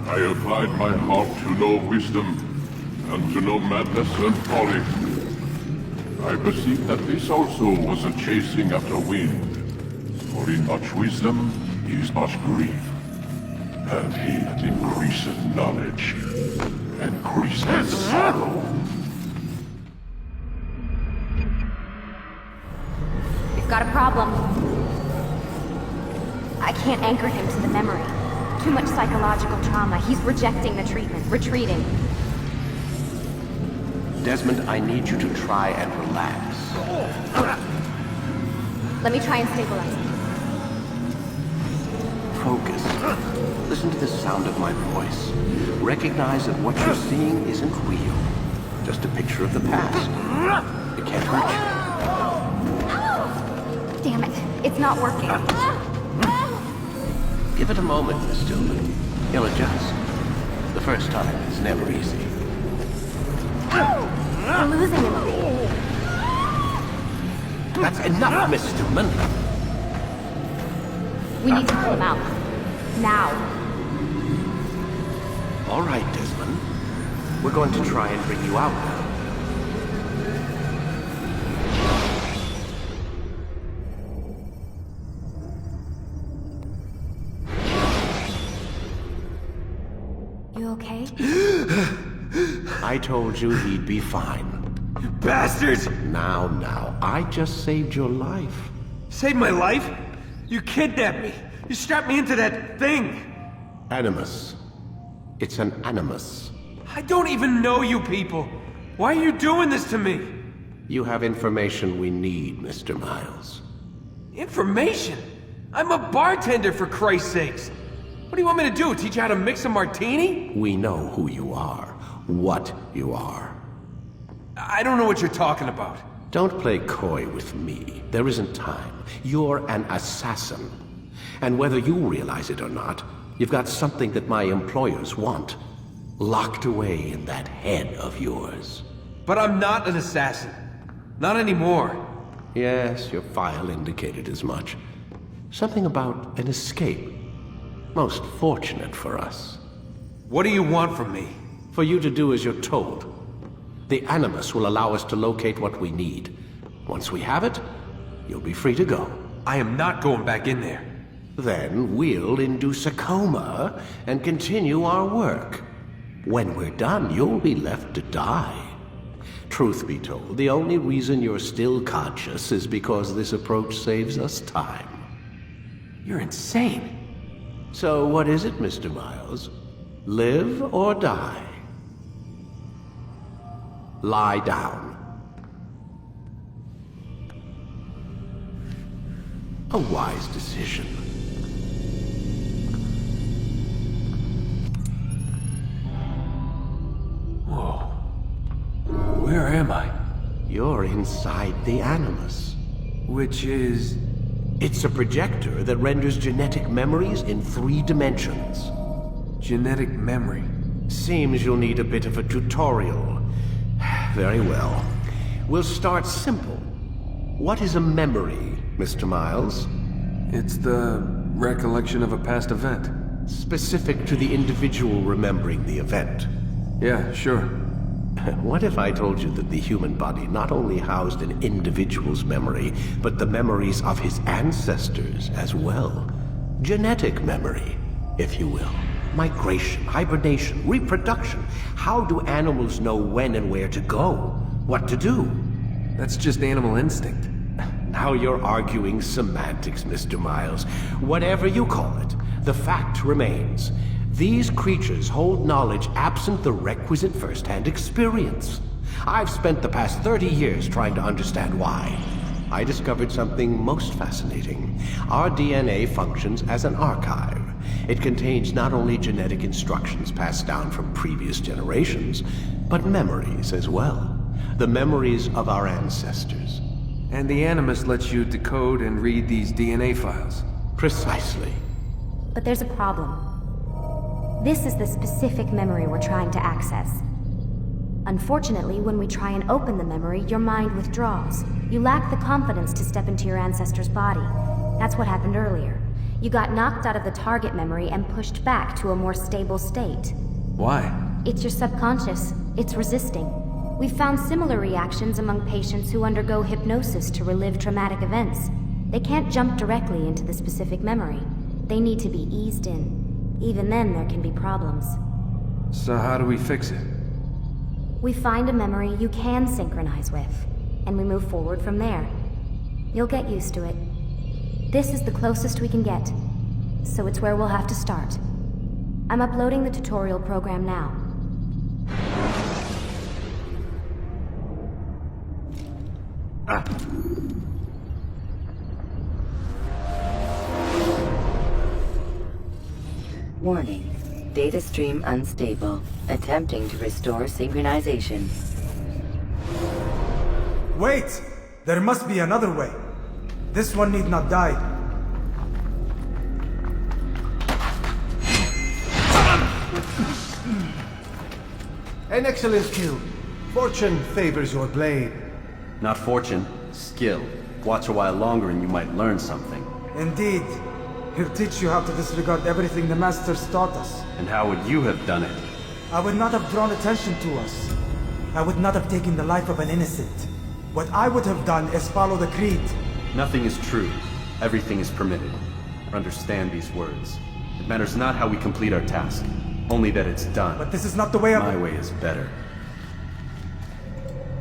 I applied my heart to know wisdom, and to know madness and folly. I perceived that this also was a chasing after wind. For in much wisdom is much grief, and he that increaseth knowledge increaseth sorrow. We've got a problem. I can't anchor him to the memory. Too much psychological trauma. He's rejecting the treatment, retreating. Desmond, I need you to try and relax. Let me try and stabilize him. Focus. Listen to the sound of my voice. Recognize that what you're seeing isn't real. Just a picture of the past. It can't hurt you. Damn it. It's not working. Give it a moment, Miss Stillman. He'll adjust. The first time is never easy. We're losing him. That's enough, Miss Stillman. We need to pull him out. Now. All right, Desmond. We're going to try and bring you out now. You okay? I told you he'd be fine. You bastards! Now, I just saved your life. Saved my life? You kidnapped me. You strapped me into that thing. Animus. It's an animus. I don't even know you people. Why are you doing this to me? You have information we need, Mr. Miles. Information? I'm a bartender, for Christ's sakes. What do you want me to do? Teach you how to mix a martini? We know who you are, what you are. I don't know what you're talking about. Don't play coy with me. There isn't time. You're an assassin. And whether you realize it or not, you've got something that my employers want. Locked away in that head of yours. But I'm not an assassin. Not anymore. Yes, your file indicated as much. Something about an escape. Most fortunate for us. What do you want from me? For you to do as you're told. The Animus will allow us to locate what we need. Once we have it, you'll be free to go. I am not going back in there. Then we'll induce a coma and continue our work. When we're done, you'll be left to die. Truth be told, the only reason you're still conscious is because this approach saves us time. You're insane. So what is it, Mr. Miles? Live or die? Lie down. A wise decision. Whoa. Where am I? You're inside the Animus. Which is... It's a projector that renders genetic memories in 3 dimensions. Genetic memory. Seems you'll need a bit of a tutorial. Very well. We'll start simple. What is a memory, Mr. Miles? It's the recollection of a past event. Specific to the individual remembering the event. Yeah, sure. What if I told you that the human body not only housed an individual's memory, but the memories of his ancestors as well? Genetic memory, if you will. Migration, hibernation, reproduction. How do animals know when and where to go? What to do? That's just animal instinct. Now you're arguing semantics, Mr. Miles. Whatever you call it, the fact remains. These creatures hold knowledge absent the requisite first-hand experience. I've spent the past 30 years trying to understand why. I discovered something most fascinating. Our DNA functions as an archive. It contains not only genetic instructions passed down from previous generations, but memories as well. The memories of our ancestors. And the Animus lets you decode and read these DNA files. Precisely. But there's a problem. This is the specific memory we're trying to access. Unfortunately, when we try and open the memory, your mind withdraws. You lack the confidence to step into your ancestor's body. That's what happened earlier. You got knocked out of the target memory and pushed back to a more stable state. Why? It's your subconscious. It's resisting. We've found similar reactions among patients who undergo hypnosis to relive traumatic events. They can't jump directly into the specific memory. They need to be eased in. Even then, there can be problems. So how do we fix it? We find a memory you can synchronize with, and we move forward from there. You'll get used to it. This is the closest we can get, so it's where we'll have to start. I'm uploading the tutorial program now. Warning. Data stream unstable. Attempting to restore synchronization. Wait! There must be another way. This one need not die. An excellent kill. Fortune favors your blade. Not fortune, skill. Watch a while longer and you might learn something. Indeed. He'll teach you how to disregard everything the Masters taught us. And how would you have done it? I would not have drawn attention to us. I would not have taken the life of an innocent. What I would have done is follow the creed. Nothing is true. Everything is permitted. Understand these words. It matters not how we complete our task, only that it's done. But this is not the way My way is better.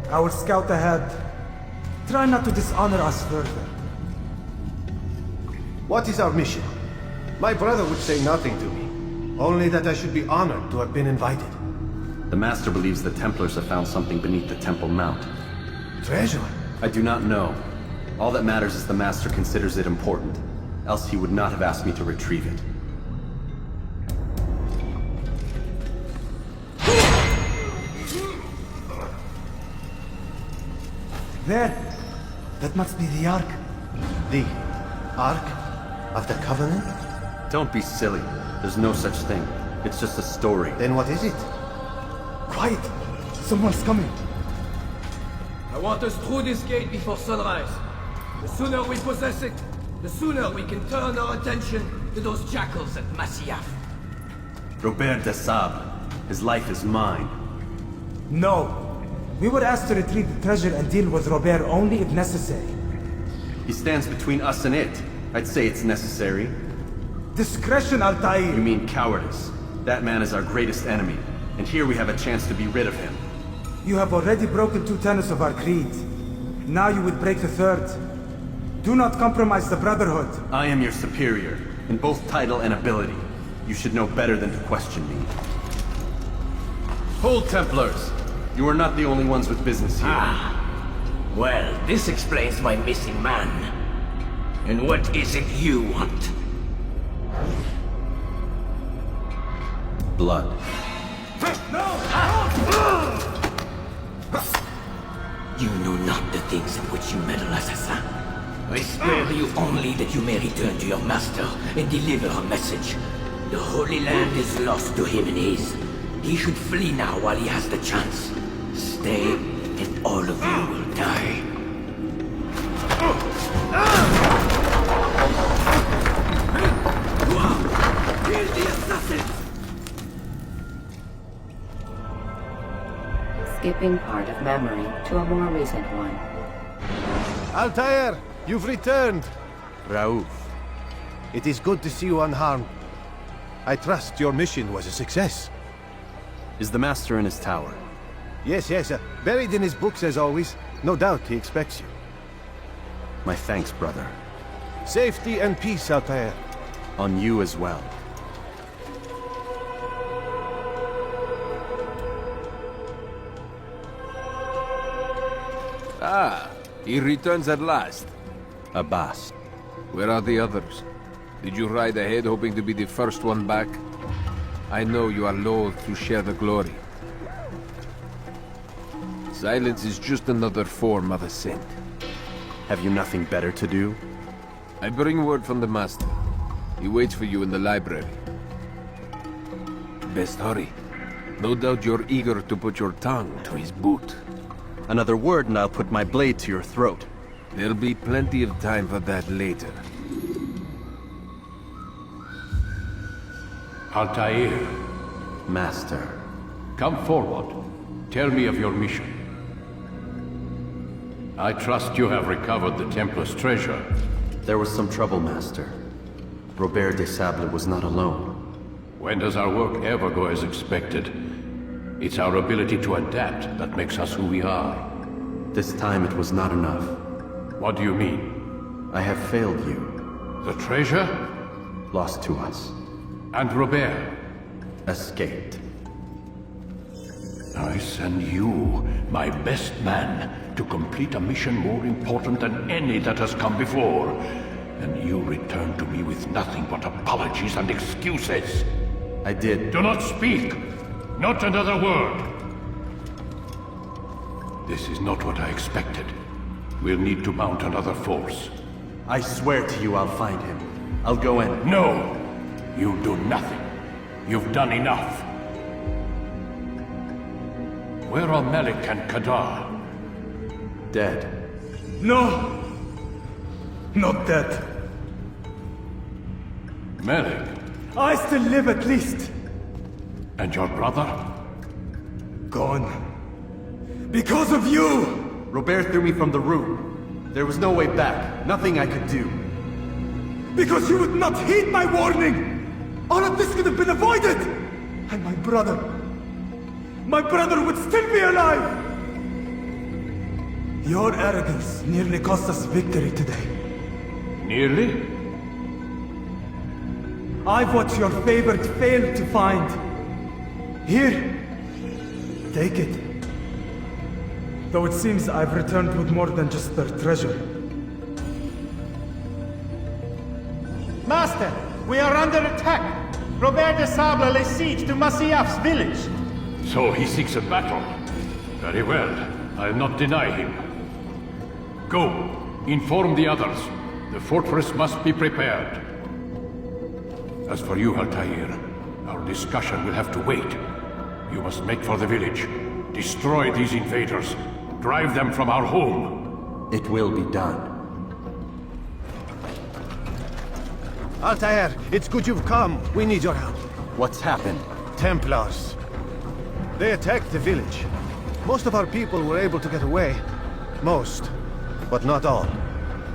I will scout ahead. Try not to dishonor us further. What is our mission? My brother would say nothing to me. Only that I should be honored to have been invited. The Master believes the Templars have found something beneath the Temple Mount. Treasure? I do not know. All that matters is the Master considers it important. Else he would not have asked me to retrieve it. There! That must be the Ark. The Ark of the Covenant? Don't be silly. There's no such thing. It's just a story. Then what is it? Quiet! Someone's coming. I want us through this gate before sunrise. The sooner we possess it, the sooner we can turn our attention to those jackals at Masyaf. Robert de Sable. His life is mine. No. We were asked to retrieve the treasure and deal with Robert only if necessary. He stands between us and it. I'd say it's necessary. Discretion, Altair! You mean cowardice. That man is our greatest enemy, and here we have a chance to be rid of him. You have already broken 2 tenets of our creed. Now you would break the 3rd. Do not compromise the Brotherhood. I am your superior, in both title and ability. You should know better than to question me. Hold, Templars! You are not the only ones with business here. Well, this explains my missing man. And what is it you want? Blood. You know not the things in which you meddle, assassin. I spare you only that you may return to your master and deliver a message. The Holy Land is lost to him and his. He should flee now while he has the chance. Stay, and all of you will die. Kill the assassins! Skipping part of memory to a more recent one. Altair, you've returned. Raouf. It is good to see you unharmed. I trust your mission was a success. Is the Master in his tower? Yes, buried in his books as always. No doubt he expects you. My thanks, brother. Safety and peace, Altair. On you as well. Ah, he returns at last. Abbas. Where are the others? Did you ride ahead hoping to be the first one back? I know you are loath to share the glory. Silence is just another form of assent. Have you nothing better to do? I bring word from the Master. He waits for you in the library. Best hurry. No doubt you're eager to put your tongue to his boot. Another word and I'll put my blade to your throat. There'll be plenty of time for that later. Altair, Master. come forward. Tell me of your mission. I trust you have recovered the Templar's treasure. There was some trouble, Master. Robert de Sable was not alone. When does our work ever go as expected? It's our ability to adapt that makes us who we are. This time it was not enough. What do you mean? I have failed you. The treasure? Lost to us. And Robert? Escaped. I send you, my best man, to complete a mission more important than any that has come before. And you return to me with nothing but apologies and excuses. I did. Do not speak! Not another word! This is not what I expected. We'll need to mount another force. I swear to you I'll find him. I'll go in. No! You'll do nothing. You've done enough. Where are Melik and Kadar? Dead. No! Not dead. Melik? I still live at least. And your brother? Gone. Because of you! Robert threw me from the room. There was no way back. Nothing I could do. Because you would not heed my warning! All of this could have been avoided! And my brother would still be alive! Your arrogance nearly cost us victory today. Nearly? I've what your favorite failed to find. Here, take it. Though it seems I've returned with more than just their treasure. Master, we are under attack. Robert de Sable lays siege to Masyaf's village. So he seeks a battle. Very well. I'll not deny him. Go. Inform the others. The fortress must be prepared. As for you, Altair, our discussion will have to wait. You must make for the village. Destroy these invaders. Drive them from our home. It will be done. Altair, it's good you've come. We need your help. What's happened? Templars. They attacked the village. Most of our people were able to get away. Most, but not all.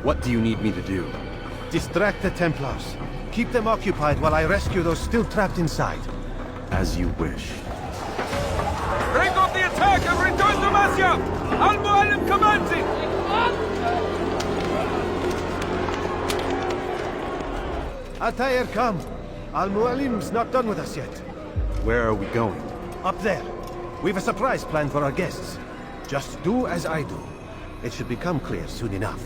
What do you need me to do? Distract the Templars. Keep them occupied while I rescue those still trapped inside. As you wish. Break off the attack and return to Masyaf! Al-Mualim commands it! Altair, come. Al-Mualim's not done with us yet. Where are we going? Up there. We've a surprise plan for our guests. Just do as I do. It should become clear soon enough.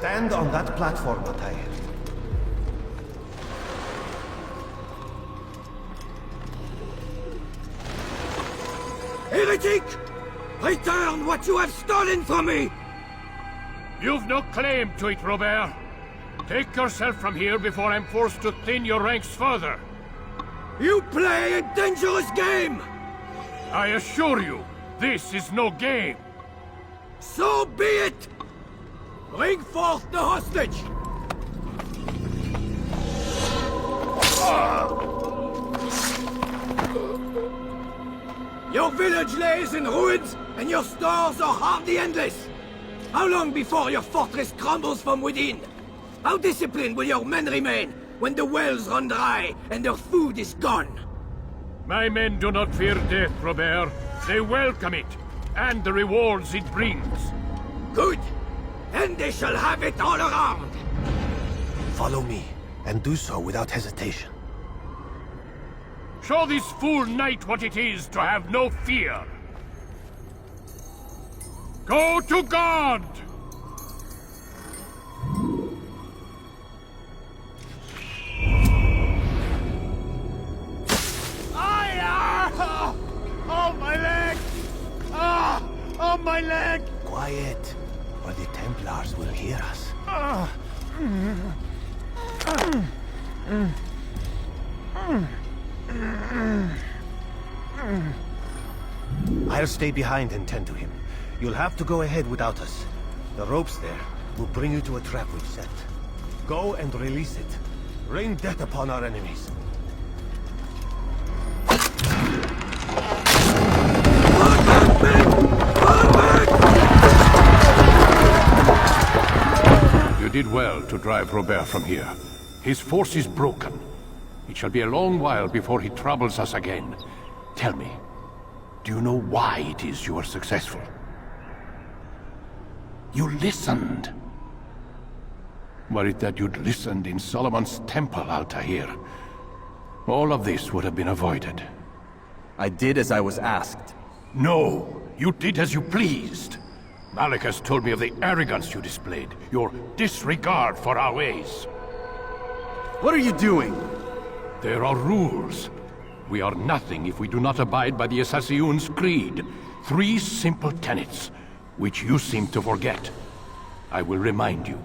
Stand on that platform, Altair. Heretic! Return what you have stolen from me! You've no claim to it, Robert. Take yourself from here before I'm forced to thin your ranks further. You play a dangerous game! I assure you, this is no game. So be it! Bring forth the hostage! Your village lays in ruins, and your stores are hardly endless. How long before your fortress crumbles from within? How disciplined will your men remain when the wells run dry and their food is gone? My men do not fear death, Robert. They welcome it, and the rewards it brings. Good! And they shall have it all around! Follow me, and do so without hesitation. Show this fool knight what it is to have no fear. Go to God! Oh, my leg! Ah! Oh, my leg! Quiet, or the Templars will hear us. I'll stay behind and tend to him. You'll have to go ahead without us. The ropes there will bring you to a trap we've set. Go and release it. Rain death upon our enemies. You did well to drive Robert from here. His force is broken. It shall be a long while before he troubles us again. Tell me, do you know why it is you are successful? You listened. Were it that you'd listened in Solomon's temple, Altair, all of this would have been avoided. I did as I was asked. No, you did as you pleased. Malik has told me of the arrogance you displayed, your disregard for our ways. What are you doing? There are rules. We are nothing if we do not abide by the Assassin's Creed. 3 simple tenets, which you seem to forget. I will remind you.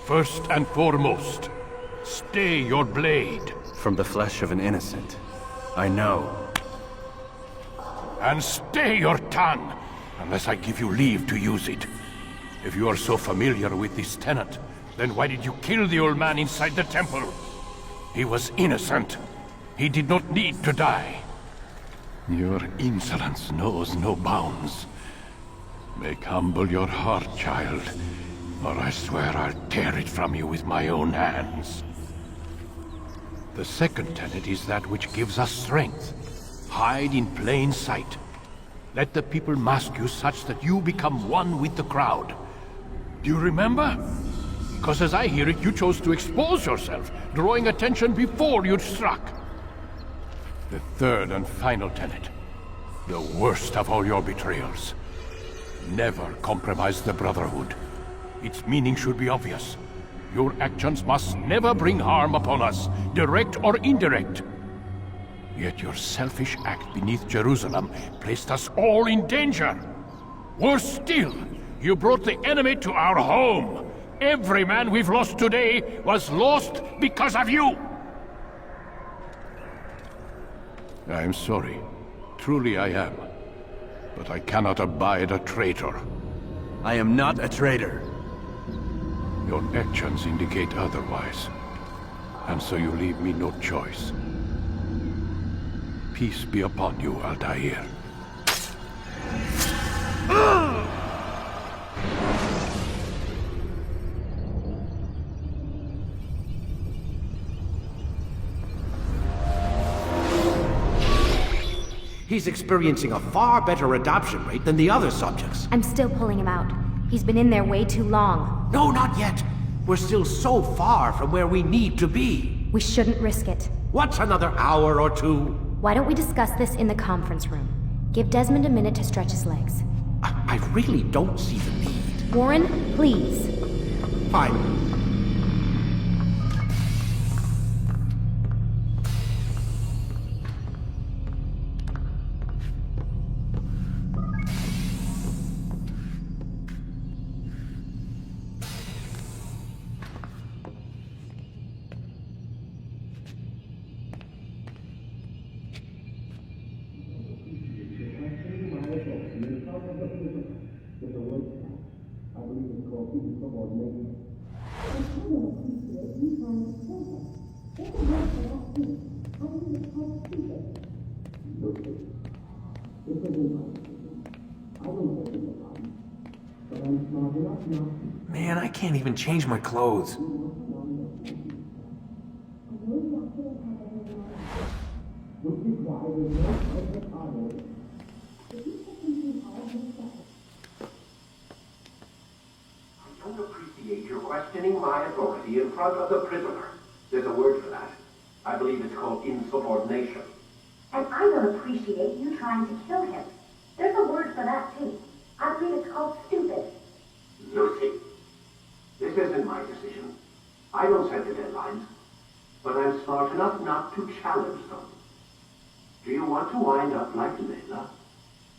First and foremost, stay your blade. From the flesh of an innocent. I know. And stay your tongue, unless I give you leave to use it. If you are so familiar with this tenet, then why did you kill the old man inside the temple? He was innocent. He did not need to die. Your insolence knows no bounds. Make humble your heart, child, or I swear I'll tear it from you with my own hands. The second tenet is that which gives us strength. Hide in plain sight. Let the people mask you such that you become one with the crowd. Do you remember? Because as I hear it, you chose to expose yourself, drawing attention before you'd struck. The third and final tenet. The worst of all your betrayals. Never compromise the Brotherhood. Its meaning should be obvious. Your actions must never bring harm upon us, direct or indirect. Yet your selfish act beneath Jerusalem placed us all in danger. Worse still, you brought the enemy to our home. Every man we've lost today was lost because of you. I am sorry. Truly I am. But I cannot abide a traitor. I am not a traitor. Your actions indicate otherwise. And so you leave me no choice. Peace be upon you, Altair. He's experiencing a far better adoption rate than the other subjects. I'm still pulling him out. He's been in there way too long. No, not yet. We're still so far from where we need to be. We shouldn't risk it. What's another hour or two? Why don't we discuss this in the conference room? Give Desmond a minute to stretch his legs. I really don't see the need. Warren, please. Fine. Man, I can't even change my clothes. I don't appreciate your questioning my authority in front of the prisoner. There's a word for that. I believe it's called insubordination. And I don't appreciate you trying to kill him. There's a word for that, too. I believe it's called stupid. Lucy, this isn't my decision. I don't set the deadlines. But I'm smart enough not to challenge them. Do you want to wind up like Layla?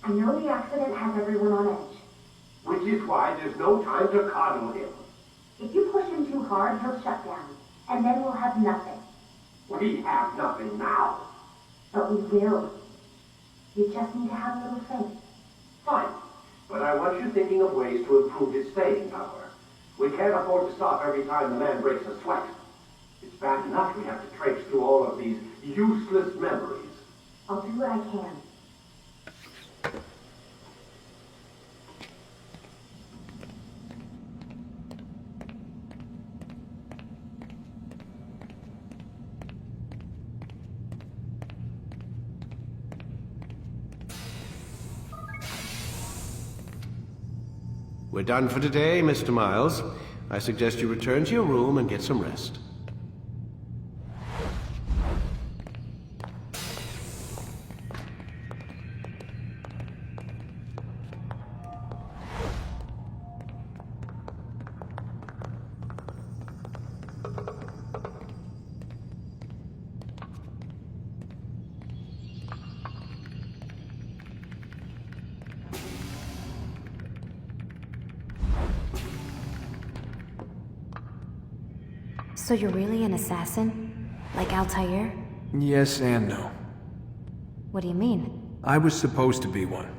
I know the accident has everyone on edge. Which is why there's no time to coddle him. If you push him too hard, he'll shut down. And then we'll have nothing. We have nothing now. But we will. You just need to have a little faith. Fine. But I want you thinking of ways to improve his staying power. We can't afford to stop every time the man breaks a sweat. It's bad enough we have to traipse through all of these useless memories. I'll do what I can. We're done for today, Mr. Miles. I suggest you return to your room and get some rest. So you're really an assassin? Like Altair? Yes and no. What do you mean? I was supposed to be one,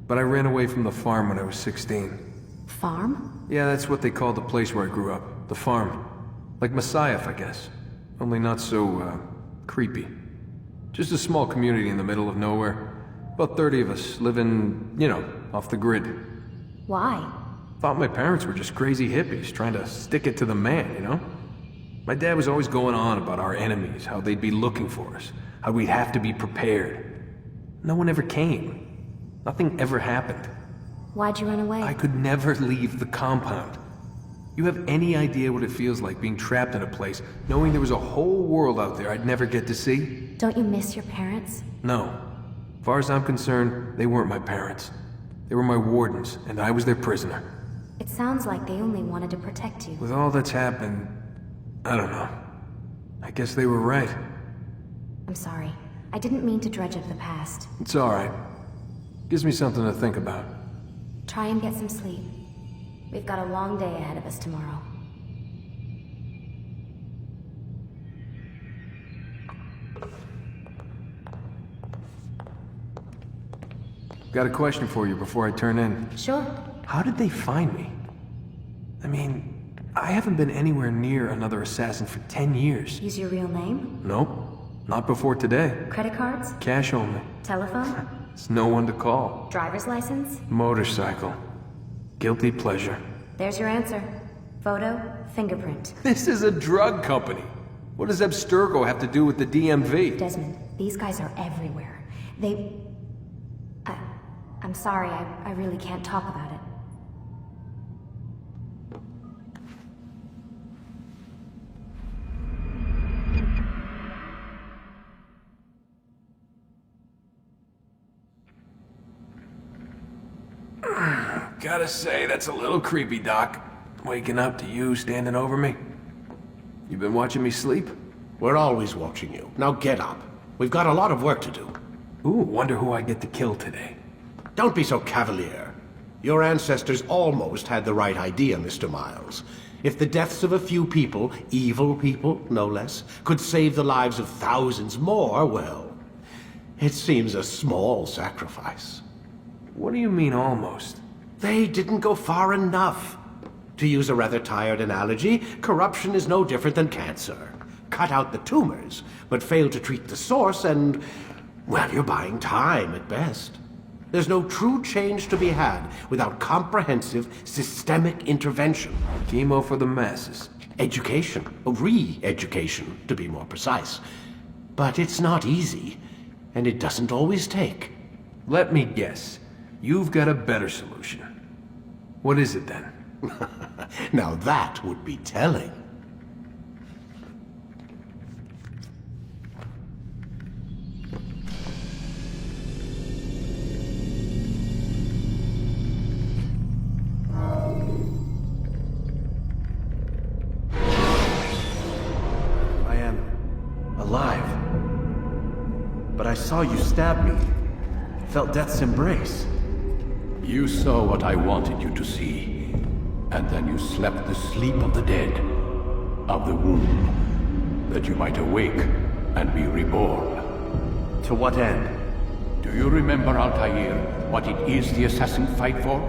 but I ran away from the farm when I was 16. Farm? Yeah, that's what they called the place where I grew up. The farm. Like Messiah, I guess. Only not so, creepy. Just a small community in the middle of nowhere. About 30 of us, living, you know, off the grid. Why? Thought my parents were just crazy hippies, trying to stick it to the man, you know? My dad was always going on about our enemies, how they'd be looking for us, how we'd have to be prepared. No one ever came. Nothing ever happened. Why'd you run away? I could never leave the compound. You have any idea what it feels like being trapped in a place, knowing there was a whole world out there I'd never get to see? Don't you miss your parents? No. As far as I'm concerned, they weren't my parents. They were my wardens, and I was their prisoner. It sounds like they only wanted to protect you. With all that's happened, I don't know. I guess they were right. I'm sorry. I didn't mean to dredge up the past. It's alright. Gives me something to think about. Try and get some sleep. We've got a long day ahead of us tomorrow. Got a question for you before I turn in. Sure. How did they find me? I mean, I haven't been anywhere near another assassin for 10 years. Use your real name? Nope. Not before today. Credit cards? Cash only. Telephone? There's no one to call. Driver's license? Motorcycle. Guilty pleasure. There's your answer. Photo, fingerprint. This is a drug company. What does Abstergo have to do with the DMV? Desmond, these guys are everywhere. I'm sorry, I really can't talk about it. Gotta say, that's a little creepy, Doc. Waking up to you standing over me? You been watching me sleep? We're always watching you. Now get up. We've got a lot of work to do. Ooh, wonder who I get to kill today. Don't be so cavalier. Your ancestors almost had the right idea, Mr. Miles. If the deaths of a few people, evil people, no less, could save the lives of thousands more, well, it seems a small sacrifice. What do you mean, almost? They didn't go far enough. To use a rather tired analogy, corruption is no different than cancer. Cut out the tumors, but fail to treat the source and, well, you're buying time at best. There's no true change to be had without comprehensive, systemic intervention. Chemo for the masses. Education. Re-education, to be more precise. But it's not easy, and it doesn't always take. Let me guess. You've got a better solution. What is it then? Now that would be telling. I am alive. But I saw you stab me. Felt death's embrace. You saw what I wanted you to see, and then you slept the sleep of the dead, of the womb, that you might awake and be reborn. To what end? Do you remember, Altair, what it is the assassin fight for?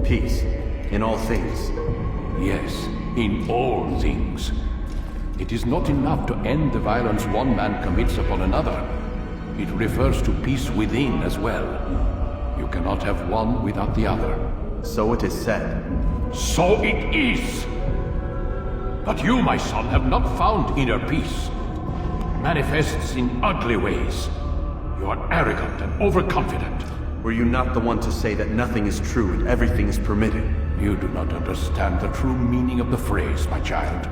Peace. In all things. Yes, in all things. It is not enough to end the violence one man commits upon another. It refers to peace within as well. You cannot have one without the other. So it is said. So it is! But you, my son, have not found inner peace. Manifests in ugly ways. You are arrogant and overconfident. Were you not the one to say that nothing is true and everything is permitted? You do not understand the true meaning of the phrase, my child.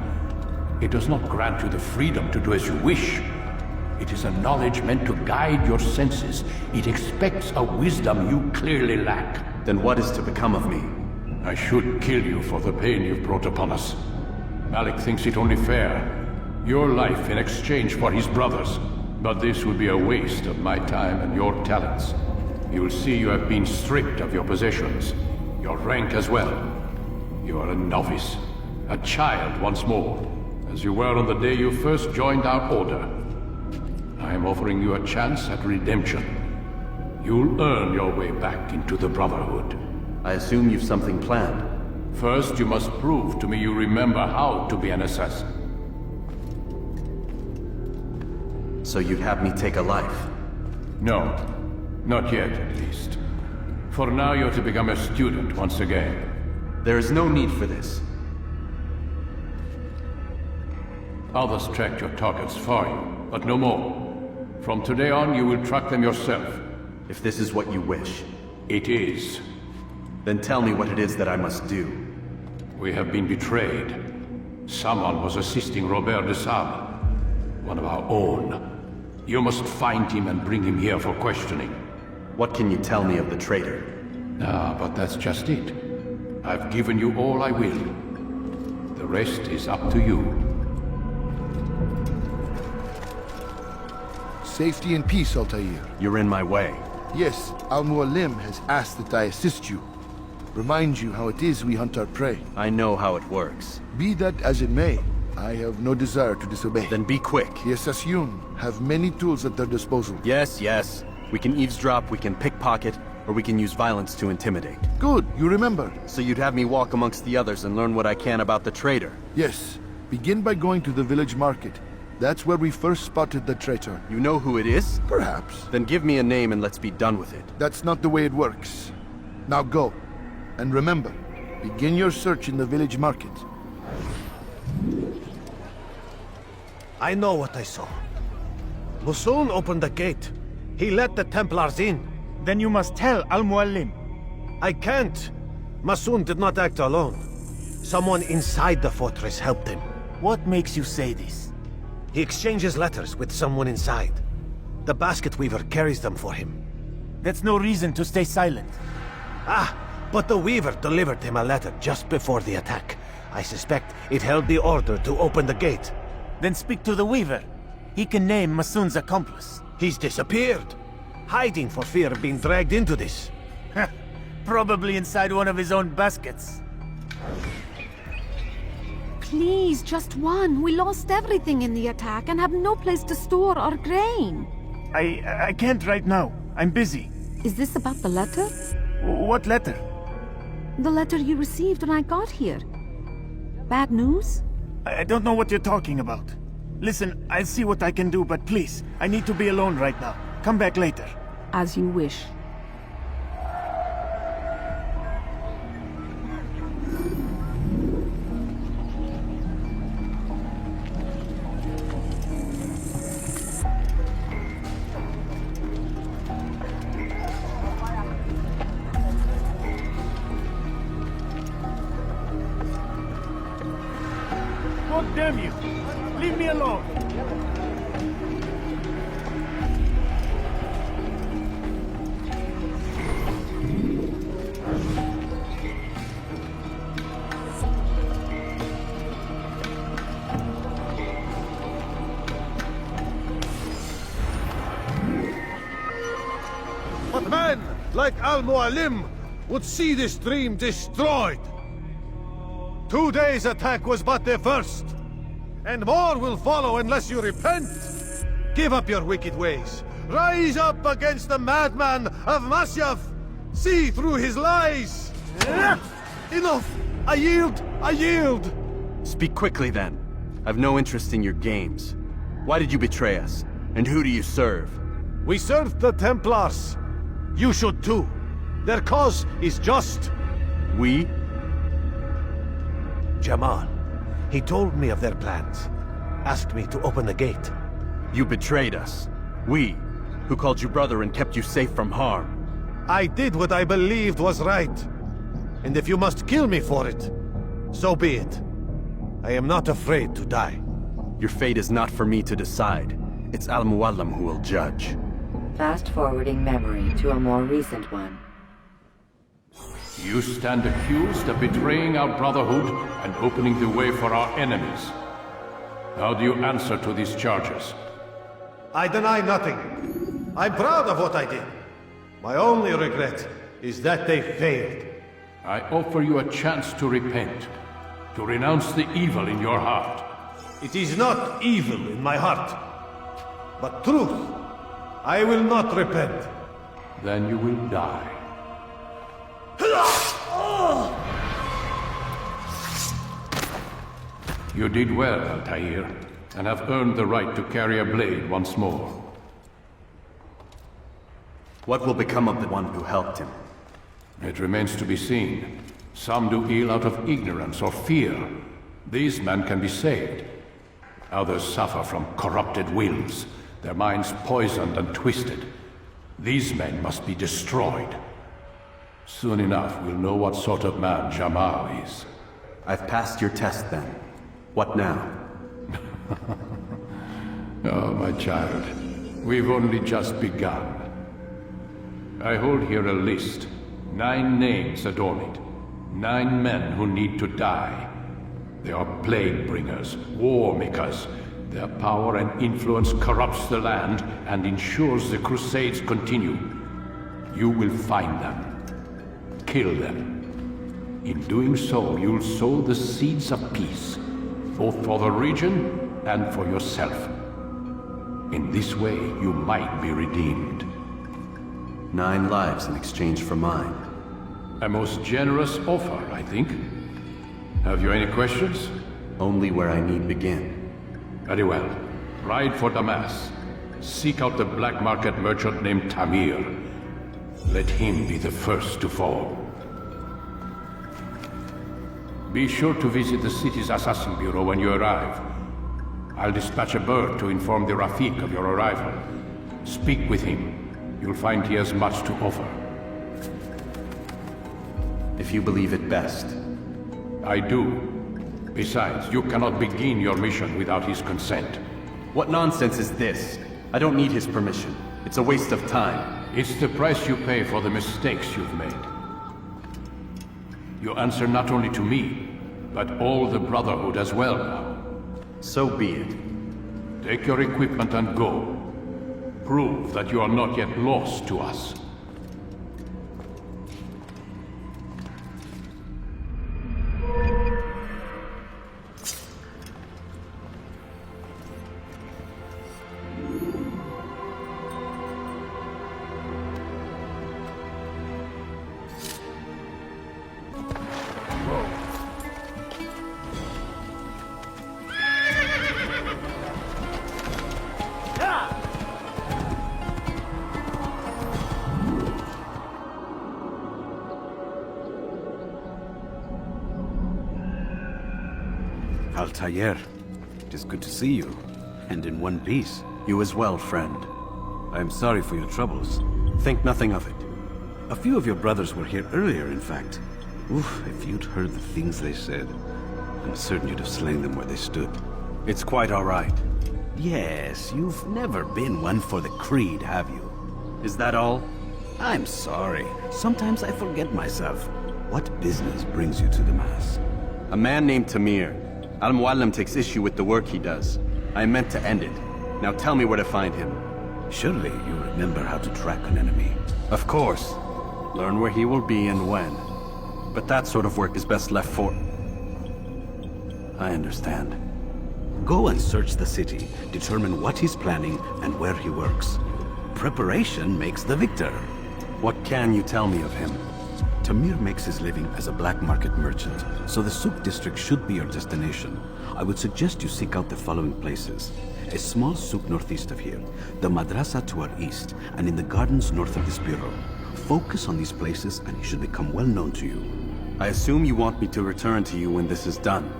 It does not grant you the freedom to do as you wish. It is a knowledge meant to guide your senses. It expects a wisdom you clearly lack. Then what is to become of me? I should kill you for the pain you've brought upon us. Malik thinks it only fair. Your life in exchange for his brother's. But this would be a waste of my time and your talents. You will see you have been stripped of your possessions. Your rank as well. You are a novice. A child once more. As you were on the day you first joined our order. I am offering you a chance at redemption. You'll earn your way back into the Brotherhood. I assume you've something planned. First, you must prove to me you remember how to be an assassin. So you'd have me take a life? No. Not yet, at least. For now, you're to become a student once again. There is no need for this. Others tracked your targets for you, but no more. From today on, you will track them yourself. If this is what you wish. It is. Then tell me what it is that I must do. We have been betrayed. Someone was assisting Robert de Sable, one of our own. You must find him and bring him here for questioning. What can you tell me of the traitor? Ah, but that's just it. I've given you all I will. The rest is up to you. Safety and peace, Altair. You're in my way. Yes, Al-Mualim has asked that I assist you. Remind you how it is we hunt our prey. I know how it works. Be that as it may, I have no desire to disobey. Then be quick. The Assassin have many tools at their disposal. Yes, yes. We can eavesdrop, we can pickpocket, or we can use violence to intimidate. Good, you remember. So you'd have me walk amongst the others and learn what I can about the traitor? Yes. Begin by going to the village market. That's where we first spotted the traitor. You know who it is? Perhaps. Then give me a name and let's be done with it. That's not the way it works. Now go. And remember, begin your search in the village market. I know what I saw. Musul opened the gate. He let the Templars in. Then you must tell Al-Mualim. I can't. Masoon did not act alone. Someone inside the fortress helped him. What makes you say this? He exchanges letters with someone inside. The basket weaver carries them for him. That's no reason to stay silent. Ah, But the Weaver delivered him a letter just before the attack. I suspect it held the order to open the gate. Then speak to the Weaver. He can name Masun's accomplice. He's disappeared, hiding for fear of being dragged into this. Probably inside one of his own baskets. Please, just one. We lost everything in the attack and have no place to store our grain. I can't right now. I'm busy. Is this about the letter? What letter? The letter you received when I got here. Bad news? I don't know what you're talking about. Listen, I'll see what I can do, but please, I need to be alone right now. Come back later. As you wish. God damn you! Leave me alone! But men like Al-Mualim would see this dream destroyed. 2 days' attack was but the first, and more will follow unless you repent. Give up your wicked ways. Rise up against the madman of Masyaf. See through his lies. Enough! I yield! I yield! Speak quickly then. I've no interest in your games. Why did you betray us? And who do you serve? We serve the Templars. You should too. Their cause is just. We? Jamal. He told me of their plans. Asked me to open the gate. You betrayed us. We, who called you brother and kept you safe from harm. I did what I believed was right. And if you must kill me for it, so be it. I am not afraid to die. Your fate is not for me to decide. It's Al-Mualim who will judge. Fast-forwarding memory to a more recent one. You stand accused of betraying our Brotherhood and opening the way for our enemies. How do you answer to these charges? I deny nothing. I'm proud of what I did. My only regret is that they failed. I offer you a chance to repent, to renounce the evil in your heart. It is not evil in my heart, but truth. I will not repent. Then you will die. You did well, Altair, and have earned the right to carry a blade once more. What will become of the one who helped him? It remains to be seen. Some do ill out of ignorance or fear. These men can be saved. Others suffer from corrupted wills, their minds poisoned and twisted. These men must be destroyed. Soon enough, we'll know what sort of man Jamal is. I've passed your test then. What now? Oh, my child. We've only just begun. I hold here a list. 9 names adorn it. 9 men who need to die. They are plague bringers, war makers. Their power and influence corrupts the land and ensures the Crusades continue. You will find them. Kill them. In doing so, you'll sow the seeds of peace, both for the region and for yourself. In this way, you might be redeemed. 9 lives in exchange for mine. A most generous offer, I think. Have you any questions? Only where I need begin. Very well. Ride for Damas. Seek out the black market merchant named Tamir. Let him be the first to fall. Be sure to visit the city's assassin bureau when you arrive. I'll dispatch a bird to inform the Rafik of your arrival. Speak with him. You'll find he has much to offer. If you believe it best. I do. Besides, you cannot begin your mission without his consent. What nonsense is this? I don't need his permission. It's a waste of time. It's the price you pay for the mistakes you've made. You answer not only to me, but all the Brotherhood as well now. So be it. Take your equipment and go. Prove that you are not yet lost to us. Altair, it is good to see you, and in one piece. You as well, friend. I am sorry for your troubles. Think nothing of it. A few of your brothers were here earlier, in fact. Oof, if you'd heard the things they said, I'm certain you'd have slain them where they stood. It's quite all right. Yes, you've never been one for the creed, have you? Is that all? I'm sorry. Sometimes I forget myself. What business brings you to the Mass? A man named Tamir. Al-Mualim takes issue with the work he does. I meant to end it. Now tell me where to find him. Surely you remember how to track an enemy. Of course. Learn where he will be and when. But that sort of work is best left for... I understand. Go and search the city, determine what he's planning and where he works. Preparation makes the victor. What can you tell me of him? Tamir makes his living as a black market merchant, so the Souk district should be your destination. I would suggest you seek out the following places. A small souk northeast of here, the madrasa to our east, and in the gardens north of this bureau. Focus on these places and he should become well known to you. I assume you want me to return to you when this is done.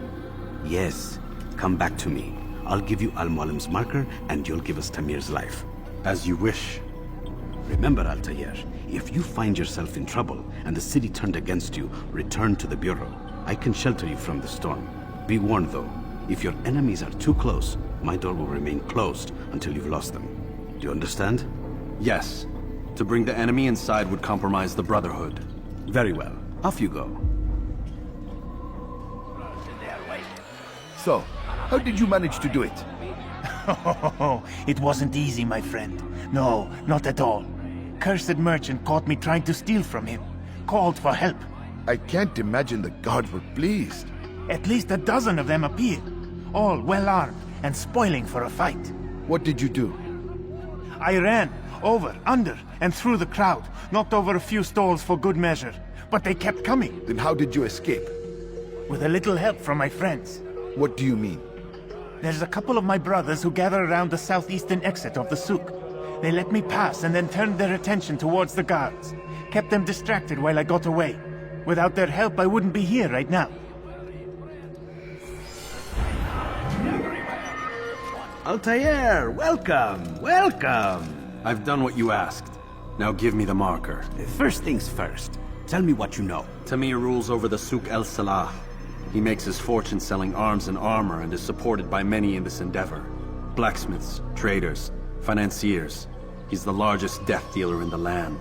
Yes. Come back to me. I'll give you Al-Mualim's marker and you'll give us Tamir's life. As you wish. Remember, Altair, if you find yourself in trouble and the city turned against you, return to the bureau. I can shelter you from the storm. Be warned though, if your enemies are too close, my door will remain closed until you've lost them. Do you understand? Yes. To bring the enemy inside would compromise the Brotherhood. Very well. Off you go. So, how did you manage to do it? It wasn't easy, my friend. No, not at all. Cursed merchant caught me trying to steal from him. Called for help. I can't imagine the guards were pleased. At least a dozen of them appeared. All well armed and spoiling for a fight. What did you do? I ran, over, under, and through the crowd. Knocked over a few stalls for good measure. But they kept coming. Then how did you escape? With a little help from my friends. What do you mean? There's a couple of my brothers who gather around the southeastern exit of the souk. They let me pass and then turned their attention towards the guards. Kept them distracted while I got away. Without their help, I wouldn't be here right now. Altair, welcome, welcome. I've done what you asked. Now give me the marker. First things first. Tell me what you know. Tamir rules over the Souk El Salah. He makes his fortune selling arms and armor and is supported by many in this endeavor. Blacksmiths, traders, financiers. He's the largest death dealer in the land.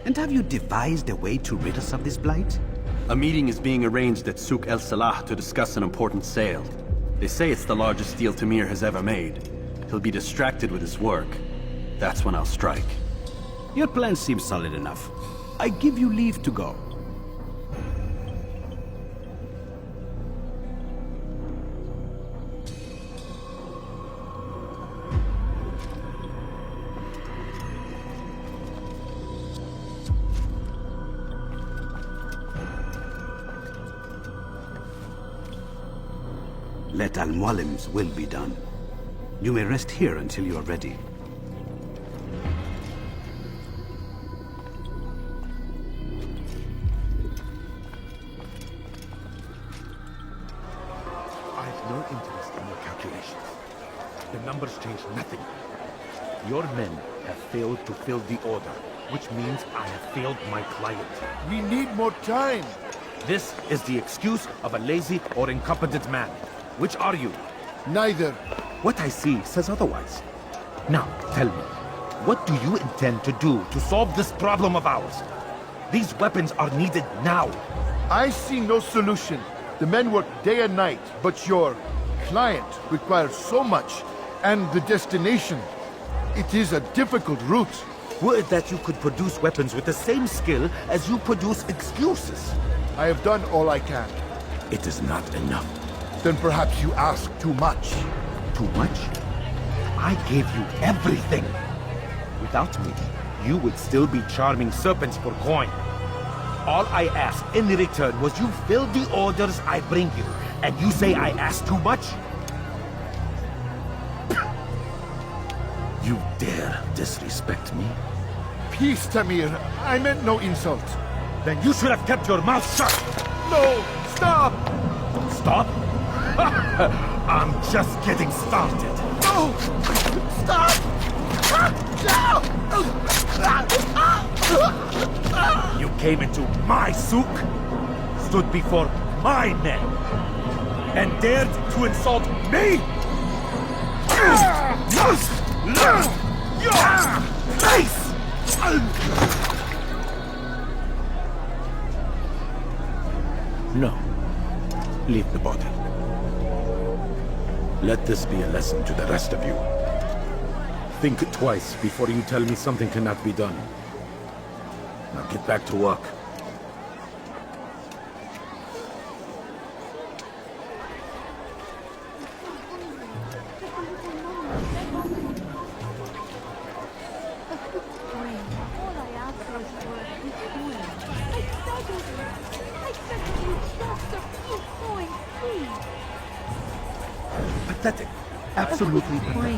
And have you devised a way to rid us of this blight? A meeting is being arranged at Souk El Salah to discuss an important sale. They say it's the largest deal Tamir has ever made. He'll be distracted with his work. That's when I'll strike. Your plan seems solid enough. I give you leave to go. Let Al-Mualim's will be done. You may rest here until you are ready. I have no interest in your calculations. The numbers change nothing. Your men have failed to fill the order, which means I have failed my client. We need more time. This is the excuse of a lazy or incompetent man. Which are you? Neither. What I see says otherwise. Now, tell me, What do you intend to do to solve this problem of ours? These weapons are needed now. I see no solution. The men work day and night, but your client requires so much, and the destination. It is a difficult route. Would that you could produce weapons with the same skill as you produce excuses. I have done all I can. It is not enough. Then perhaps you ask too much. Too much? I gave you everything. Without me, you would still be charming serpents for coin. All I ask in return was you fill the orders I bring you, and you say I ask too much? You dare disrespect me? Peace, Tamir. I meant no insult. Then you should have kept your mouth shut! No! Stop! Stop? I'm just getting started. No! Stop! You came into my souk, stood before my men, and dared to insult me? Your face! No. Leave the body. Let this be a lesson to the rest of you. Think twice before you tell me something cannot be done. Now get back to work. Pathetic. Absolutely pathetic.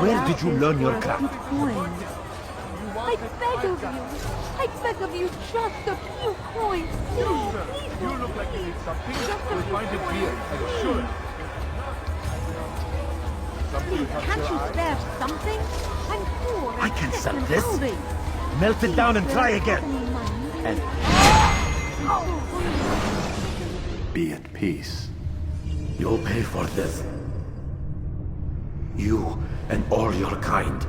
Where did you learn your craft? I beg of you. I beg of you, just a few coins. Please, You look like you need something. We'll find it here, I'm sure. Please, can't you spare something? I'm poor. I can sick sell and this. hungry. Melt it down and try again. And Be at peace. you'll pay for this. You and all your kind.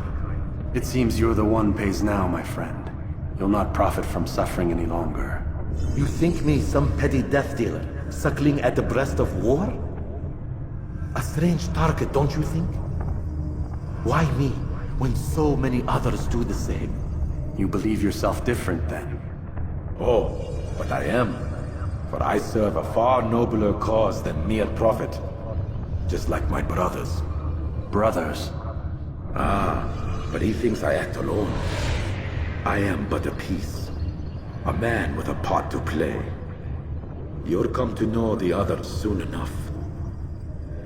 It seems you're the one pays now, my friend. You'll not profit from suffering any longer. You think me some petty death dealer, suckling at the breast of war? A strange target, don't you think? Why me, when so many others do the same? You believe yourself different, then? Oh, but I am. For I serve a far nobler cause than mere profit. Just like my brothers. Brothers? Ah, but he thinks I act alone. I am but a piece. A man with a part to play. You'll come to know the others soon enough.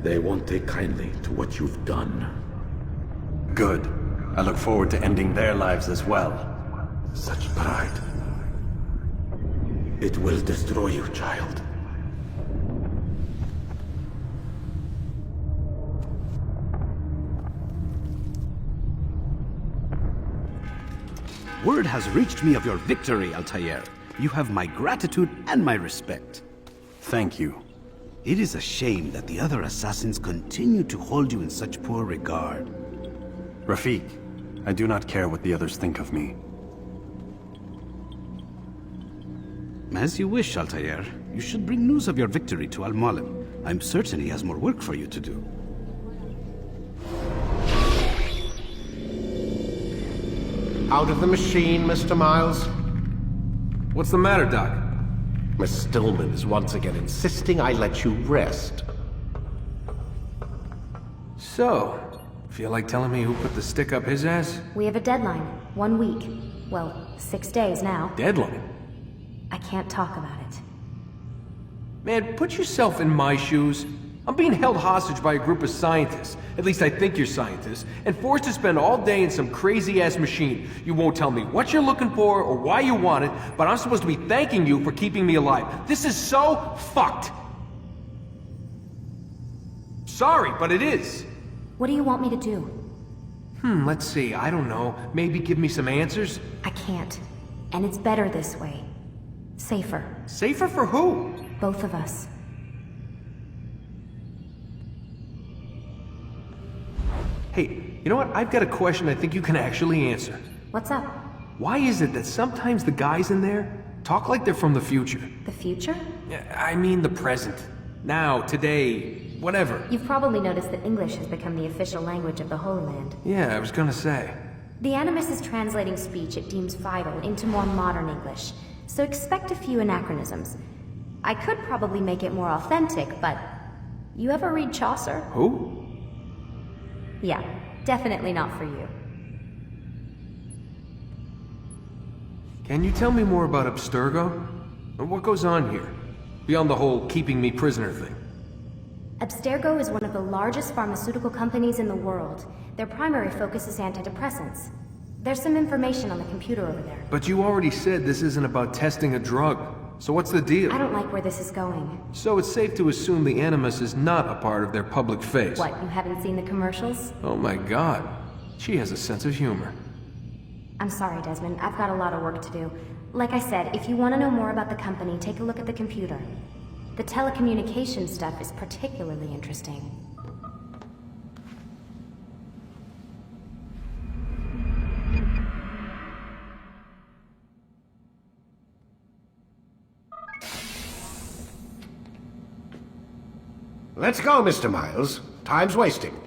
They won't take kindly to what you've done. Good. I look forward to ending their lives as well. Such pride. It will destroy you, child. Word has reached me of your victory, Altair. You have my gratitude and my respect. Thank you. It is a shame that the other assassins continue to hold you in such poor regard. Rafik, I do not care what the others think of me. As you wish, Altair. You should bring news of your victory to Al-Mualim. I'm certain he has more work for you to do. Out of the machine, Mr. Miles. What's the matter, Doc? Miss Stillman is once again insisting I let you rest. So, feel like telling me who put the stick up his ass? We have a deadline. 1 week. Well, 6 days now. Deadline? I can't talk about it. Man, put yourself in my shoes. I'm being held hostage by a group of scientists. At least I think you're scientists. And forced to spend all day in some crazy-ass machine. You won't tell me what you're looking for or why you want it, but I'm supposed to be thanking you for keeping me alive. This is so fucked. Sorry, but it is. What do you want me to do? Let's see. I don't know. Maybe give me some answers? I can't. And it's better this way. Safer. Safer for who? Both of us. Hey, You know what? I've got a question I think you can actually answer. What's up? Why is it that sometimes the guys in there talk like they're from the future? The future? I mean the present. Now, today, whatever. You've probably noticed that English has become the official language of the Holy Land. Yeah, I was gonna say. The Animus is translating speech it deems vital into more modern English, so expect a few anachronisms. I could probably make it more authentic, but... You ever read Chaucer? Who? Yeah, definitely not for you. Can you tell me more about Abstergo? And what goes on here? Beyond the whole keeping me prisoner thing. Abstergo is one of the largest pharmaceutical companies in the world. Their primary focus is antidepressants. There's some information on the computer over there. But you already said this isn't about testing a drug. So what's the deal? I don't like where this is going. So it's safe to assume the Animus is not a part of their public face. What, you haven't seen the commercials? Oh my god. She has a sense of humor. I'm sorry, Desmond. I've got a lot of work to do. Like I said, if you want to know more about the company, take a look at the computer. The telecommunication stuff is particularly interesting. Let's go, Mr. Miles. Time's wasting.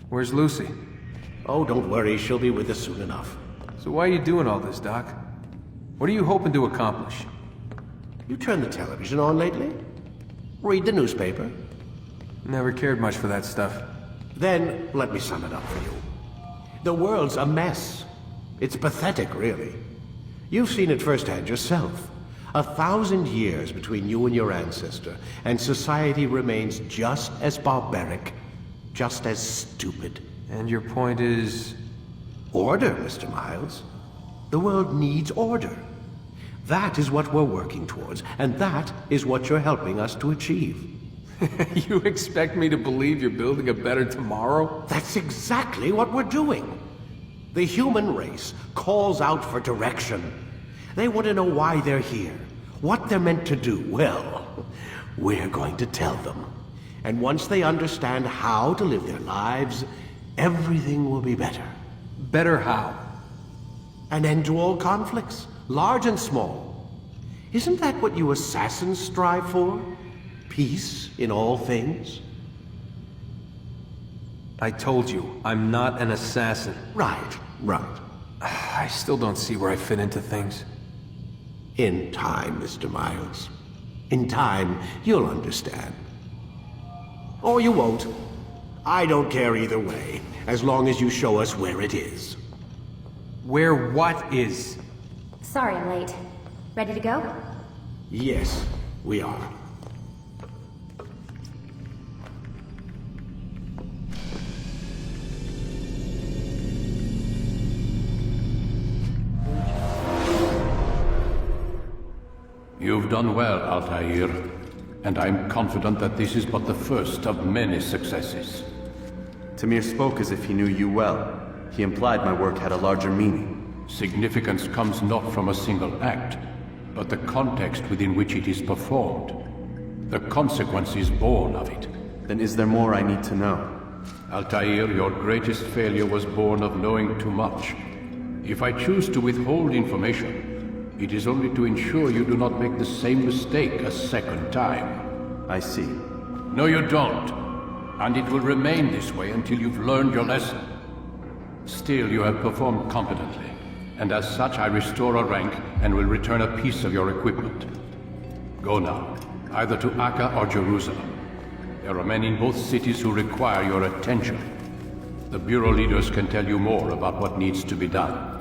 Where's Lucy? Oh, don't worry. She'll be with us soon enough. So why are you doing all this, Doc? What are you hoping to accomplish? You turned the television on lately? Read the newspaper? Never cared much for that stuff. Then, let me sum it up for you. The world's a mess. It's pathetic, really. You've seen it firsthand yourself. 1,000 years between you and your ancestor, and society remains just as barbaric, just as stupid. And your point is? Order, Mr. Miles. The world needs order. That is what we're working towards, and that is what you're helping us to achieve. You expect me to believe you're building a better tomorrow? That's exactly what we're doing. The human race calls out for direction. They want to know why they're here, what they're meant to do. Well, we're going to tell them. And once they understand how to live their lives, everything will be better. Better how? An end to all conflicts, large and small. Isn't that what you assassins strive for? Peace in all things? I told you, I'm not an assassin. Right. I still don't see where I fit into things. In time, Mr. Miles. In time, you'll understand. Or you won't. I don't care either way, as long as you show us where it is. Where what is? Sorry I'm late. Ready to go? Yes, we are. You've done well, Altair, and I'm confident that this is but the first of many successes. Tamir spoke as if he knew you well. He implied my work had a larger meaning. Significance comes not from a single act, but the context within which it is performed. The consequences born of it. Then is there more I need to know? Altair, your greatest failure was born of knowing too much. If I choose to withhold information, it is only to ensure you do not make the same mistake a second time. I see. No, you don't. And it will remain this way until you've learned your lesson. Still, you have performed competently, and as such I restore a rank and will return a piece of your equipment. Go now, either to Akka or Jerusalem. There are men in both cities who require your attention. The Bureau leaders can tell you more about what needs to be done.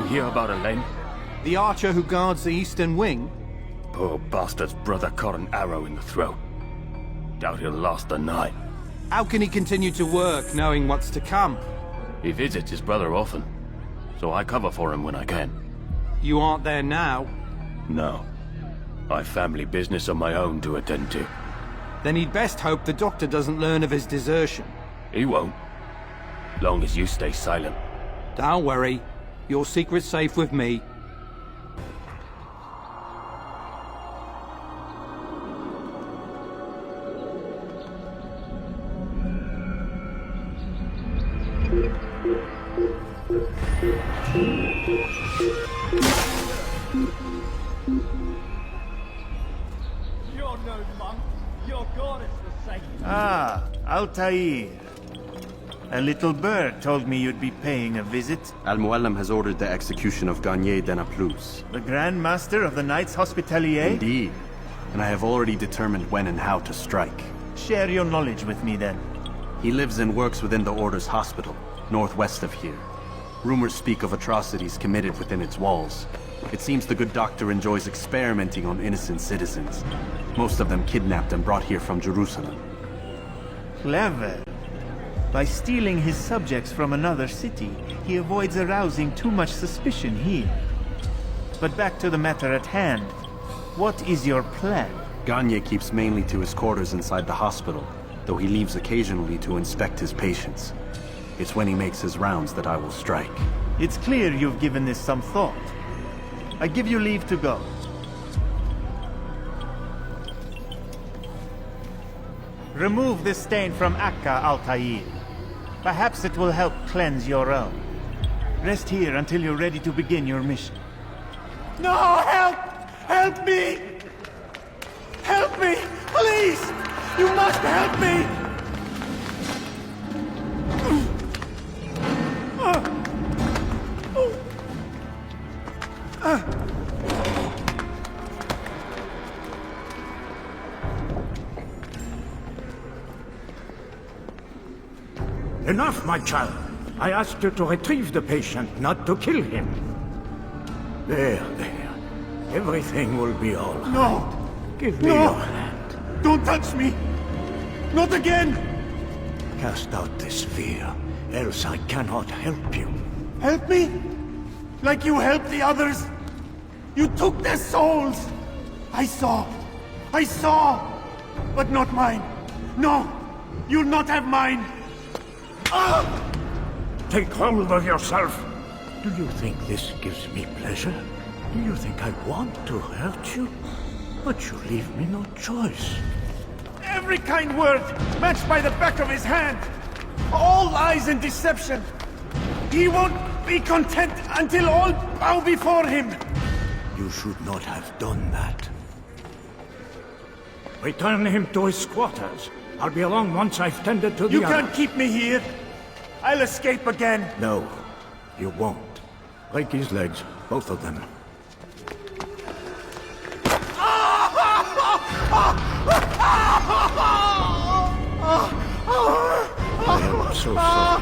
Hear about Elaine? The archer who guards the eastern wing? Poor bastard's brother caught an arrow in the throat. Doubt he'll last the night. How can he continue to work, knowing what's to come? He visits his brother often, so I cover for him when I can. You aren't there now? No. I've family business of my own to attend to. Then he'd best hope the doctor doesn't learn of his desertion. He won't. Long as you stay silent. Don't worry. Your secret's safe with me. You're no monk. Your god is the same. Ah, Altair. A little bird told me you'd be paying a visit. Al-Mualim has ordered the execution of Garnier de Naplouse. The Grand Master of the Knights Hospitalier? Indeed. And I have already determined when and how to strike. Share your knowledge with me then. He lives and works within the Order's hospital, northwest of here. Rumors speak of atrocities committed within its walls. It seems the good doctor enjoys experimenting on innocent citizens. Most of them kidnapped and brought here from Jerusalem. Clever. By stealing his subjects from another city, he avoids arousing too much suspicion here. But back to the matter at hand. What is your plan? Garnier keeps mainly to his quarters inside the hospital, though he leaves occasionally to inspect his patients. It's when he makes his rounds that I will strike. It's clear you've given this some thought. I give you leave to go. Remove this stain from Akka, Altair. Perhaps it will help cleanse your own. Rest here until you're ready to begin your mission. No, help! Help me! Help me! Please! You must help me! Enough, my child. I asked you to retrieve the patient, not to kill him. There. Everything will be all right. No! Give me your hand. Don't touch me! Not again! Cast out this fear, else I cannot help you. Help me? Like you helped the others? You took their souls! I saw! But not mine! No! You'll not have mine! Take hold of yourself. Do you think this gives me pleasure? Do you think I want to hurt you? But you leave me no choice. Every kind word matched by the back of his hand! All lies and deception! He won't be content until all bow before him! You should not have done that. Return him to his quarters. I'll be along once I've tended to the You other. can't keep me here! I'll escape again! No, you won't. Break his legs, both of them. I am so sorry.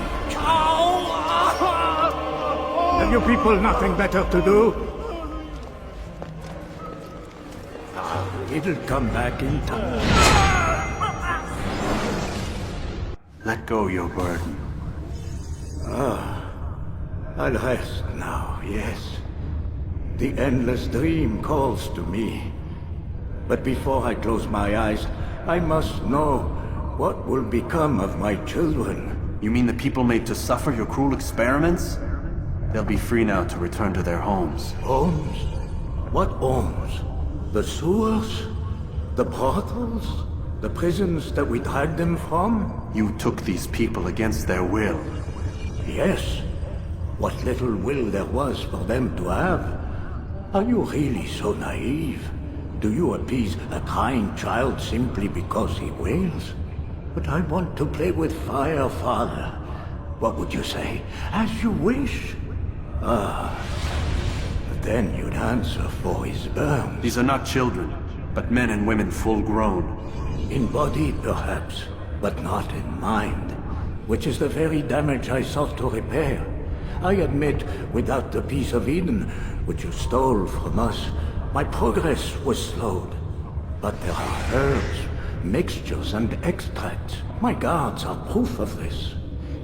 Have you people nothing better to do? It'll come back in time. Let go your burden. I'll rest now, yes. The endless dream calls to me. But before I close my eyes, I must know what will become of my children. You mean the people made to suffer your cruel experiments? They'll be free now to return to their homes. Homes? What homes? The sewers? The brothels? The prisons that we dragged them from? You took these people against their will. Yes. What little will there was for them to have. Are you really so naive? Do you appease a crying child simply because he wails? But I want to play with fire, Father. What would you say? As you wish. But then you'd answer for his burns. These are not children, but men and women full grown. In body, perhaps, but not in mind. Which is the very damage I sought to repair. I admit, without the piece of Eden, which you stole from us, my progress was slowed. But there are herbs, mixtures, and extracts. My guards are proof of this.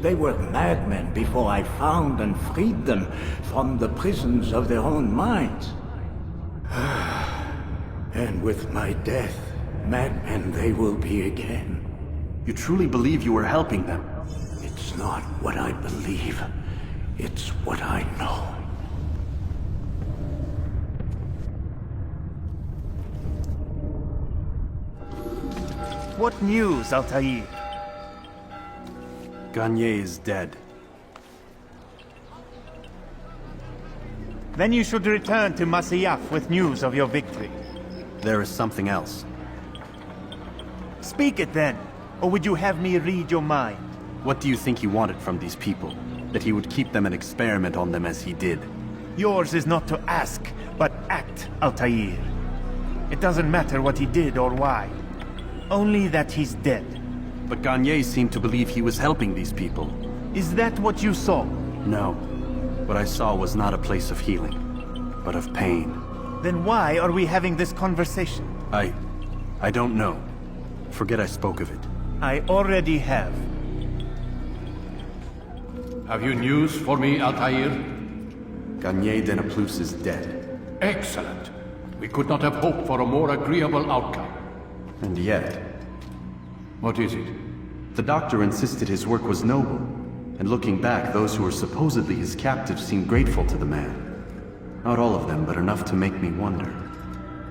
They were madmen before I found and freed them from the prisons of their own minds. And with my death, madmen they will be again. You truly believe you were helping them? It's not what I believe. It's what I know. What news, Altair? Garnier is dead. Then you should return to Masyaf with news of your victory. There is something else. Speak it then, or would you have me read your mind? What do you think he wanted from these people? That he would keep them and experiment on them as he did? Yours is not to ask, but act, Altair. It doesn't matter what he did or why. Only that he's dead. But Garnier seemed to believe he was helping these people. Is that what you saw? No. What I saw was not a place of healing, but of pain. Then why are we having this conversation? I don't know. Forget I spoke of it. I already have. Have you news for me, Altair? Garnier de Naplouse is dead. Excellent. We could not have hoped for a more agreeable outcome. And yet... What is it? The doctor insisted his work was noble, and looking back, those who were supposedly his captives seemed grateful to the man. Not all of them, but enough to make me wonder.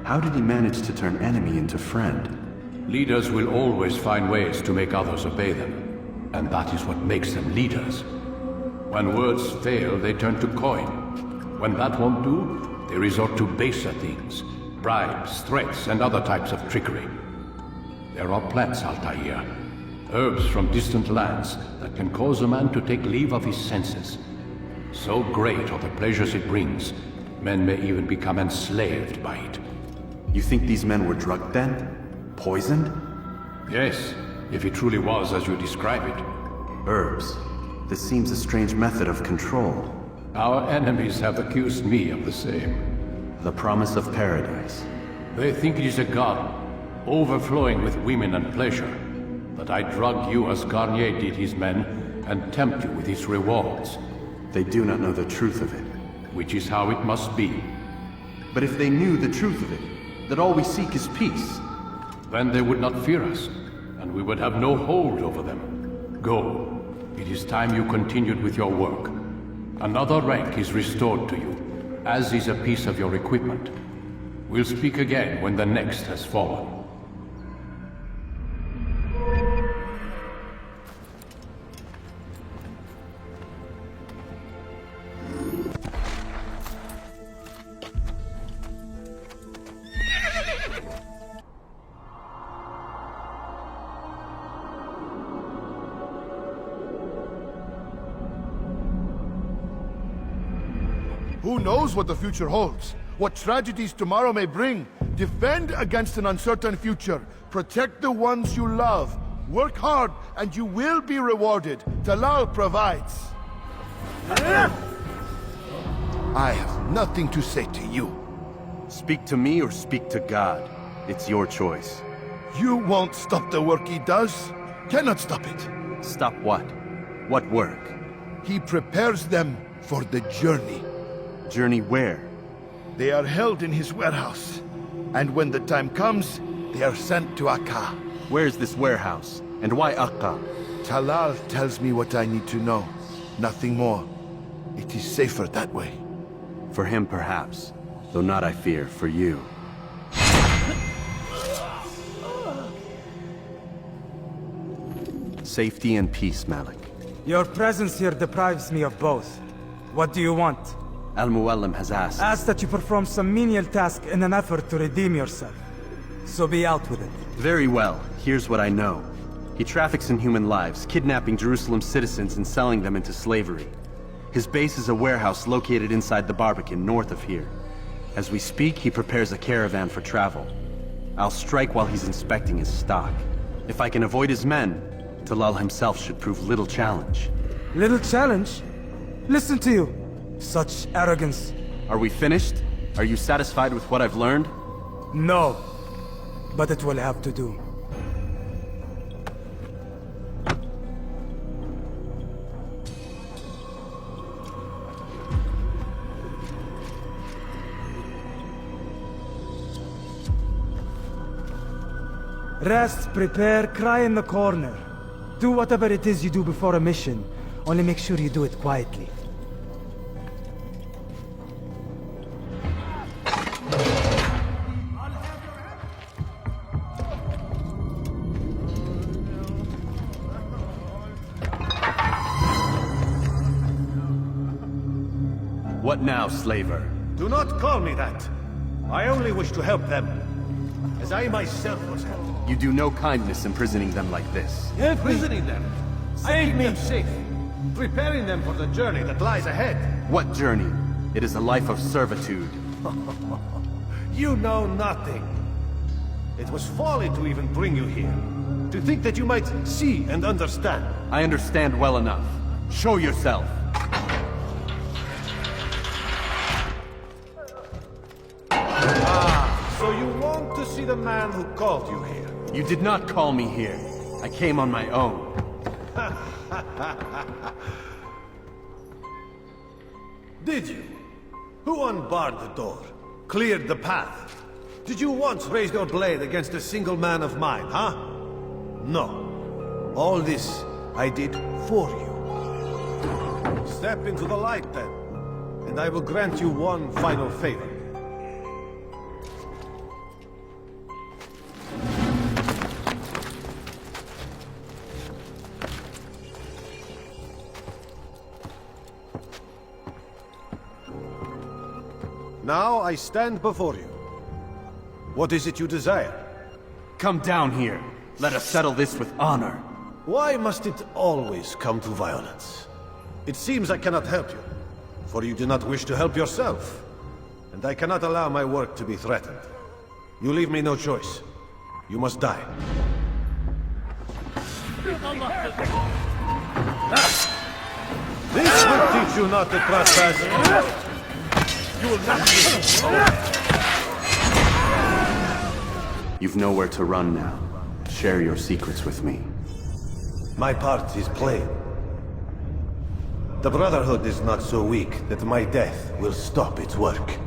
How did he manage to turn enemy into friend? Leaders will always find ways to make others obey them, and that is what makes them leaders. When words fail, they turn to coin. When that won't do, they resort to baser things, bribes, threats, and other types of trickery. There are plants, Altair, herbs from distant lands that can cause a man to take leave of his senses. So great are the pleasures it brings, men may even become enslaved by it. You think these men were drugged then? Poisoned? Yes, if it truly was as you describe it. Herbs. This seems a strange method of control. Our enemies have accused me of the same. The promise of paradise. They think it is a garden, overflowing with women and pleasure. That I drug you as Garnier did his men, and tempt you with his rewards. They do not know the truth of it. Which is how it must be. But if they knew the truth of it, that all we seek is peace, then they would not fear us, and we would have no hold over them. Go. It is time you continued with your work. Another rank is restored to you, as is a piece of your equipment. We'll speak again when the next has fallen. Who knows what the future holds? What tragedies tomorrow may bring? Defend against an uncertain future. Protect the ones you love. Work hard, and you will be rewarded. Talal provides. I have nothing to say to you. Speak to me or speak to God. It's your choice. You won't stop the work he does. Cannot stop it. Stop what? What work? He prepares them for the journey. Journey where? They are held in his warehouse. And when the time comes, they are sent to Akka. Where's this warehouse? And why Akka? Talal tells me what I need to know. Nothing more. It is safer that way. For him, perhaps. Though not, I fear, for you. Safety and peace, Malik. Your presence here deprives me of both. What do you want? Al-Muallim has asked. Ask that you perform some menial task in an effort to redeem yourself. So be out with it. Very well. Here's what I know. He traffics in human lives, kidnapping Jerusalem citizens and selling them into slavery. His base is a warehouse located inside the Barbican, north of here. As we speak, he prepares a caravan for travel. I'll strike while he's inspecting his stock. If I can avoid his men, Talal himself should prove little challenge. Little challenge? Listen to you. Such arrogance. Are we finished? Are you satisfied with what I've learned? No. But it will have to do. Rest, prepare, cry in the corner. Do whatever it is you do before a mission. Only make sure you do it quietly. What now, slaver? Do not call me that. I only wish to help them, as I myself was helped. You do no kindness imprisoning them like this. Imprisoning them? Keeping them safe. Preparing them for the journey that lies ahead. What journey? It is a life of servitude. You know nothing. It was folly to even bring you here. To think that you might see and understand. I understand well enough. Show yourself. So you want to see the man who called you here? You did not call me here. I came on my own. Did you? Who unbarred the door? Cleared the path? Did you once raise your blade against a single man of mine, huh? No. All this I did for you. Step into the light then, and I will grant you one final favor. Now I stand before you. What is it you desire? Come down here. Let us settle this with honor. Why must it always come to violence? It seems I cannot help you, for you do not wish to help yourself. And I cannot allow my work to be threatened. You leave me no choice. You must die. This will teach you not to trespass. You will not You've nowhere to run now. Share your secrets with me. My part is plain. The Brotherhood is not so weak that my death will stop its work.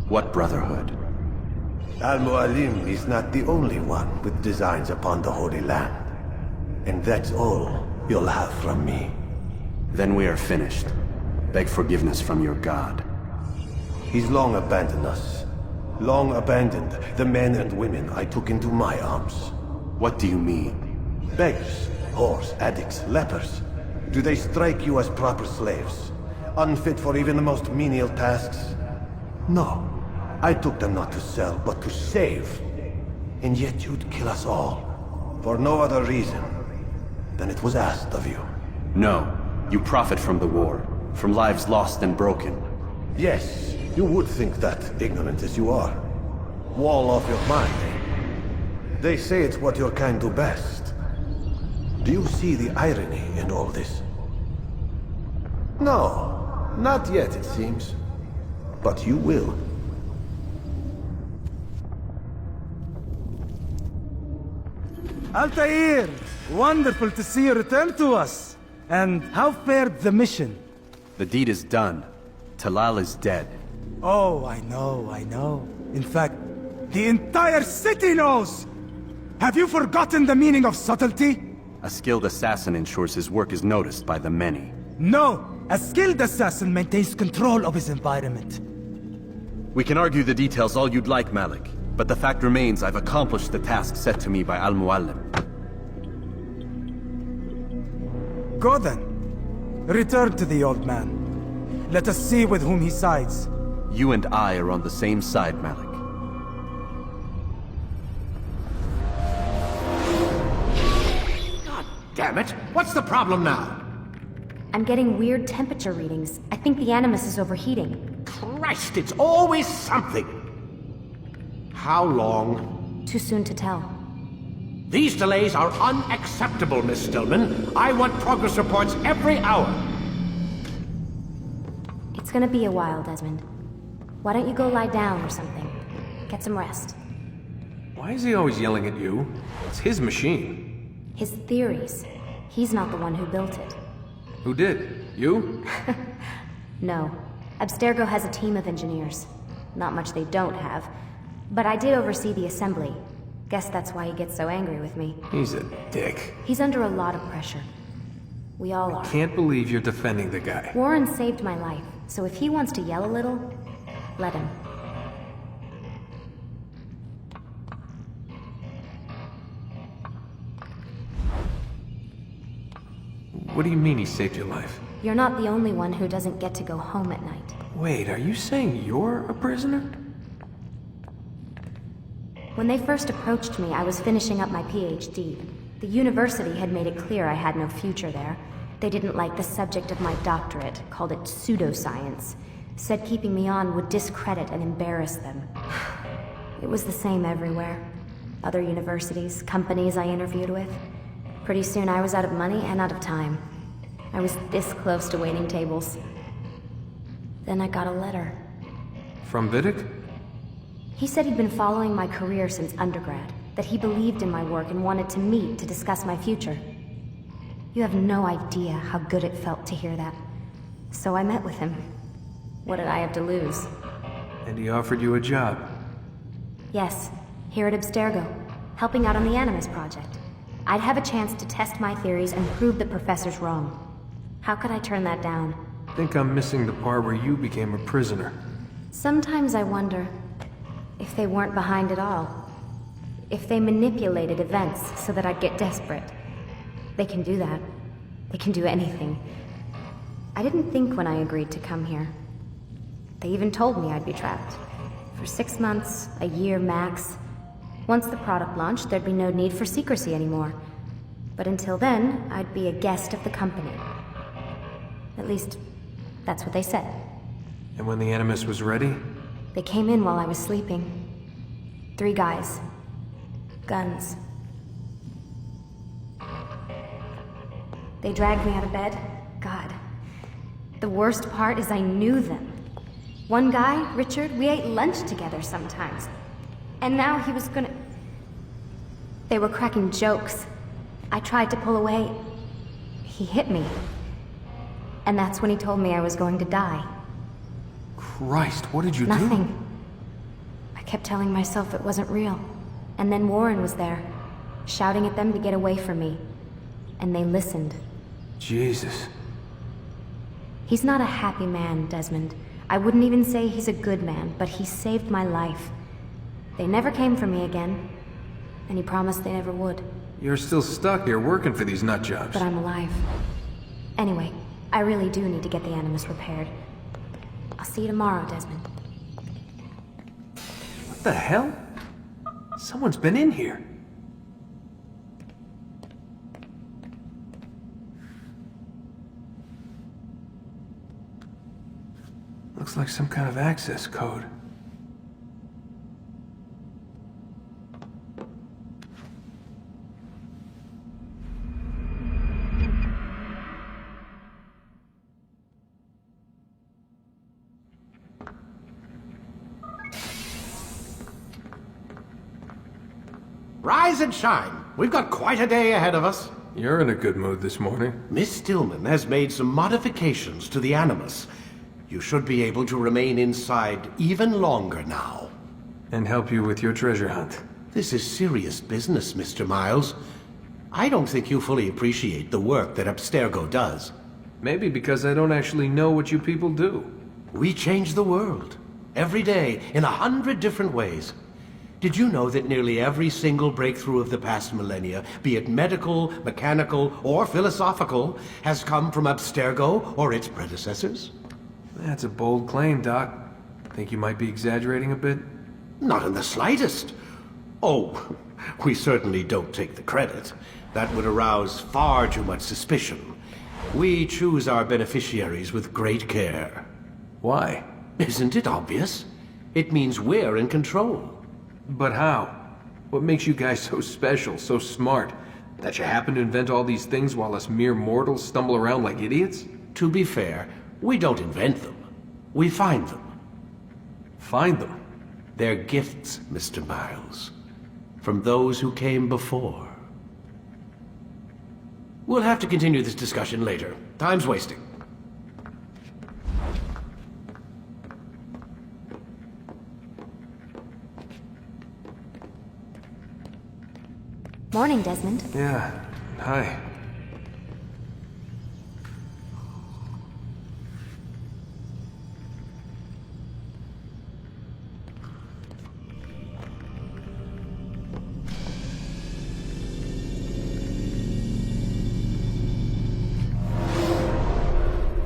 What Brotherhood? Al-Mualim is not the only one with designs upon the Holy Land. And that's all you'll have from me. Then we are finished. Beg forgiveness from your god. He's long abandoned us. Long abandoned the men and women I took into my arms. What do you mean? Beggars, whores, addicts, lepers. Do they strike you as proper slaves? Unfit for even the most menial tasks? No. I took them not to sell, but to save. And yet you'd kill us all. For no other reason than it was asked of you. No. You profit from the war. From lives lost and broken. Yes. You would think that, ignorant as you are. Wall off your mind, eh? They say it's what your kind do best. Do you see the irony in all this? No, not yet, it seems. But you will. Altair! Wonderful to see you return to us. And how fared the mission? The deed is done. Talal is dead. Oh, I know. In fact, the entire city knows! Have you forgotten the meaning of subtlety? A skilled assassin ensures his work is noticed by the many. No! A skilled assassin maintains control of his environment. We can argue the details all you'd like, Malik. But the fact remains I've accomplished the task set to me by Al-Mualim. Go then. Return to the old man. Let us see with whom he sides. You and I are on the same side, Malik. God damn it! What's the problem now? I'm getting weird temperature readings. I think the Animus is overheating. Christ, it's always something! How long? Too soon to tell. These delays are unacceptable, Miss Stillman. I want progress reports every hour. It's gonna be a while, Desmond. Why don't you go lie down or something? Get some rest. Why is he always yelling at you? It's his machine. His theories. He's not the one who built it. Who did? You? No. Abstergo has a team of engineers. Not much they don't have. But I did oversee the assembly. Guess that's why he gets so angry with me. He's a dick. He's under a lot of pressure. We all are. Can't believe you're defending the guy. Warren saved my life, so if he wants to yell a little, let him. What do you mean he saved your life? You're not the only one who doesn't get to go home at night. Wait, are you saying you're a prisoner? When they first approached me, I was finishing up my PhD. The university had made it clear I had no future there. They didn't like the subject of my doctorate, called it pseudoscience. Said keeping me on would discredit and embarrass them. It was the same everywhere. Other universities, companies I interviewed with. Pretty soon I was out of money and out of time. I was this close to waiting tables. Then I got a letter. From Vidic? He said he'd been following my career since undergrad, that he believed in my work and wanted to meet to discuss my future. You have no idea how good it felt to hear that. So I met with him. What did I have to lose? And he offered you a job? Yes, here at Abstergo, helping out on the Animus project. I'd have a chance to test my theories and prove the professor's wrong. How could I turn that down? I think I'm missing the part where you became a prisoner. Sometimes I wonder if they weren't behind it all. If they manipulated events so that I'd get desperate. They can do that. They can do anything. I didn't think when I agreed to come here. They even told me I'd be trapped. For 6 months, a year max. Once the product launched, there'd be no need for secrecy anymore. But until then, I'd be a guest of the company. At least, that's what they said. And when the Animus was ready? They came in while I was sleeping. 3 guys. Guns. They dragged me out of bed. God. The worst part is I knew them. One guy, Richard, we ate lunch together sometimes. And now he was gonna... They were cracking jokes. I tried to pull away. He hit me. And that's when he told me I was going to die. Christ, what did you do? Nothing. I kept telling myself it wasn't real. And then Warren was there, shouting at them to get away from me. And they listened. Jesus. He's not a happy man, Desmond. I wouldn't even say he's a good man, but he saved my life. They never came for me again, and he promised they never would. You're still stuck here working for these nut jobs. But I'm alive. Anyway, I really do need to get the Animus repaired. I'll see you tomorrow, Desmond. What the hell? Someone's been in here. Looks like some kind of access code. Rise and shine. We've got quite a day ahead of us. You're in a good mood this morning. Miss Stillman has made some modifications to the Animus. You should be able to remain inside even longer now. And help you with your treasure hunt. This is serious business, Mr. Miles. I don't think you fully appreciate the work that Abstergo does. Maybe because I don't actually know what you people do. We change the world. Every day, in 100 different ways. Did you know that nearly every single breakthrough of the past millennia, be it medical, mechanical, or philosophical, has come from Abstergo or its predecessors? That's a bold claim, Doc. Think you might be exaggerating a bit? Not in the slightest. Oh, we certainly don't take the credit. That would arouse far too much suspicion. We choose our beneficiaries with great care. Why? Isn't it obvious? It means we're in control. But how? What makes you guys so special, so smart? That you happen to invent all these things while us mere mortals stumble around like idiots? To be fair, we don't invent them. We find them. Find them? They're gifts, Mr. Miles. From those who came before. We'll have to continue this discussion later. Time's wasting. Morning, Desmond. Yeah. Hi.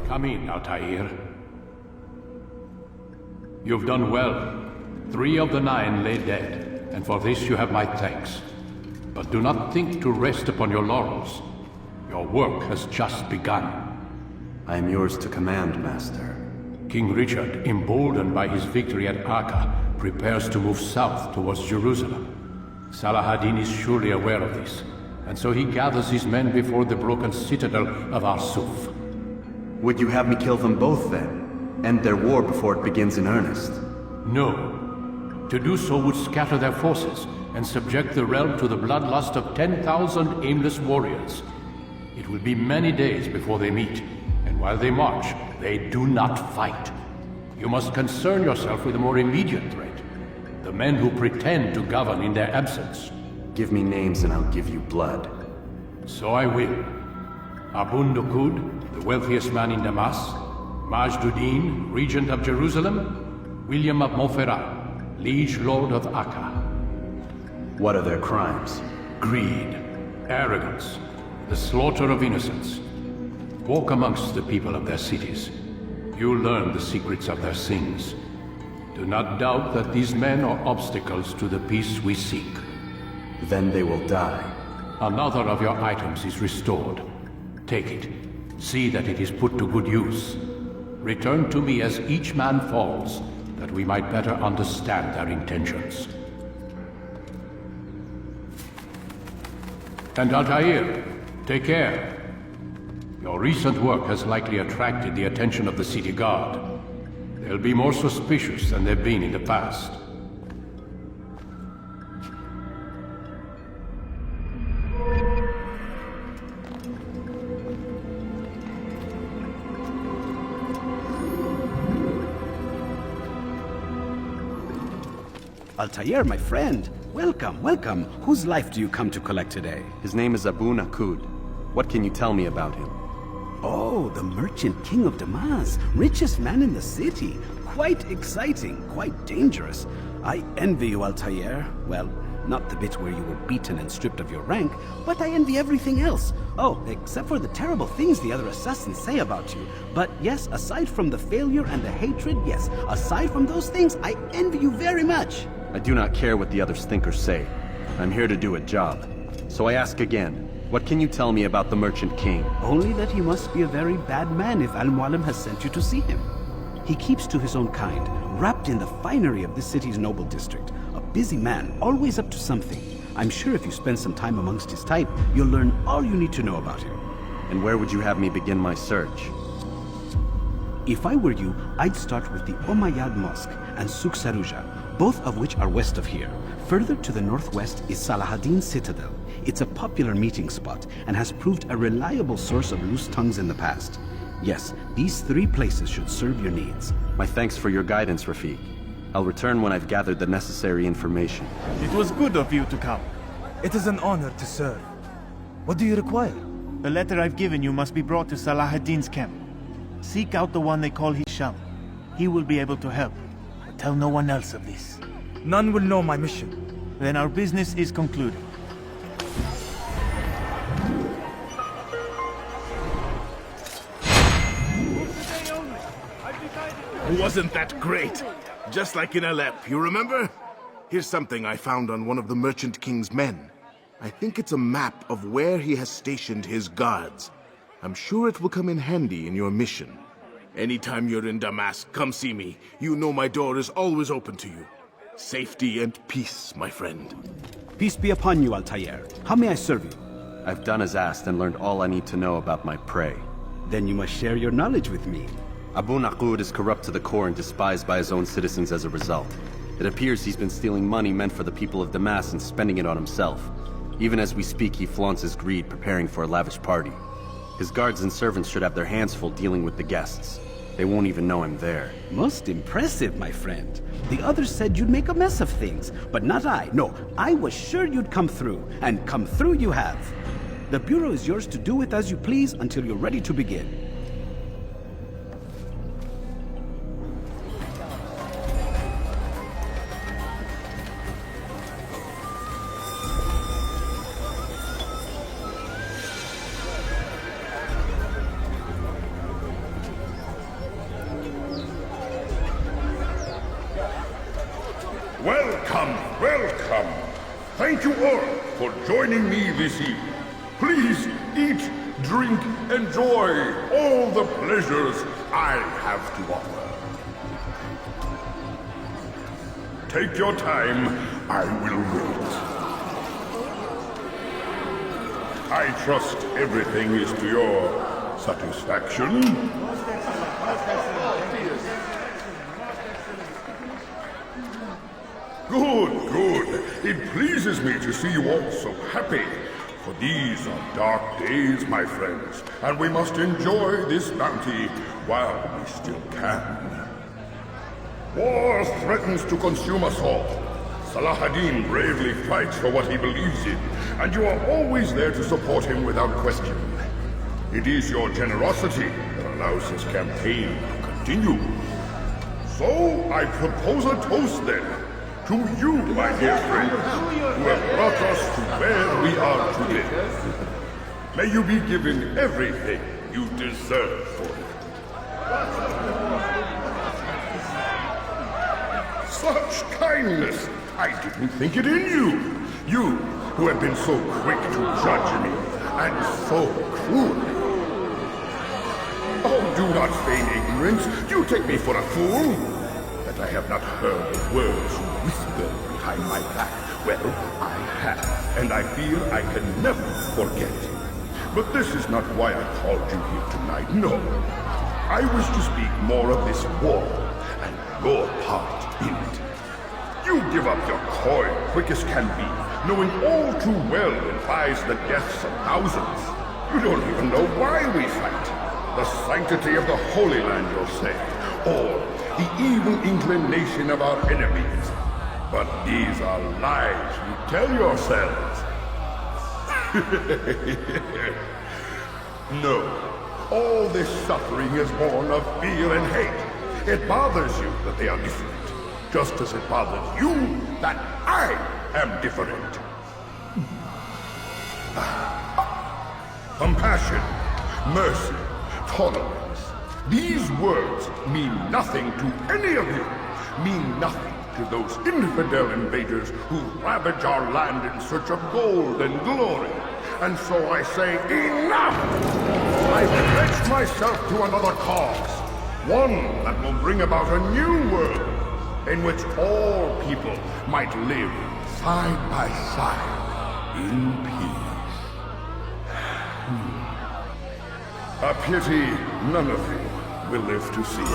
Come in, Altair. You've done well. 3 of the 9 lay dead, and for this you have my thanks. But do not think to rest upon your laurels. Your work has just begun. I am yours to command, Master. King Richard, emboldened by his victory at Acre, prepares to move south towards Jerusalem. Salah-ad-Din is surely aware of this, and so he gathers his men before the broken citadel of Arsuf. Would you have me kill them both then? End their war before it begins in earnest? No. To do so would scatter their forces and subject the realm to the bloodlust of 10,000 aimless warriors. It will be many days before they meet, and while they march, they do not fight. You must concern yourself with a more immediate threat. The men who pretend to govern in their absence. Give me names and I'll give you blood. So I will. Abun Dukud, the wealthiest man in Damas, Majduddin, regent of Jerusalem, William of Montferrat, liege lord of Acre. What are their crimes? Greed, arrogance, the slaughter of innocents. Walk amongst the people of their cities. You'll learn the secrets of their sins. Do not doubt that these men are obstacles to the peace we seek. Then they will die. Another of your items is restored. Take it. See that it is put to good use. Return to me as each man falls, that we might better understand their intentions. And Altair, take care. Your recent work has likely attracted the attention of the city guard. They'll be more suspicious than they've been in the past. Altair, my friend. Welcome, welcome. Whose life do you come to collect today? His name is Abun Akud. What can you tell me about him? Oh, the merchant king of Damas. Richest man in the city. Quite exciting, quite dangerous. I envy you, Altair. Well, not the bit where you were beaten and stripped of your rank, but I envy everything else. Oh, except for the terrible things the other assassins say about you. But yes, aside from the failure and the hatred, yes, aside from those things, I envy you very much. I do not care what the others think or say. I'm here to do a job. So I ask again, what can you tell me about the Merchant King? Only that he must be a very bad man if Al-Mualim has sent you to see him. He keeps to his own kind, wrapped in the finery of this city's noble district. A busy man, always up to something. I'm sure if you spend some time amongst his type, you'll learn all you need to know about him. And where would you have me begin my search? If I were you, I'd start with the Umayyad Mosque and Souk Saruja, both of which are west of here. Further to the northwest is Salah-ad-Din Citadel. It's a popular meeting spot and has proved a reliable source of loose tongues in the past. Yes, these 3 places should serve your needs. My thanks for your guidance, Rafiq. I'll return when I've gathered the necessary information. It was good of you to come. It is an honor to serve. What do you require? The letter I've given you must be brought to Salah-ad-Din's camp. Seek out the one they call Hisham. He will be able to help. But tell no one else of this. None will know my mission. Then our business is concluded. Wasn't that great? Just like in Alep, you remember? Here's something I found on one of the Merchant King's men. I think it's a map of where he has stationed his guards. I'm sure it will come in handy in your mission. Anytime you're in Damas, come see me. You know my door is always open to you. Safety and peace, my friend. Peace be upon you, Altair. How may I serve you? I've done as asked and learned all I need to know about my prey. Then you must share your knowledge with me. Abu Naqud is corrupt to the core and despised by his own citizens as a result. It appears he's been stealing money meant for the people of Damas and spending it on himself. Even as we speak, he flaunts his greed, preparing for a lavish party. His guards and servants should have their hands full dealing with the guests. They won't even know I'm there. Most impressive, my friend. The others said you'd make a mess of things, but not I. No, I was sure you'd come through, and come through you have. The Bureau is yours to do with as you please until you're ready to begin. Welcome, welcome. Thank you all for joining me this evening. Please eat, drink, enjoy all the pleasures I have to offer. Take your time, I will wait. I trust everything is to your satisfaction. Good, good. It pleases me to see you all so happy. For these are dark days, my friends, and we must enjoy this bounty while we still can. War threatens to consume us all. Salah ad-Din bravely fights for what he believes in, and you are always there to support him without question. It is your generosity that allows this campaign to continue. So, I propose a toast then. To you, my dear friends, who have brought us to where we are today. May you be given everything you deserve for it. Such kindness! I didn't think it in you. You, who have been so quick to judge me, and so cruel. Oh, do not feign ignorance. You take me for a fool. I have not heard the words you whisper behind my back. Well, I have, and I fear I can never forget. But this is not why I called you here tonight, no. I wish to speak more of this war, and your part in it. You give up your coin quick as can be, knowing all too well it buys the deaths of thousands. You don't even know why we fight. The sanctity of the Holy Land, you'll say, or the evil inclination of our enemies. But these are lies you tell yourselves. No. All this suffering is born of fear and hate. It bothers you that they are different, just as it bothers you that I am different. Compassion, mercy, tolerance. These words mean nothing to any of you, mean nothing to those infidel invaders who ravage our land in search of gold and glory. And so I say, enough! I pledge myself to another cause, one that will bring about a new world, in which all people might live side by side in peace. A pity none of you will live to see it.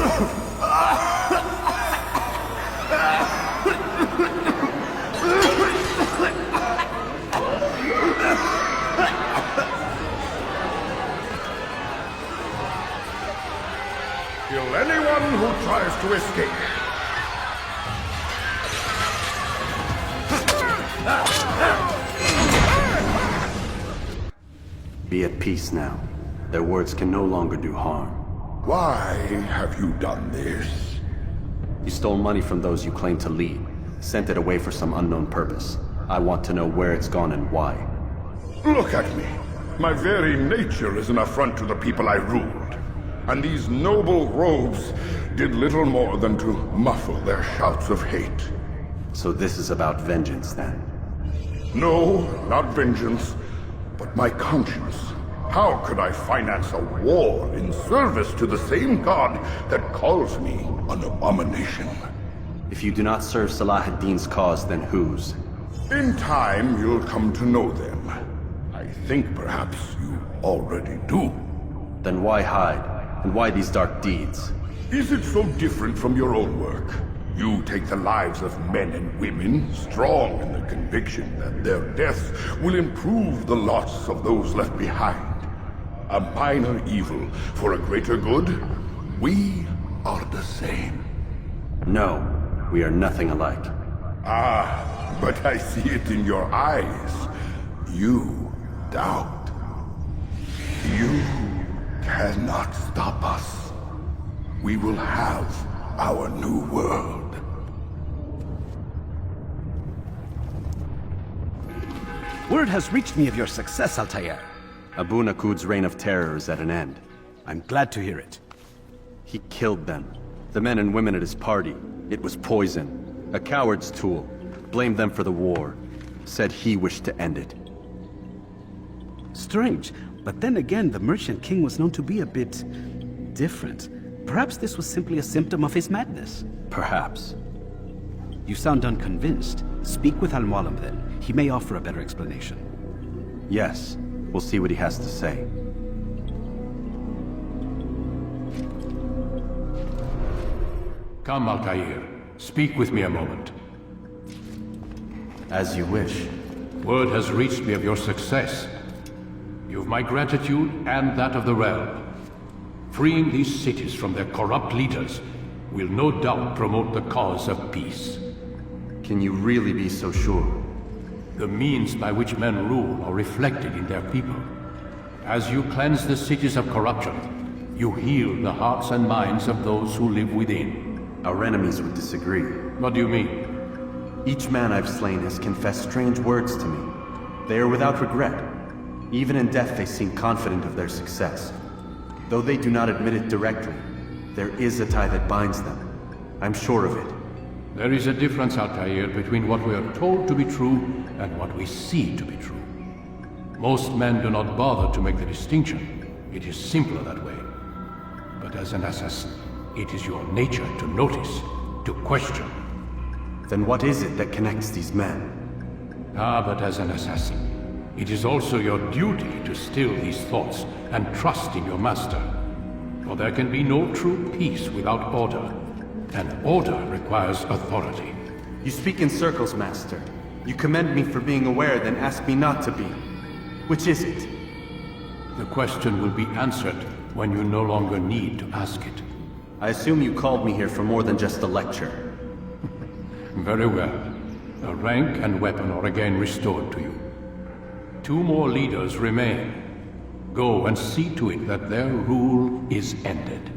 Kill anyone who tries to escape. Be at peace now. Their words can no longer do harm. Why have you done this? You stole money from those you claim to lead, sent it away for some unknown purpose. I want to know where it's gone and why. Look at me. My very nature is an affront to the people I ruled. And these noble robes did little more than to muffle their shouts of hate. So this is about vengeance, then? No, not vengeance, but my conscience. How could I finance a war in service to the same god that calls me an abomination? If you do not serve Salah ad-Din's cause, then whose? In time, you'll come to know them. I think perhaps you already do. Then why hide? And why these dark deeds? Is it so different from your own work? You take the lives of men and women, strong in the conviction that their deaths will improve the lots of those left behind. A minor evil for a greater good? We are the same. No, we are nothing alike. Ah, but I see it in your eyes. You doubt. You cannot stop us. We will have our new world. Word has reached me of your success, Altair. Abu Nakud's reign of terror is at an end. I'm glad to hear it. He killed them. The men and women at his party. It was poison. A coward's tool. Blamed them for the war. Said he wished to end it. Strange, but then again, the Merchant King was known to be a bit different. Perhaps this was simply a symptom of his madness. Perhaps. You sound unconvinced. Speak with Al-Mualim then. He may offer a better explanation. Yes. We'll see what he has to say. Come, Altair. Speak with me a moment. As you wish. Word has reached me of your success. You've my gratitude and that of the realm. Freeing these cities from their corrupt leaders will no doubt promote the cause of peace. Can you really be so sure? The means by which men rule are reflected in their people. As you cleanse the cities of corruption, you heal the hearts and minds of those who live within. Our enemies would disagree. What do you mean? Each man I've slain has confessed strange words to me. They are without regret. Even in death they seem confident of their success. Though they do not admit it directly, there is a tie that binds them. I'm sure of it. There is a difference, Altair, between what we are told to be true and what we see to be true. Most men do not bother to make the distinction. It is simpler that way. But as an assassin, it is your nature to notice, to question. Then what is it that connects these men? Ah, but as an assassin, it is also your duty to still these thoughts and trust in your master. For there can be no true peace without order. And order requires authority. You speak in circles, Master. You commend me for being aware, then ask me not to be. Which is it? The question will be answered when you no longer need to ask it. I assume you called me here for more than just a lecture. Very well. A rank and weapon are again restored to you. 2 more leaders remain. Go and see to it that their rule is ended.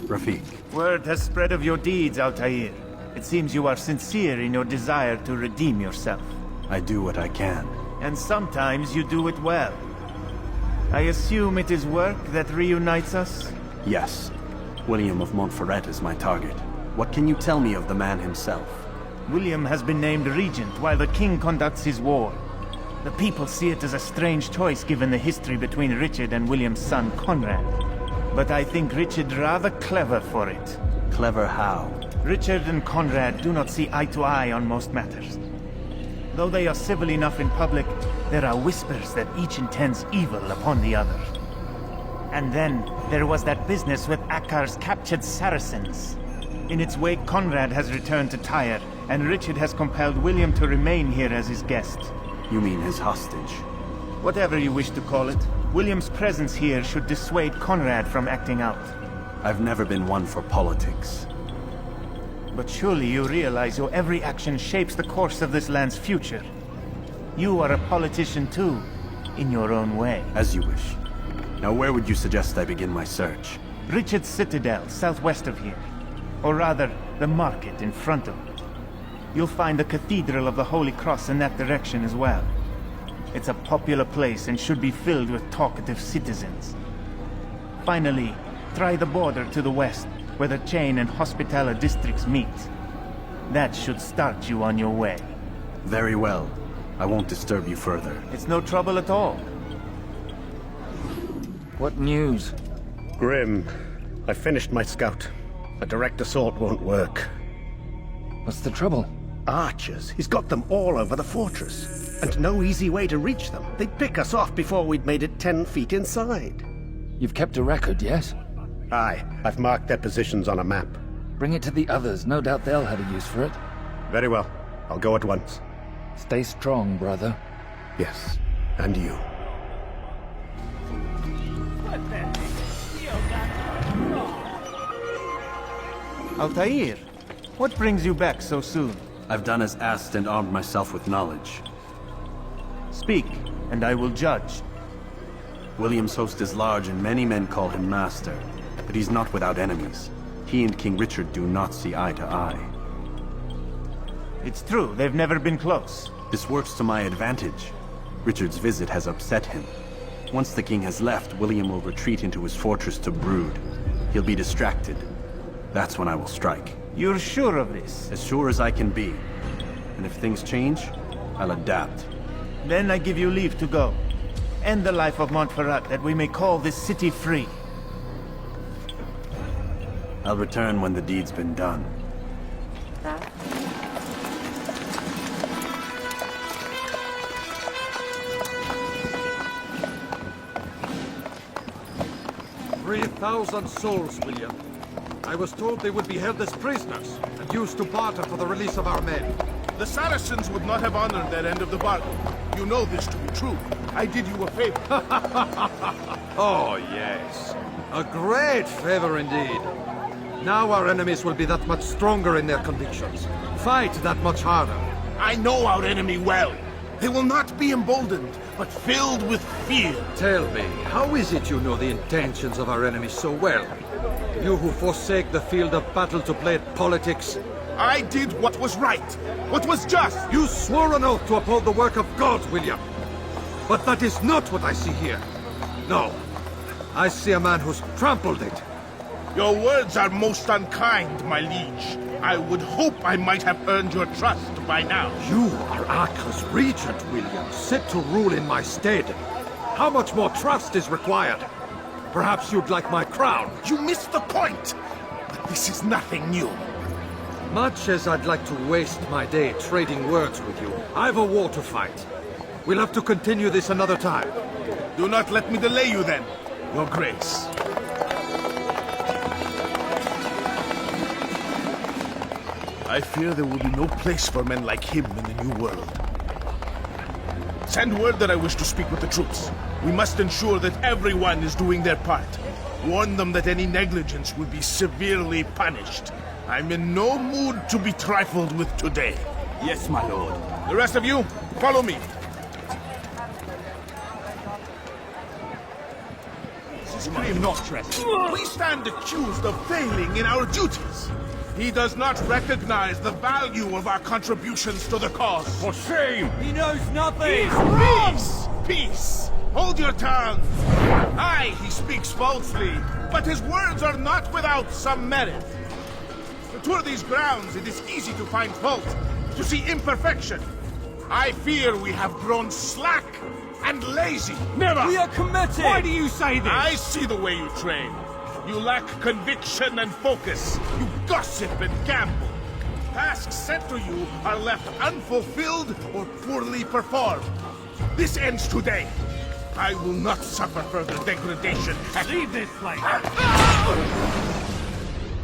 Rafiq. Word has spread of your deeds, Altair. It seems you are sincere in your desire to redeem yourself. I do what I can. And sometimes you do it well. I assume it is work that reunites us? Yes. William of Montferrat is my target. What can you tell me of the man himself? William has been named regent while the king conducts his war. The people see it as a strange choice given the history between Richard and William's son Conrad. But I think Richard rather clever for it. Clever how? Richard and Conrad do not see eye to eye on most matters. Though they are civil enough in public, there are whispers that each intends evil upon the other. And then, there was that business with Akkar's captured Saracens. In its wake, Conrad has returned to Tyre, and Richard has compelled William to remain here as his guest. You mean his hostage? Whatever you wish to call it, William's presence here should dissuade Conrad from acting out. I've never been one for politics. But surely you realize your every action shapes the course of this land's future. You are a politician too, in your own way. As you wish. Now where would you suggest I begin my search? Richard's Citadel, southwest of here. Or rather, the market in front of it. You'll find the Cathedral of the Holy Cross in that direction as well. It's a popular place and should be filled with talkative citizens. Finally, try the border to the west, where the Chain and Hospitaller districts meet. That should start you on your way. Very well. I won't disturb you further. It's no trouble at all. What news? Grim, I finished my scout. A direct assault won't work. What's the trouble? Archers. He's got them all over the fortress. And no easy way to reach them. They'd pick us off before we'd made it 10 feet inside. You've kept a record, yes? Aye. I've marked their positions on a map. Bring it to the others. No doubt they'll have a use for it. Very well. I'll go at once. Stay strong, brother. Yes. And you. Altair, what brings you back so soon? I've done as asked and armed myself with knowledge. Speak, and I will judge. William's host is large and many men call him master, but he's not without enemies. He and King Richard do not see eye to eye. It's true, they've never been close. This works to my advantage. Richard's visit has upset him. Once the king has left, William will retreat into his fortress to brood. He'll be distracted. That's when I will strike. You're sure of this? As sure as I can be. And if things change, I'll adapt. Then I give you leave to go. End the life of Montferrat, that we may call this city free. I'll return when the deed's been done. "3,000 souls, William. I was told they would be held as prisoners and used to barter for the release of our men. The Saracens would not have honored their end of the bargain. You know this to be true. I did you a favor. Oh, yes. A great favor indeed. Now our enemies will be that much stronger in their convictions. Fight that much harder. I know our enemy well. They will not be emboldened, but filled with fear. Tell me, how is it you know the intentions of our enemies so well? You who forsake the field of battle to play at politics. I did what was right, what was just. You swore an oath to uphold the work of God, William. But that is not what I see here. No. I see a man who's trampled it. Your words are most unkind, my liege. I would hope I might have earned your trust by now. You are Acre's regent, William, set to rule in my stead. How much more trust is required? Perhaps you'd like my crown. You missed the point! But this is nothing new. Much as I'd like to waste my day trading words with you, I've a war to fight. We'll have to continue this another time. Do not let me delay you then, Your Grace. I fear there will be no place for men like him in the New World. Send word that I wish to speak with the troops. We must ensure that everyone is doing their part. Warn them that any negligence will be severely punished. I'm in no mood to be trifled with today. Yes, my lord. The rest of you, follow me. Supreme Nostress, we stand accused of failing in our duties. He does not recognize the value of our contributions to the cause. For shame! He knows nothing! Peace! Peace! Hold your tongue! Aye, he speaks falsely, but his words are not without some merit. To tour these grounds, it is easy to find fault, to see imperfection. I fear we have grown slack and lazy. Never! We are committed! Why do you say this? I see the way you train. You lack conviction and focus. You gossip and gamble. Tasks set to you are left unfulfilled or poorly performed. This ends today. I will not suffer further degradation. Leave this place!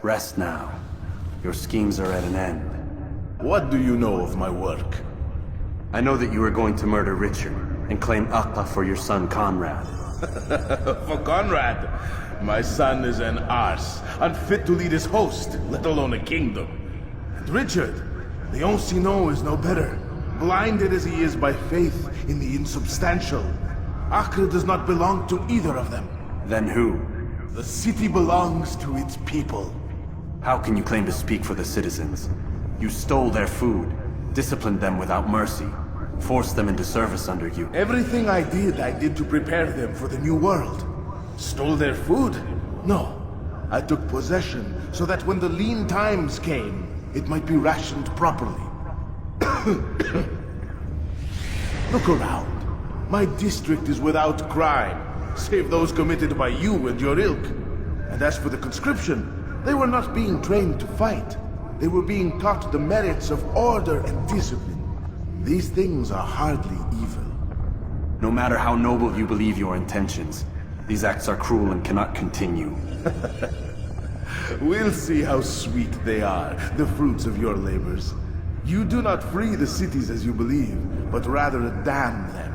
Rest now. Your schemes are at an end. What do you know of my work? I know that you are going to murder Richard and claim Acre for your son Conrad. For Conrad? My son is an arse, unfit to lead his host, let alone a kingdom. And Richard, the Ancien is no better, blinded as he is by faith in the insubstantial. Acre does not belong to either of them. Then who? The city belongs to its people. How can you claim to speak for the citizens? You stole their food, disciplined them without mercy, forced them into service under you. Everything I did to prepare them for the new world. Stole their food? No. I took possession so that when the lean times came, it might be rationed properly. Look around. My district is without crime, save those committed by you and your ilk. And as for the conscription, they were not being trained to fight. They were being taught the merits of order and discipline. These things are hardly evil. No matter how noble you believe your intentions, these acts are cruel and cannot continue. We'll see how sweet they are, the fruits of your labors. You do not free the cities as you believe, but rather damn them.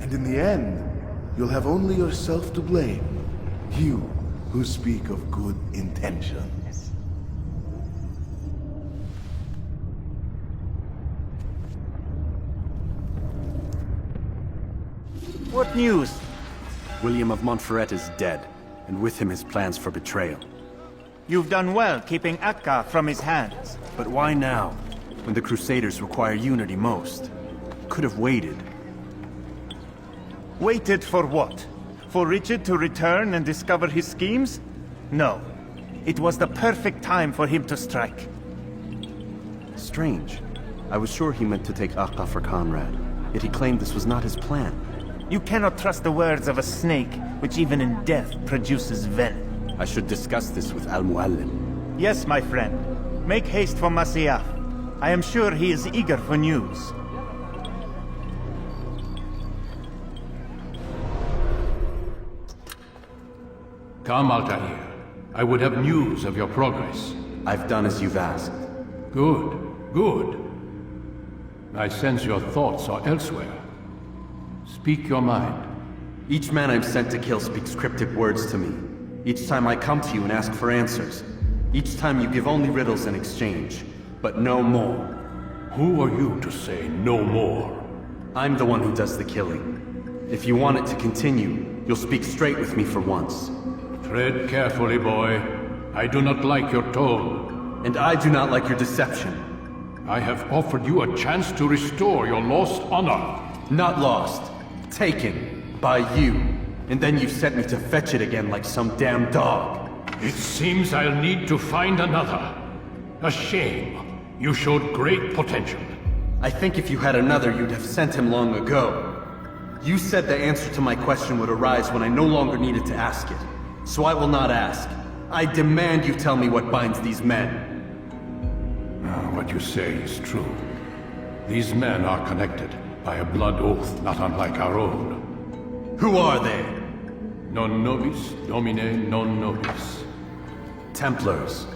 And in the end, you'll have only yourself to blame. You who speak of good intentions. What news? William of Montferrat is dead, and with him his plans for betrayal. You've done well keeping Akka from his hands. But why now, when the Crusaders require unity most? Could have waited. Waited for what? For Richard to return and discover his schemes? No. It was the perfect time for him to strike. Strange. I was sure he meant to take Akka for Conrad, yet he claimed this was not his plan. You cannot trust the words of a snake, which even in death produces venom. I should discuss this with Al-Mualim. Yes, my friend. Make haste for Masyaf. I am sure he is eager for news. Come, Altair. I would have news of your progress. I've done as you've asked. Good, good. I sense your thoughts are elsewhere. Speak your mind. Each man I'm sent to kill speaks cryptic words to me. Each time I come to you and ask for answers. Each time you give only riddles in exchange, but no more. Who are you to say no more? I'm the one who does the killing. If you want it to continue, you'll speak straight with me for once. Tread carefully, boy. I do not like your tone. And I do not like your deception. I have offered you a chance to restore your lost honor. Not lost. Taken. By you. And then you sent me to fetch it again like some damn dog. It seems I'll need to find another. A shame. You showed great potential. I think if you had another, you'd have sent him long ago. You said the answer to my question would arise when I no longer needed to ask it. So I will not ask. I demand you tell me what binds these men. What you say is true. These men are connected by a blood oath not unlike our own. Who are they? Non nobis, domine non nobis. Templars.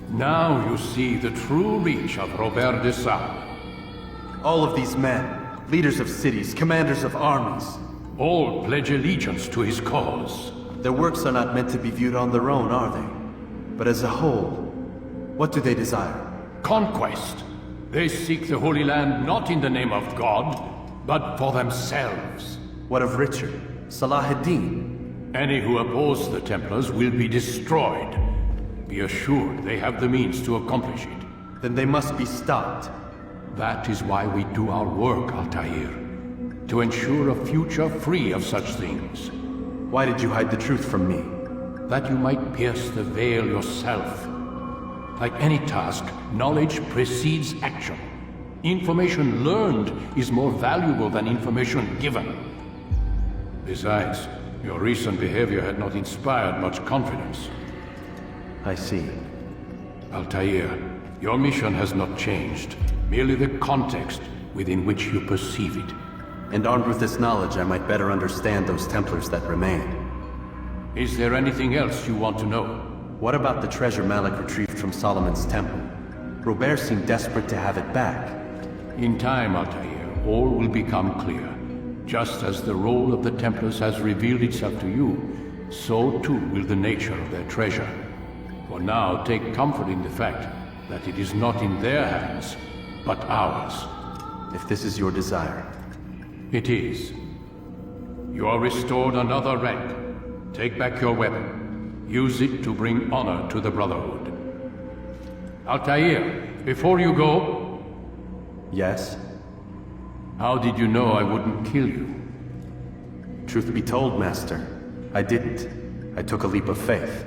Now you see the true reach of Robert de Sable. All of these men, leaders of cities, commanders of armies. All pledge allegiance to his cause. Their works are not meant to be viewed on their own, are they? But as a whole, what do they desire? Conquest. They seek the Holy Land not in the name of God, but for themselves. What of Richard? Salah ad-Din? Any who oppose the Templars will be destroyed. Be assured they have the means to accomplish it. Then they must be stopped. That is why we do our work, Altair. To ensure a future free of such things. Why did you hide the truth from me? That you might pierce the veil yourself. Like any task, knowledge precedes action. Information learned is more valuable than information given. Besides, your recent behavior had not inspired much confidence. I see. Altair, your mission has not changed. Merely the context within which you perceive it. And armed with this knowledge, I might better understand those Templars that remain. Is there anything else you want to know? What about the treasure Malik retrieved from Solomon's temple? Robert seemed desperate to have it back. In time, Altair, all will become clear. Just as the role of the Templars has revealed itself to you, so too will the nature of their treasure. For now, take comfort in the fact that it is not in their hands, but ours. If this is your desire. It is. You are restored another rank. Take back your weapon. Use it to bring honor to the Brotherhood. Altair, before you go... Yes? How did you know I wouldn't kill you? Truth be told, Master, I didn't. I took a leap of faith.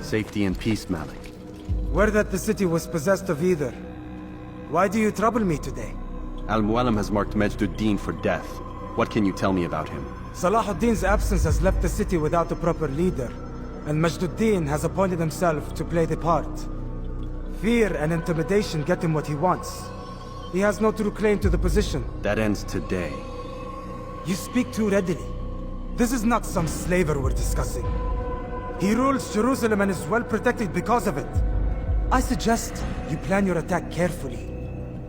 Safety and peace, Malik. Word that the city was possessed of either. Why do you trouble me today? Al-Mualim has marked Majd-ud-Din for death. What can you tell me about him? Salahuddin's absence has left the city without a proper leader, and Majd-ud-Din has appointed himself to play the part. Fear and intimidation get him what he wants. He has no true claim to the position. That ends today. You speak too readily. This is not some slaver we're discussing. He rules Jerusalem and is well protected because of it. I suggest you plan your attack carefully.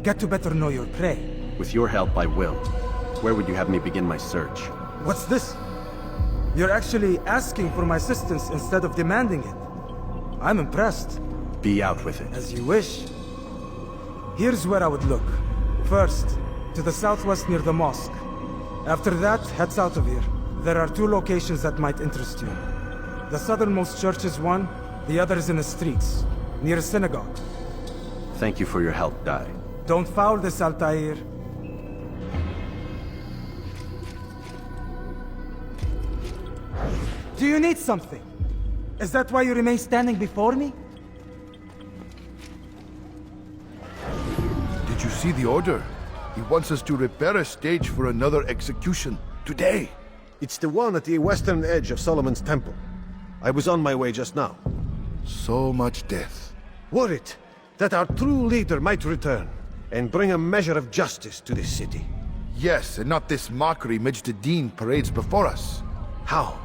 Get to better know your prey. With your help, I will. Where would you have me begin my search? What's this? You're actually asking for my assistance instead of demanding it. I'm impressed. Be out with it. As you wish. Here's where I would look. First, to the southwest near the mosque. After that, head south of here. There are 2 locations that might interest you. The southernmost church is one, the other is in the streets, near a synagogue. Thank you for your help, Dai. Don't foul this, Altair. Do you need something? Is that why you remain standing before me? Did you see the order? He wants us to repair a stage for another execution. Today! It's the one at the western edge of Solomon's Temple. I was on my way just now. So much death. Worried that our true leader might return and bring a measure of justice to this city. Yes, and not this mockery Majd-ud-Din parades before us. How?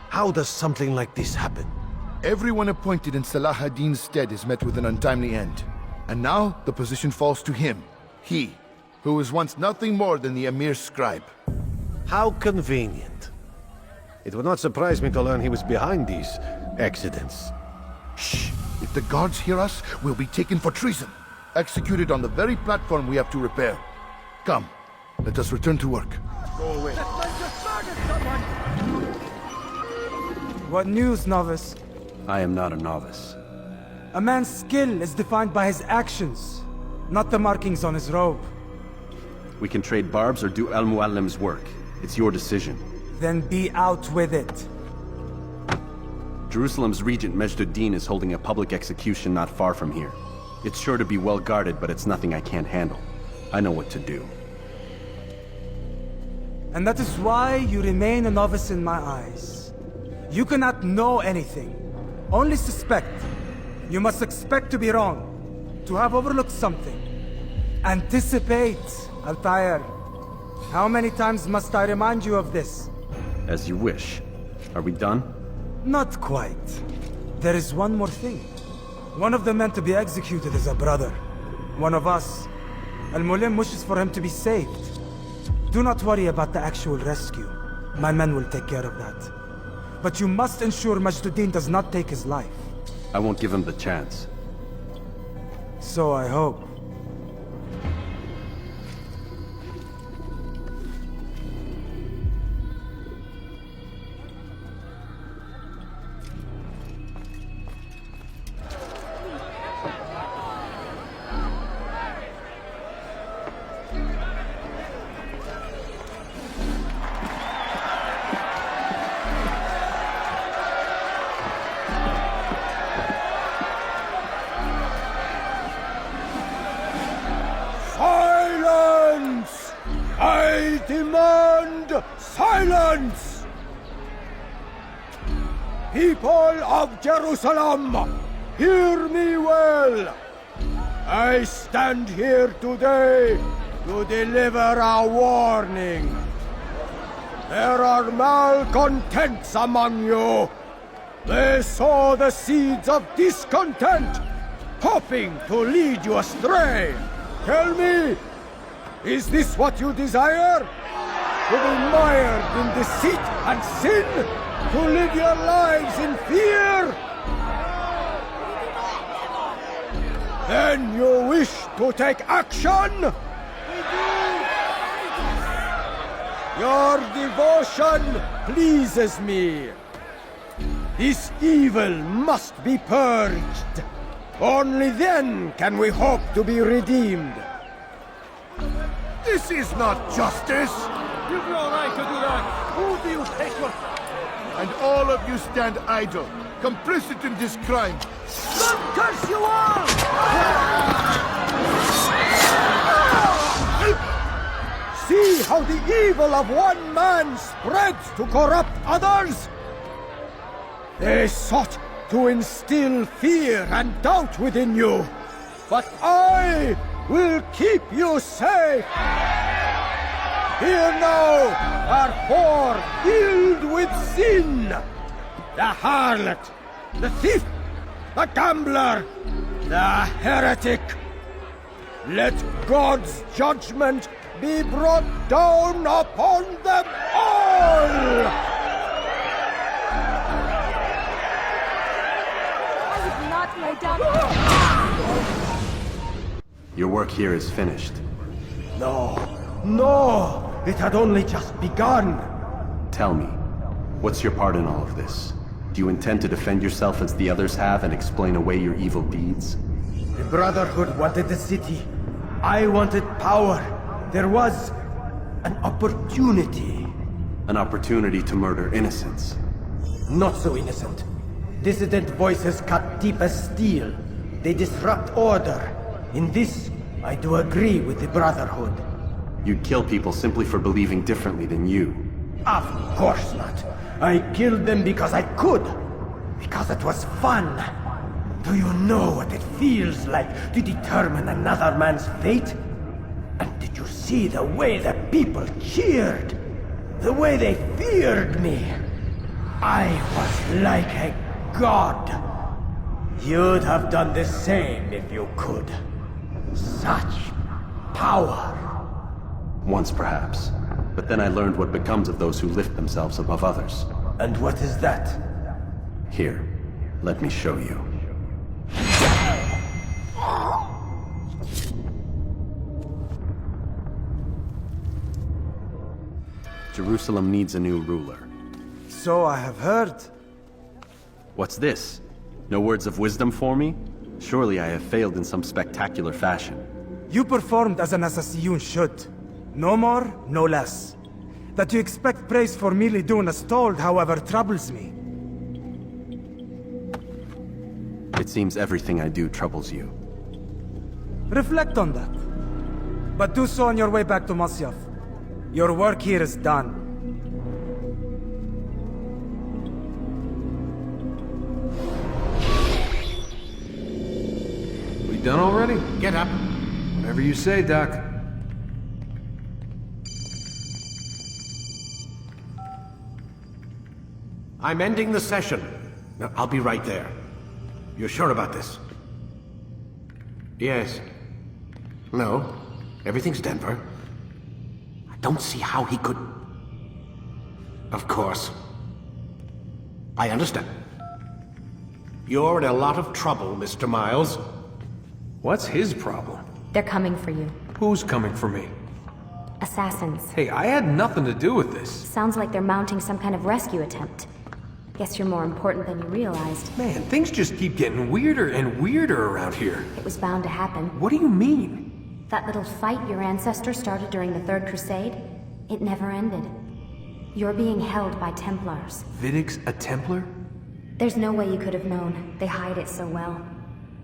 How does something like this happen? Everyone appointed in Salah ad-Din's stead is met with an untimely end. And now, the position falls to him. He, who was once nothing more than the Emir's scribe. How convenient. It would not surprise me to learn he was behind these accidents. Shh! If the guards hear us, we'll be taken for treason. Executed on the very platform we have to repair. Come, let us return to work. Go away. What news, novice? I am not a novice. A man's skill is defined by his actions, not the markings on his robe. We can trade barbs or do Al-Mualim's work. It's your decision. Then be out with it. Jerusalem's regent Majd-ud-Din is holding a public execution not far from here. It's sure to be well guarded, but it's nothing I can't handle. I know what to do. And that is why you remain a novice in my eyes. You cannot know anything, only suspect. You must expect to be wrong, to have overlooked something. Anticipate, Altair. How many times must I remind you of this? As you wish. Are we done? Not quite. There is one more thing. One of the men to be executed is a brother. One of us. Al-Mualim wishes for him to be saved. Do not worry about the actual rescue. My men will take care of that. But you must ensure Majd-ud-Din does not take his life. I won't give him the chance. So I hope. Silence! I demand silence! People of Jerusalem, hear me well! I stand here today to deliver a warning. There are malcontents among you. They sow the seeds of discontent, hoping to lead you astray. Tell me, is this what you desire? To be mired in deceit and sin? To live your lives in fear? Then you wish to take action? Your devotion pleases me. This evil must be purged. Only then can we hope to be redeemed. This is not justice! You've no right to do that! Who do you take your... And all of you stand idle. complicit in this crime. God curse you all! See how the evil of one man spreads to corrupt others? They sought to instill fear and doubt within you, but I will keep you safe. Here now are four filled with sin. The harlot, the thief, the gambler, the heretic. Let God's judgment be brought down upon them all! I would not lay down. Your work here is finished. No, it had only just begun. Tell me, what's your part in all of this? Do you intend to defend yourself as the others have and explain away your evil deeds? The Brotherhood wanted the city. I wanted power. There was an opportunity. An opportunity to murder innocents. Not so innocent. Dissident voices cut deep as steel. They disrupt order. In this, I do agree with the Brotherhood. You'd kill people simply for believing differently than you. Of course not. I killed them because I could. Because it was fun. Do you know what it feels like to determine another man's fate? And did you see the way the people cheered? The way they feared me? I was like a god. You'd have done the same if you could. Such power. Once perhaps. But then I learned what becomes of those who lift themselves above others. And what is that? Here, let me show you. Jerusalem needs a new ruler. So I have heard. What's this? No words of wisdom for me? Surely I have failed in some spectacular fashion. You performed as an assassin should. No more, no less. That you expect praise for merely doing as told, however, troubles me. It seems everything I do troubles you. Reflect on that. But do so on your way back to Masyaf. Your work here is done. We done already? Get up. Whatever you say, Doc. I'm ending the session. Now, I'll be right there. You're sure about this? Yes. No. Everything's Denver. I don't see how he could... Of course. I understand. You're in a lot of trouble, Mr. Miles. What's his problem? They're coming for you. Who's coming for me? Assassins. Hey, I had nothing to do with this. Sounds like they're mounting some kind of rescue attempt. Guess you're more important than you realized. Man, things just keep getting weirder and weirder around here. It was bound to happen. What do you mean? That little fight your ancestors started during the Third Crusade, it never ended. You're being held by Templars. Vidic's a Templar? There's no way you could have known. They hide it so well.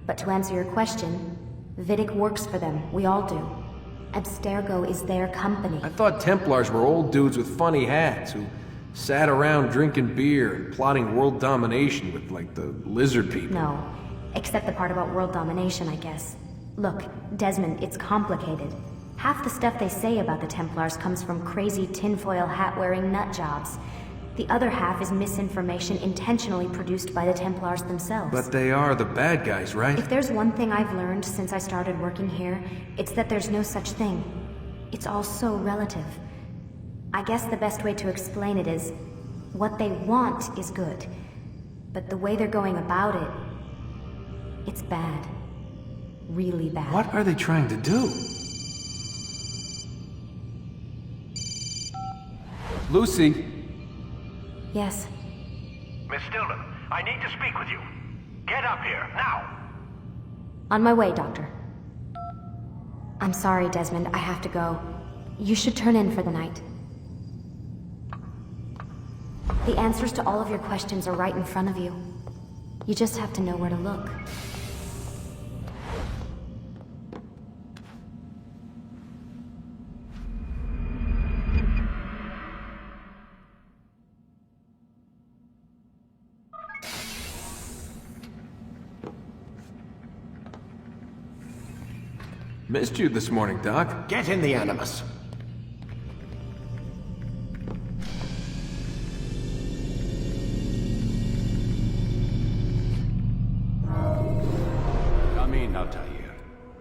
But to answer your question, Vidic works for them. We all do. Abstergo is their company. I thought Templars were old dudes with funny hats who sat around drinking beer and plotting world domination with, like, the lizard people. No. Except the part about world domination, I guess. Look, Desmond, it's complicated. Half the stuff they say about the Templars comes from crazy tinfoil hat-wearing nutjobs. The other half is misinformation intentionally produced by the Templars themselves. But they are the bad guys, right? If there's one thing I've learned since I started working here, it's that there's no such thing. It's all so relative. I guess the best way to explain it is, what they want is good. But the way they're going about it, it's bad. Really bad. What are they trying to do? Lucy? Yes. Miss Stillman, I need to speak with you. Get up here, now! On my way, Doctor. I'm sorry, Desmond, I have to go. You should turn in for the night. The answers to all of your questions are right in front of you. You just have to know where to look. Missed you this morning, Doc. Get in the Animus. Come in, Altair.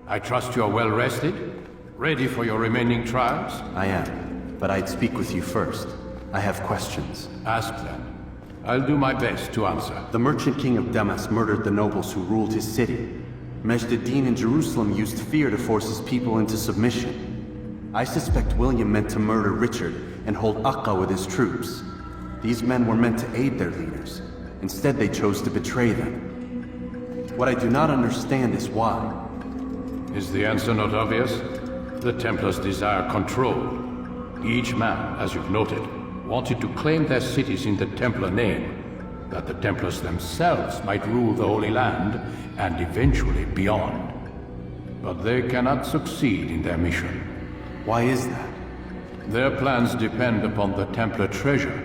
I trust you are well rested? Ready for your remaining trials? I am, but I'd speak with you first. I have questions. Ask them. I'll do my best to answer. The Merchant King of Damas murdered the nobles who ruled his city. Majd ad-Din in Jerusalem used fear to force his people into submission. I suspect William meant to murder Richard and hold Akka with his troops. These men were meant to aid their leaders. Instead, they chose to betray them. What I do not understand is why. Is the answer not obvious? The Templars desire control. Each man, as you've noted, wanted to claim their cities in the Templar name, that the Templars themselves might rule the Holy Land, and eventually beyond. But they cannot succeed in their mission. Why is that? Their plans depend upon the Templar treasure,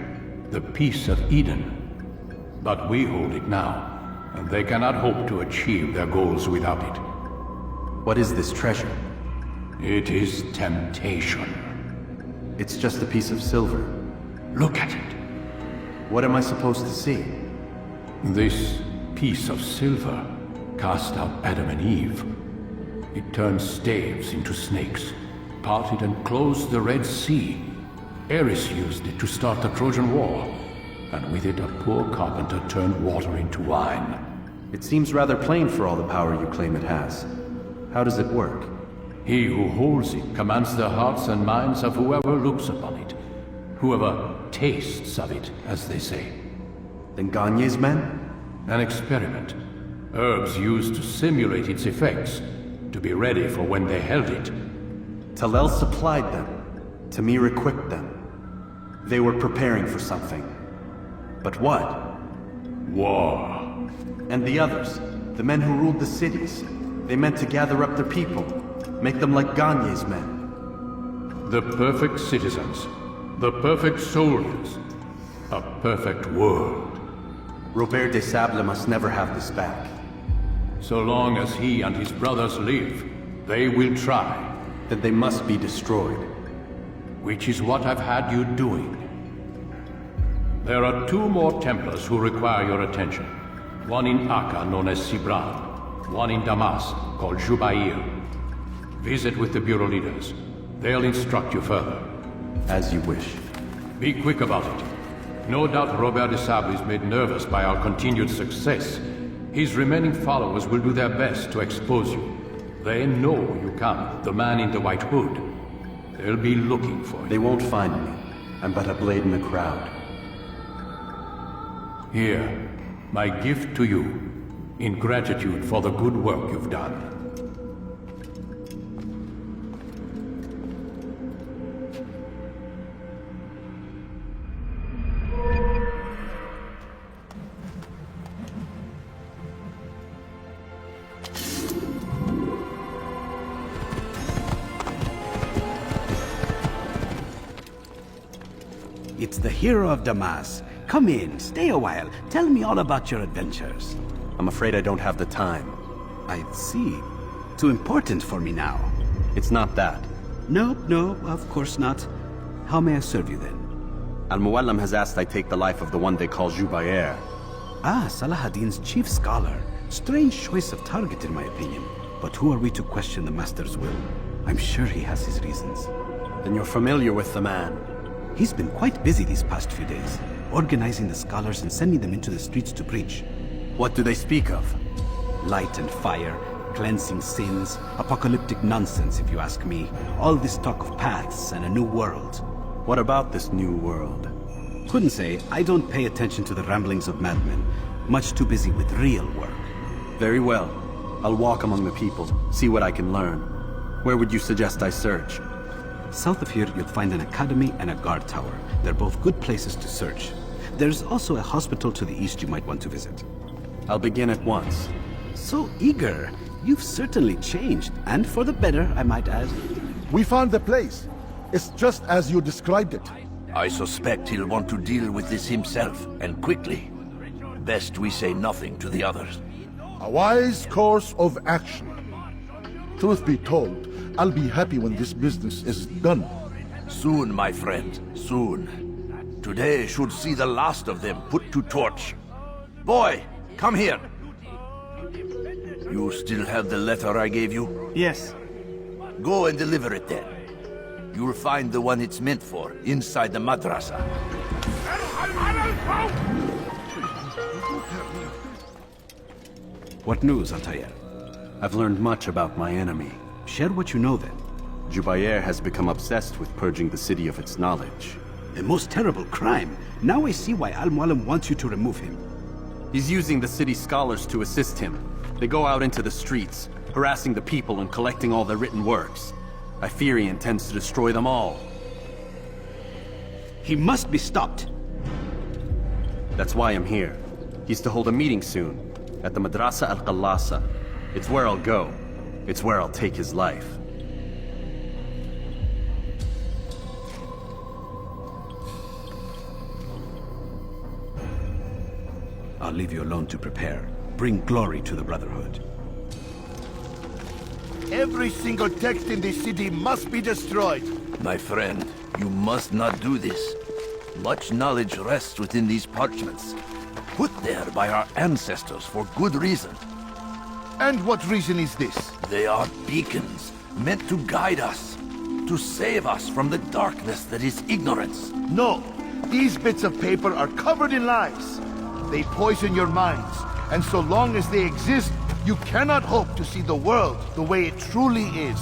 the Peace of Eden. But we hold it now, and they cannot hope to achieve their goals without it. What is this treasure? It is temptation. It's just a piece of silver. Look at it. What am I supposed to see? This piece of silver cast out Adam and Eve. It turned staves into snakes, parted and closed the Red Sea. Ares used it to start the Trojan War, and with it a poor carpenter turned water into wine. It seems rather plain for all the power you claim it has. How does it work? He who holds it commands the hearts and minds of whoever looks upon it. Whoever tastes of it, as they say. Then Gagne's men? An experiment. Herbs used to simulate its effects, to be ready for when they held it. Talel supplied them. Tamir equipped them. They were preparing for something. But what? War. And the others, the men who ruled the cities, they meant to gather up their people, make them like Gagne's men. The perfect citizens. The perfect soldiers. A perfect world. Robert de Sable must never have this back. So long as he and his brothers live, they will try. Then they must be destroyed. Which is what I've had you doing. There are 2 more Templars who require your attention. One in Akka, known as Sibran. One in Damas, called Jubair. Visit with the Bureau leaders. They'll instruct you further. As you wish. Be quick about it. No doubt Robert de Sable is made nervous by our continued success. His remaining followers will do their best to expose you. They know you come, the man in the white hood. They'll be looking for you. They won't find me. I'm but a blade in the crowd. Here, my gift to you, in gratitude for the good work you've done. It's the hero of Damas. Come in, stay a while. Tell me all about your adventures. I'm afraid I don't have the time. I see. Too important for me now. It's not that. No, of course not. How may I serve you then? Al-Muallim has asked I take the life of the one they call Jubair. Ah, Salah ad-Din's chief scholar. Strange choice of target in my opinion. But who are we to question the Master's will? I'm sure he has his reasons. Then you're familiar with the man. He's been quite busy these past few days, organizing the scholars and sending them into the streets to preach. What do they speak of? Light and fire, cleansing sins, apocalyptic nonsense if you ask me. All this talk of paths and a new world. What about this new world? Couldn't say. I don't pay attention to the ramblings of madmen. Much too busy with real work. Very well. I'll walk among the people, see what I can learn. Where would you suggest I search? South of here, you'll find an academy and a guard tower. They're both good places to search. There's also a hospital to the east you might want to visit. I'll begin at once. So eager. You've certainly changed, and for the better, I might add. We found the place. It's just as you described it. I suspect he'll want to deal with this himself, and quickly. Best we say nothing to the others. A wise course of action. Truth be told, I'll be happy when this business is done. Soon, my friend, soon. Today should see the last of them put to torch. Boy, come here. You still have the letter I gave you? Yes. Go and deliver it then. You'll find the one it's meant for inside the madrasa. What news, Altair? I've learned much about my enemy. Share what you know then. Jubair has become obsessed with purging the city of its knowledge. A most terrible crime. Now I see why Al-Mualim wants you to remove him. He's using the city scholars to assist him. They go out into the streets, harassing the people and collecting all their written works. I fear he intends to destroy them all. He must be stopped. That's why I'm here. He's to hold a meeting soon, at the Madrasa Al-Qallasa. It's where I'll go. It's where I'll take his life. I'll leave you alone to prepare. Bring glory to the Brotherhood. Every single text in this city must be destroyed. My friend, you must not do this. Much knowledge rests within these parchments, put there by our ancestors for good reason. And what reason is this? They are beacons, meant to guide us, to save us from the darkness that is ignorance. No, these bits of paper are covered in lies. They poison your minds, and so long as they exist, you cannot hope to see the world the way it truly is.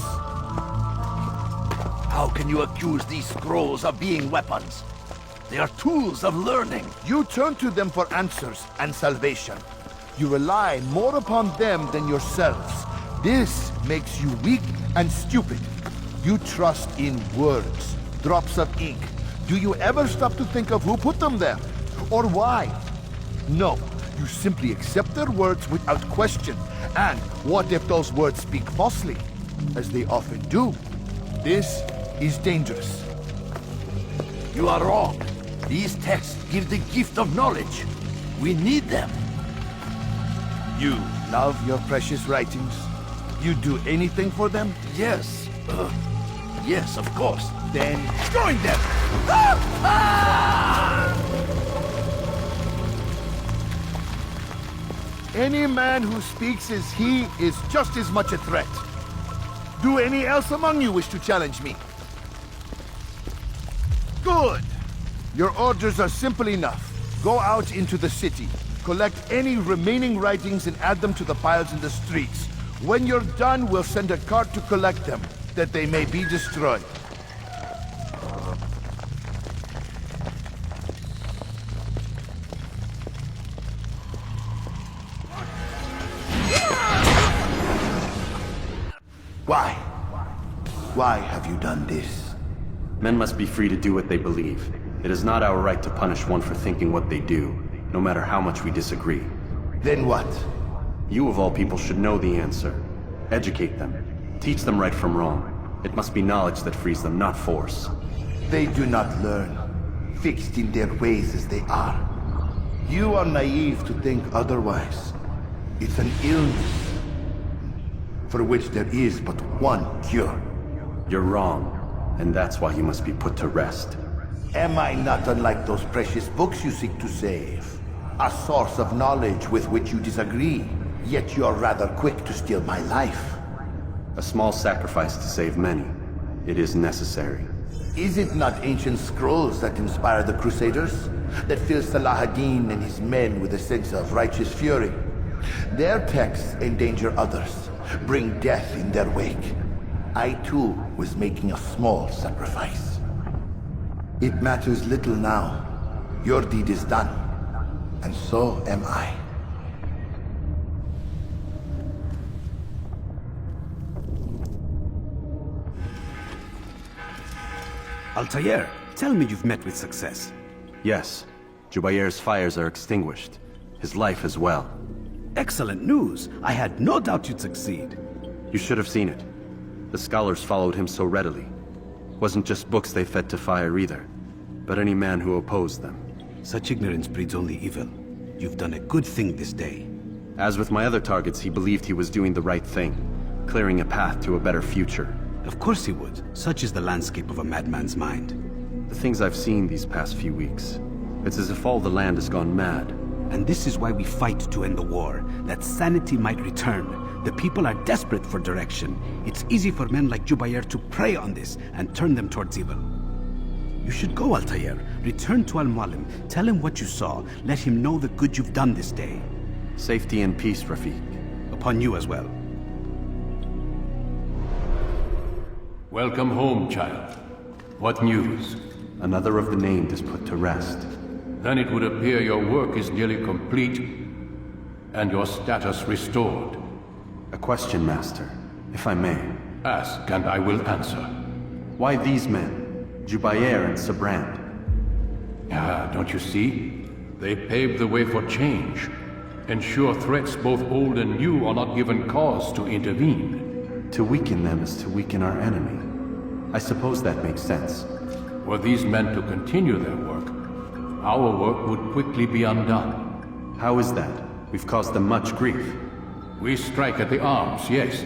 How can you accuse these scrolls of being weapons? They are tools of learning. You turn to them for answers and salvation. You rely more upon them than yourselves. This makes you weak and stupid. You trust in words, drops of ink. Do you ever stop to think of who put them there? Or why? No, you simply accept their words without question. And what if those words speak falsely? As they often do. This is dangerous. You are wrong. These texts give the gift of knowledge. We need them. You love your precious writings? You do anything for them? Yes. Yes, of course. Then join them! Any man who speaks as he is just as much a threat. Do any else among you wish to challenge me? Good! Your orders are simple enough. Go out into the city, collect any remaining writings and add them to the piles in the streets. When you're done, we'll send a cart to collect them, that they may be destroyed. Why? Why have you done this? Men must be free to do what they believe. It is not our right to punish one for thinking what they do, no matter how much we disagree. Then what? You of all people should know the answer. Educate them. Teach them right from wrong. It must be knowledge that frees them, not force. They do not learn, fixed in their ways as they are. You are naive to think otherwise. It's an illness, for which there is but one cure. You're wrong, and that's why you must be put to rest. Am I not unlike those precious books you seek to save? A source of knowledge with which you disagree, yet you're rather quick to steal my life. A small sacrifice to save many. It is necessary. Is it not ancient scrolls that inspire the Crusaders? That fill Salah ad-Din and his men with a sense of righteous fury? Their texts endanger others, bring death in their wake. I too was making a small sacrifice. It matters little now. Your deed is done, and so am I. Altair, tell me you've met with success. Yes. Jubair's fires are extinguished. His life as well. Excellent news. I had no doubt you'd succeed. You should have seen it. The scholars followed him so readily. Wasn't just books they fed to fire either, but any man who opposed them. Such ignorance breeds only evil. You've done a good thing this day. As with my other targets, he believed he was doing the right thing, clearing a path to a better future. Of course he would. Such is the landscape of a madman's mind. The things I've seen these past few weeks, it's as if all the land has gone mad. And this is why we fight to end the war, that sanity might return. The people are desperate for direction. It's easy for men like Jubair to prey on this and turn them towards evil. You should go, Altair. Return to Al-Mualim. Tell him what you saw. Let him know the good you've done this day. Safety and peace, Rafiq. Upon you as well. Welcome home, child. What news? Another of the named is put to rest. Then it would appear your work is nearly complete, and your status restored. A question, Master, if I may. Ask, and I will answer. Why these men? Jubair and Sabrand? Ah, don't you see? They paved the way for change. Ensure threats both old and new are not given cause to intervene. To weaken them is to weaken our enemy. I suppose that makes sense. Were these men to continue their work, our work would quickly be undone. How is that? We've caused them much grief. We strike at the arms, yes,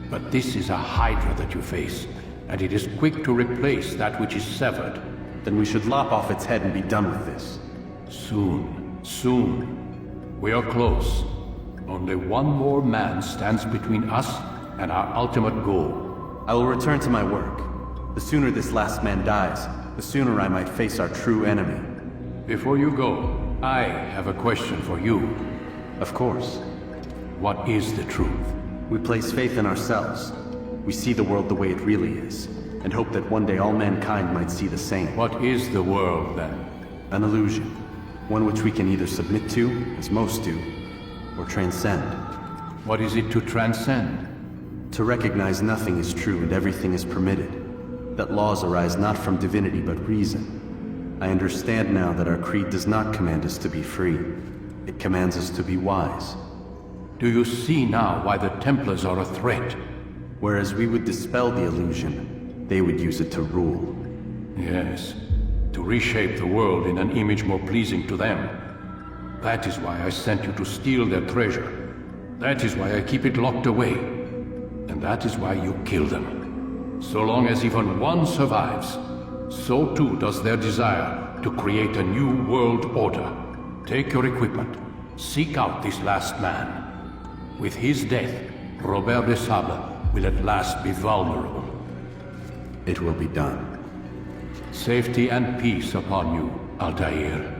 but this is a hydra that you face, and it is quick to replace that which is severed. Then we should lop off its head and be done with this. Soon, soon. We are close. Only one more man stands between us and our ultimate goal. I will return to my work. The sooner this last man dies, the sooner I might face our true enemy. Before you go, I have a question for you. Of course. What is the truth? We place faith in ourselves. We see the world the way it really is, and hope that one day all mankind might see the same. What is the world, then? An illusion. One which we can either submit to, as most do, or transcend. What is it to transcend? To recognize nothing is true and everything is permitted. That laws arise not from divinity but reason. I understand now that our creed does not command us to be free. It commands us to be wise. Do you see now why the Templars are a threat? Whereas we would dispel the illusion, they would use it to rule. Yes, to reshape the world in an image more pleasing to them. That is why I sent you to steal their treasure. That is why I keep it locked away. And that is why you kill them. So long as even one survives, so too does their desire to create a new world order. Take your equipment. Seek out this last man. With his death, Robert de Sable will at last be vulnerable. It will be done. Safety and peace upon you, Altair.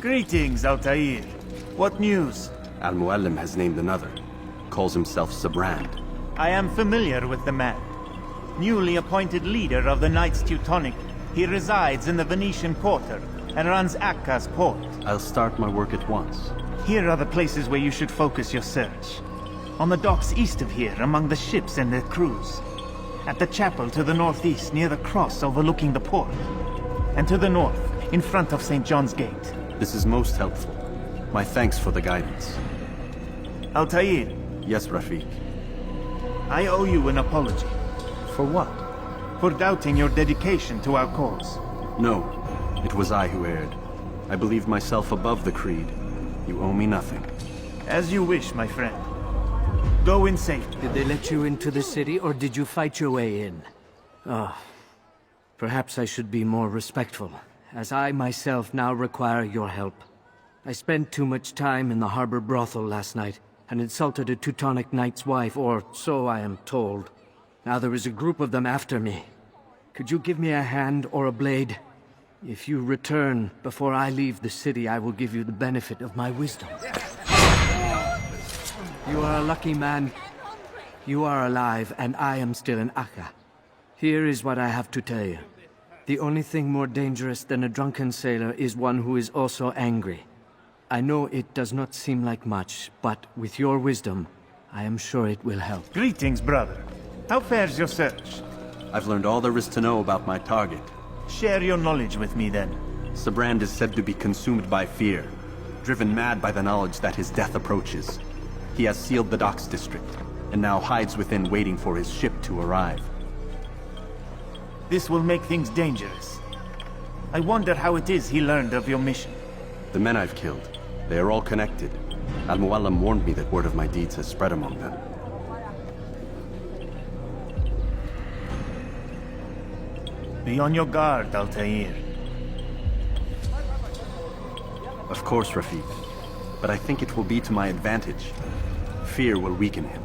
Greetings, Altair. What news? Al-Mualim has named another. Calls himself Sabrand. I am familiar with the man. Newly appointed leader of the Knights Teutonic, he resides in the Venetian Quarter and runs Akka's port. I'll start my work at once. Here are the places where you should focus your search. On the docks east of here, among the ships and their crews. At the chapel to the northeast, near the cross overlooking the port. And to the north, in front of St. John's Gate. This is most helpful. My thanks for the guidance. Altair. Yes, Rafiq. I owe you an apology. For what? For doubting your dedication to our cause. No, it was I who erred. I believed myself above the creed. You owe me nothing. As you wish, my friend. Go in safety. Did they let you into the city, or did you fight your way in? Perhaps I should be more respectful, as I myself now require your help. I spent too much time in the harbor brothel last night, and insulted a Teutonic knight's wife, or so I am told. Now there is a group of them after me. Could you give me a hand or a blade? If you return before I leave the city, I will give you the benefit of my wisdom. You are a lucky man. You are alive, and I am still in Akka. Here is what I have to tell you. The only thing more dangerous than a drunken sailor is one who is also angry. I know it does not seem like much, but with your wisdom, I am sure it will help. Greetings, brother. How fares your search? I've learned all there is to know about my target. Share your knowledge with me, then. Sibrand is said to be consumed by fear, driven mad by the knowledge that his death approaches. He has sealed the docks district, and now hides within waiting for his ship to arrive. This will make things dangerous. I wonder how it is he learned of your mission. The men I've killed, they are all connected. Al-Mualim warned me that word of my deeds has spread among them. Be on your guard, Altair. Of course, Rafiq. But I think it will be to my advantage. Fear will weaken him.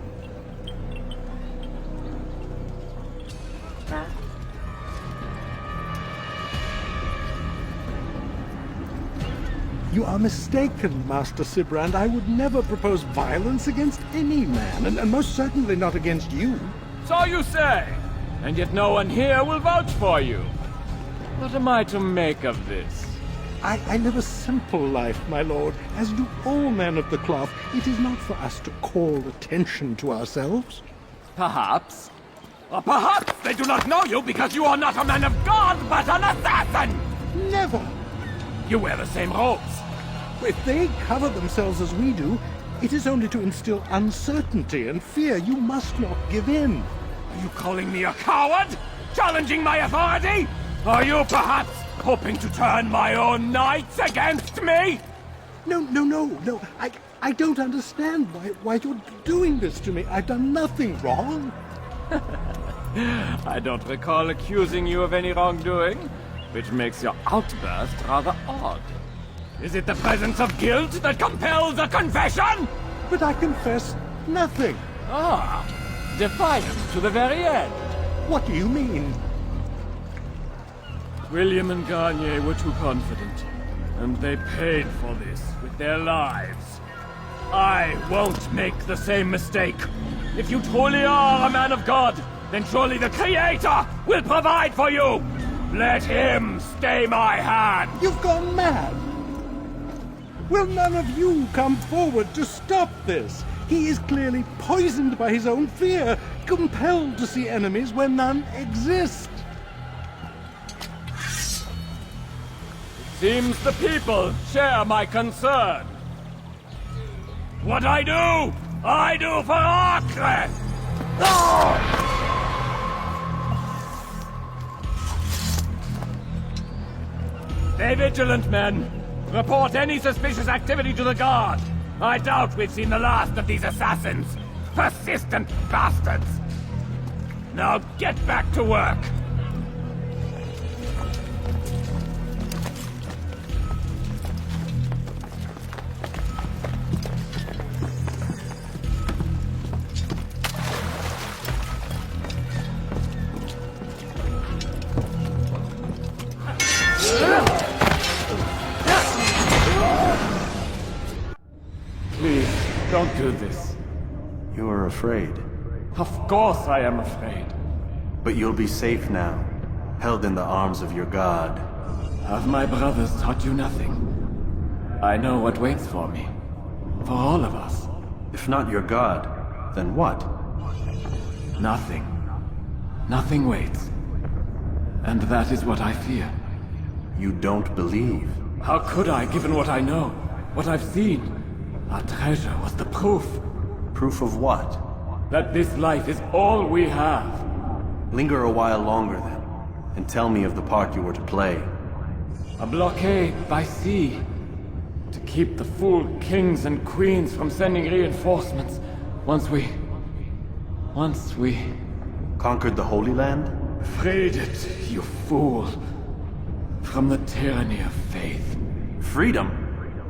You are mistaken, Master Sibrand. I would never propose violence against any man, and most certainly not against you. So you say, and yet no one here will vouch for you. What am I to make of this? I live a simple life, my lord, as do all men of the cloth. It is not for us to call attention to ourselves. Perhaps. Or perhaps they do not know you because you are not a man of God, but an assassin! Never! You wear the same robes. If they cover themselves as we do, it is only to instill uncertainty and fear. You must not give in. Are you calling me a coward? Challenging my authority? Are you perhaps hoping to turn my own knights against me? No. I don't understand why you're doing this to me. I've done nothing wrong. I don't recall accusing you of any wrongdoing, which makes your outburst rather odd. Is it the presence of guilt that compels a confession? But I confess nothing. Ah, defiant to the very end. What do you mean? William and Garnier were too confident, and they paid for this with their lives. I won't make the same mistake. If you truly are a man of God, then surely the Creator will provide for you! Let him stay my hand! You've gone mad! Will none of you come forward to stop this? He is clearly poisoned by his own fear, compelled to see enemies where none exist. Seems the people share my concern. What I do for Acre! Stay vigilant, men. Report any suspicious activity to the guard. I doubt we've seen the last of these assassins. Persistent bastards. Now get back to work. Please, don't do this. You are afraid. Of course I am afraid. But you'll be safe now, held in the arms of your god. Have my brothers taught you nothing? I know what waits for me. For all of us. If not your god, then what? Nothing. Nothing waits. And that is what I fear. You don't believe? How could I, given what I know? What I've seen? Our treasure was the proof. Proof of what? That this life is all we have. Linger a while longer then, and tell me of the part you were to play. A blockade by sea. To keep the fool kings and queens from sending reinforcements. Once we... Conquered the Holy Land? Freed it, you fool. From the tyranny of faith. Freedom?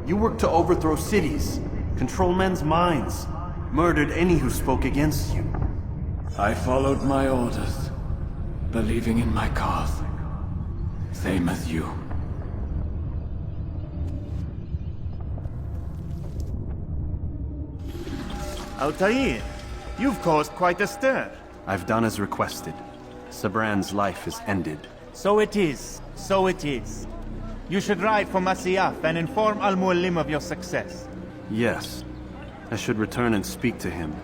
You worked to overthrow cities, control men's minds, murdered any who spoke against you. I followed my orders, believing in my cause. Same as you. Altair, you've caused quite a stir. I've done as requested. Sabran's life is ended. So it is. So it is. You should ride for Masyaf and inform Al-Mualim of your success. Yes. I should return and speak to him.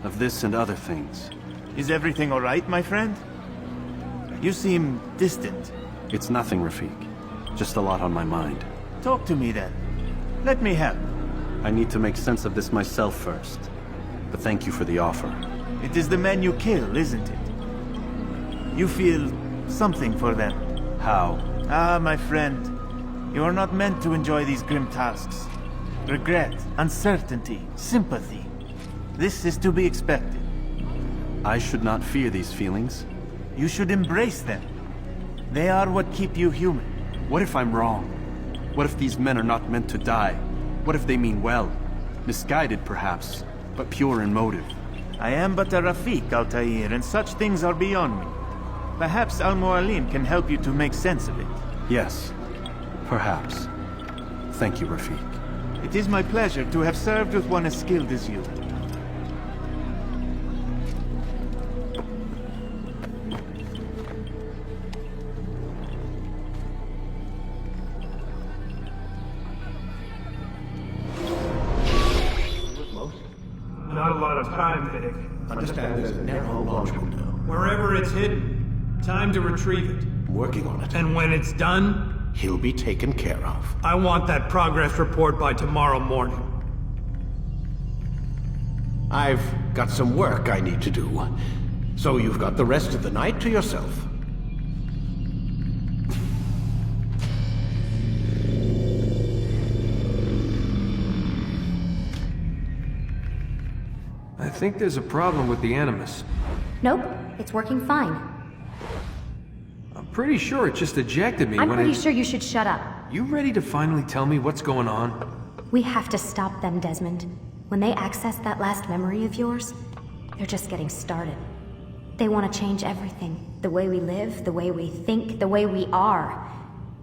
Of this and other things. Is everything all right, my friend? You seem distant. It's nothing, Rafik. Just a lot on my mind. Talk to me then. Let me help. I need to make sense of this myself first. But thank you for the offer. It is the men you kill, isn't it? You feel something for them. How? Ah, my friend. You are not meant to enjoy these grim tasks. Regret, uncertainty, sympathy. This is to be expected. I should not fear these feelings. You should embrace them. They are what keep you human. What if I'm wrong? What if these men are not meant to die? What if they mean well? Misguided, perhaps, but pure in motive. I am but a Rafik, Altair, and such things are beyond me. Perhaps Al-Mualim can help you to make sense of it. Yes, perhaps. Thank you, Rafik. It is my pleasure to have served with one as skilled as you. Not a lot of time, Vidic. Understand there's a narrow launch window. Wherever it's hidden, time to retrieve it. I'm working on it. And when it's done, He'll be taken care of. I want that progress report by tomorrow morning. I've got some work I need to do. So you've got the rest of the night to yourself. I think there's a problem with the Animus. Nope, it's working fine. I'm pretty sure it just ejected me I'm when pretty sure you should shut up. You ready to finally tell me what's going on? We have to stop them, Desmond. When they access that last memory of yours, they're just getting started. They want to change everything. The way we live, the way we think, the way we are.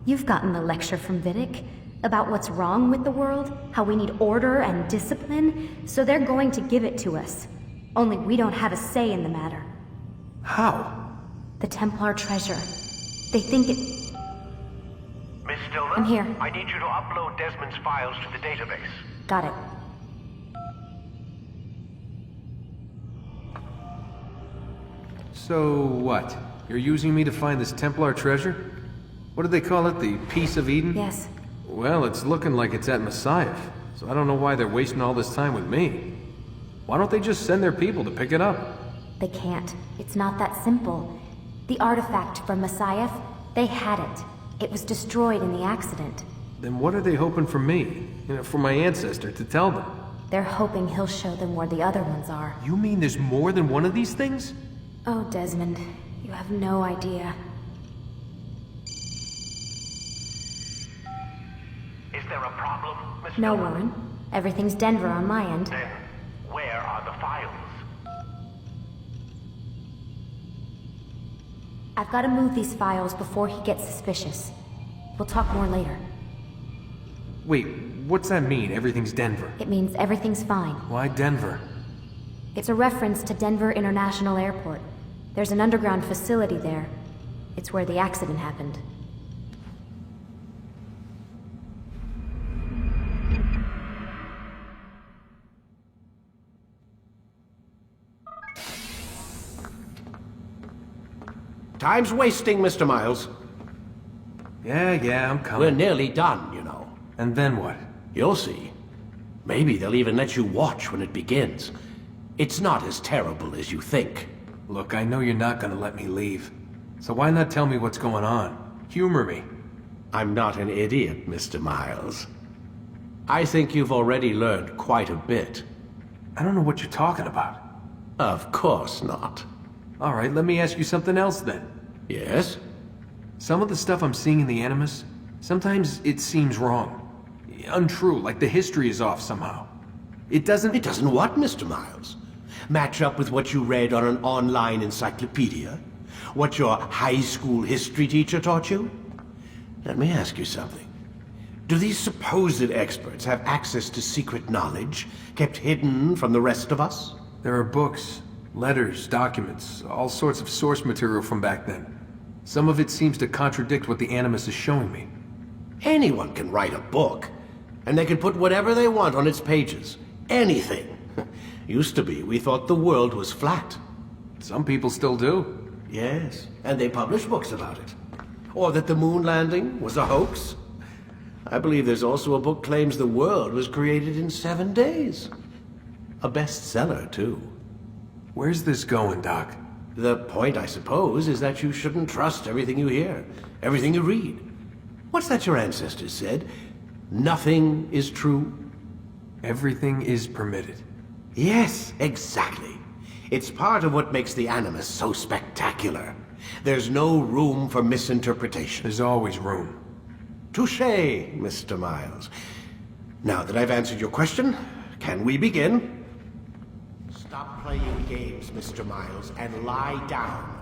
You've gotten the lecture from Vidic about what's wrong with the world, how we need order and discipline, so they're going to give it to us. Only we don't have a say in the matter. How? The Templar treasure. They think it... Miss Stillman? I'm here. I need you to upload Desmond's files to the database. Got it. So what? You're using me to find this Templar treasure? What do they call it? The Piece of Eden? Yes. Well, it's looking like it's at Masyaf, so I don't know why they're wasting all this time with me. Why don't they just send their people to pick it up? They can't. It's not that simple. The artifact from Masyaf, they had it. It was destroyed in the accident. Then what are they hoping for me? You know, for my ancestor to tell them? They're hoping he'll show them where the other ones are. You mean there's more than one of these things? Oh, Desmond, you have no idea. Is there a problem, Miss No, Stillman? Warren. Everything's Denver on my end. Then, where are the files? I've got to move these files before he gets suspicious. We'll talk more later. Wait, what's that mean, everything's Denver? It means everything's fine. Why Denver? It's a reference to Denver International Airport. There's an underground facility there. It's where the accident happened. Time's wasting, Mr. Miles. Yeah, I'm coming. We're nearly done, you know. And then what? You'll see. Maybe they'll even let you watch when it begins. It's not as terrible as you think. Look, I know you're not gonna let me leave. So why not tell me what's going on? Humor me. I'm not an idiot, Mr. Miles. I think you've already learned quite a bit. I don't know what you're talking about. Of course not. All right, let me ask you something else then. Yes? Some of the stuff I'm seeing in the Animus, sometimes it seems wrong. Untrue, like the history is off somehow. It doesn't what, Mr. Miles? Match up with what you read on an online encyclopedia? What your high school history teacher taught you? Let me ask you something. Do these supposed experts have access to secret knowledge kept hidden from the rest of us? There are books, Letters, documents, all sorts of source material from back then. Some of it seems to contradict what the Animus is showing me. Anyone can write a book, and they can put whatever they want on its pages. Anything. Used to be, we thought the world was flat. Some people still do. Yes, and they publish books about it. Or that the moon landing was a hoax. I believe there's also a book claims the world was created in 7 days. A bestseller, too. Where's this going, Doc? The point, I suppose, is that you shouldn't trust everything you hear, everything you read. What's that your ancestors said? Nothing is true. Everything is permitted. Yes, exactly. It's part of what makes the Animus so spectacular. There's no room for misinterpretation. There's always room. Touché, Mr. Miles. Now that I've answered your question, can we begin? Stop playing games, Mr. Miles, and lie down.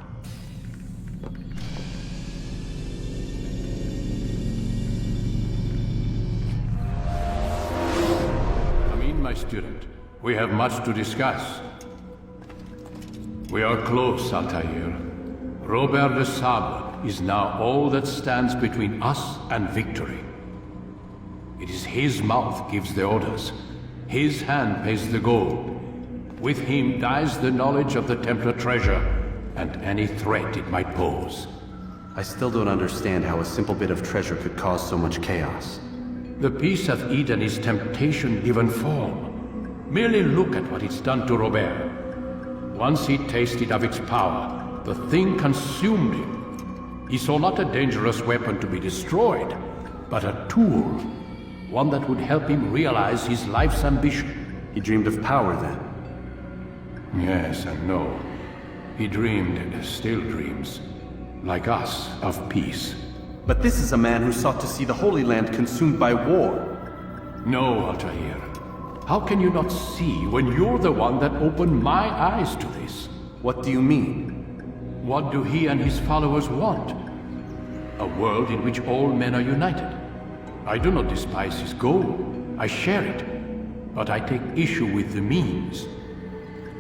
Come in, my student. We have much to discuss. We are close, Altair. Robert de Sable is now all that stands between us and victory. It is his mouth gives the orders. His hand pays the gold. With him dies the knowledge of the Templar treasure and any threat it might pose. I still don't understand how a simple bit of treasure could cause so much chaos. The peace of Eden is temptation given form. Merely look at what it's done to Robert. Once he tasted of its power, the thing consumed him. He saw not a dangerous weapon to be destroyed, but a tool. One that would help him realize his life's ambition. He dreamed of power then? Yes and no. He dreamed and still dreams. Like us, of peace. But this is a man who sought to see the Holy Land consumed by war. No, Altair. How can you not see when you're the one that opened my eyes to this? What do you mean? What do he and his followers want? A world in which all men are united. I do not despise his goal. I share it. But I take issue with the means.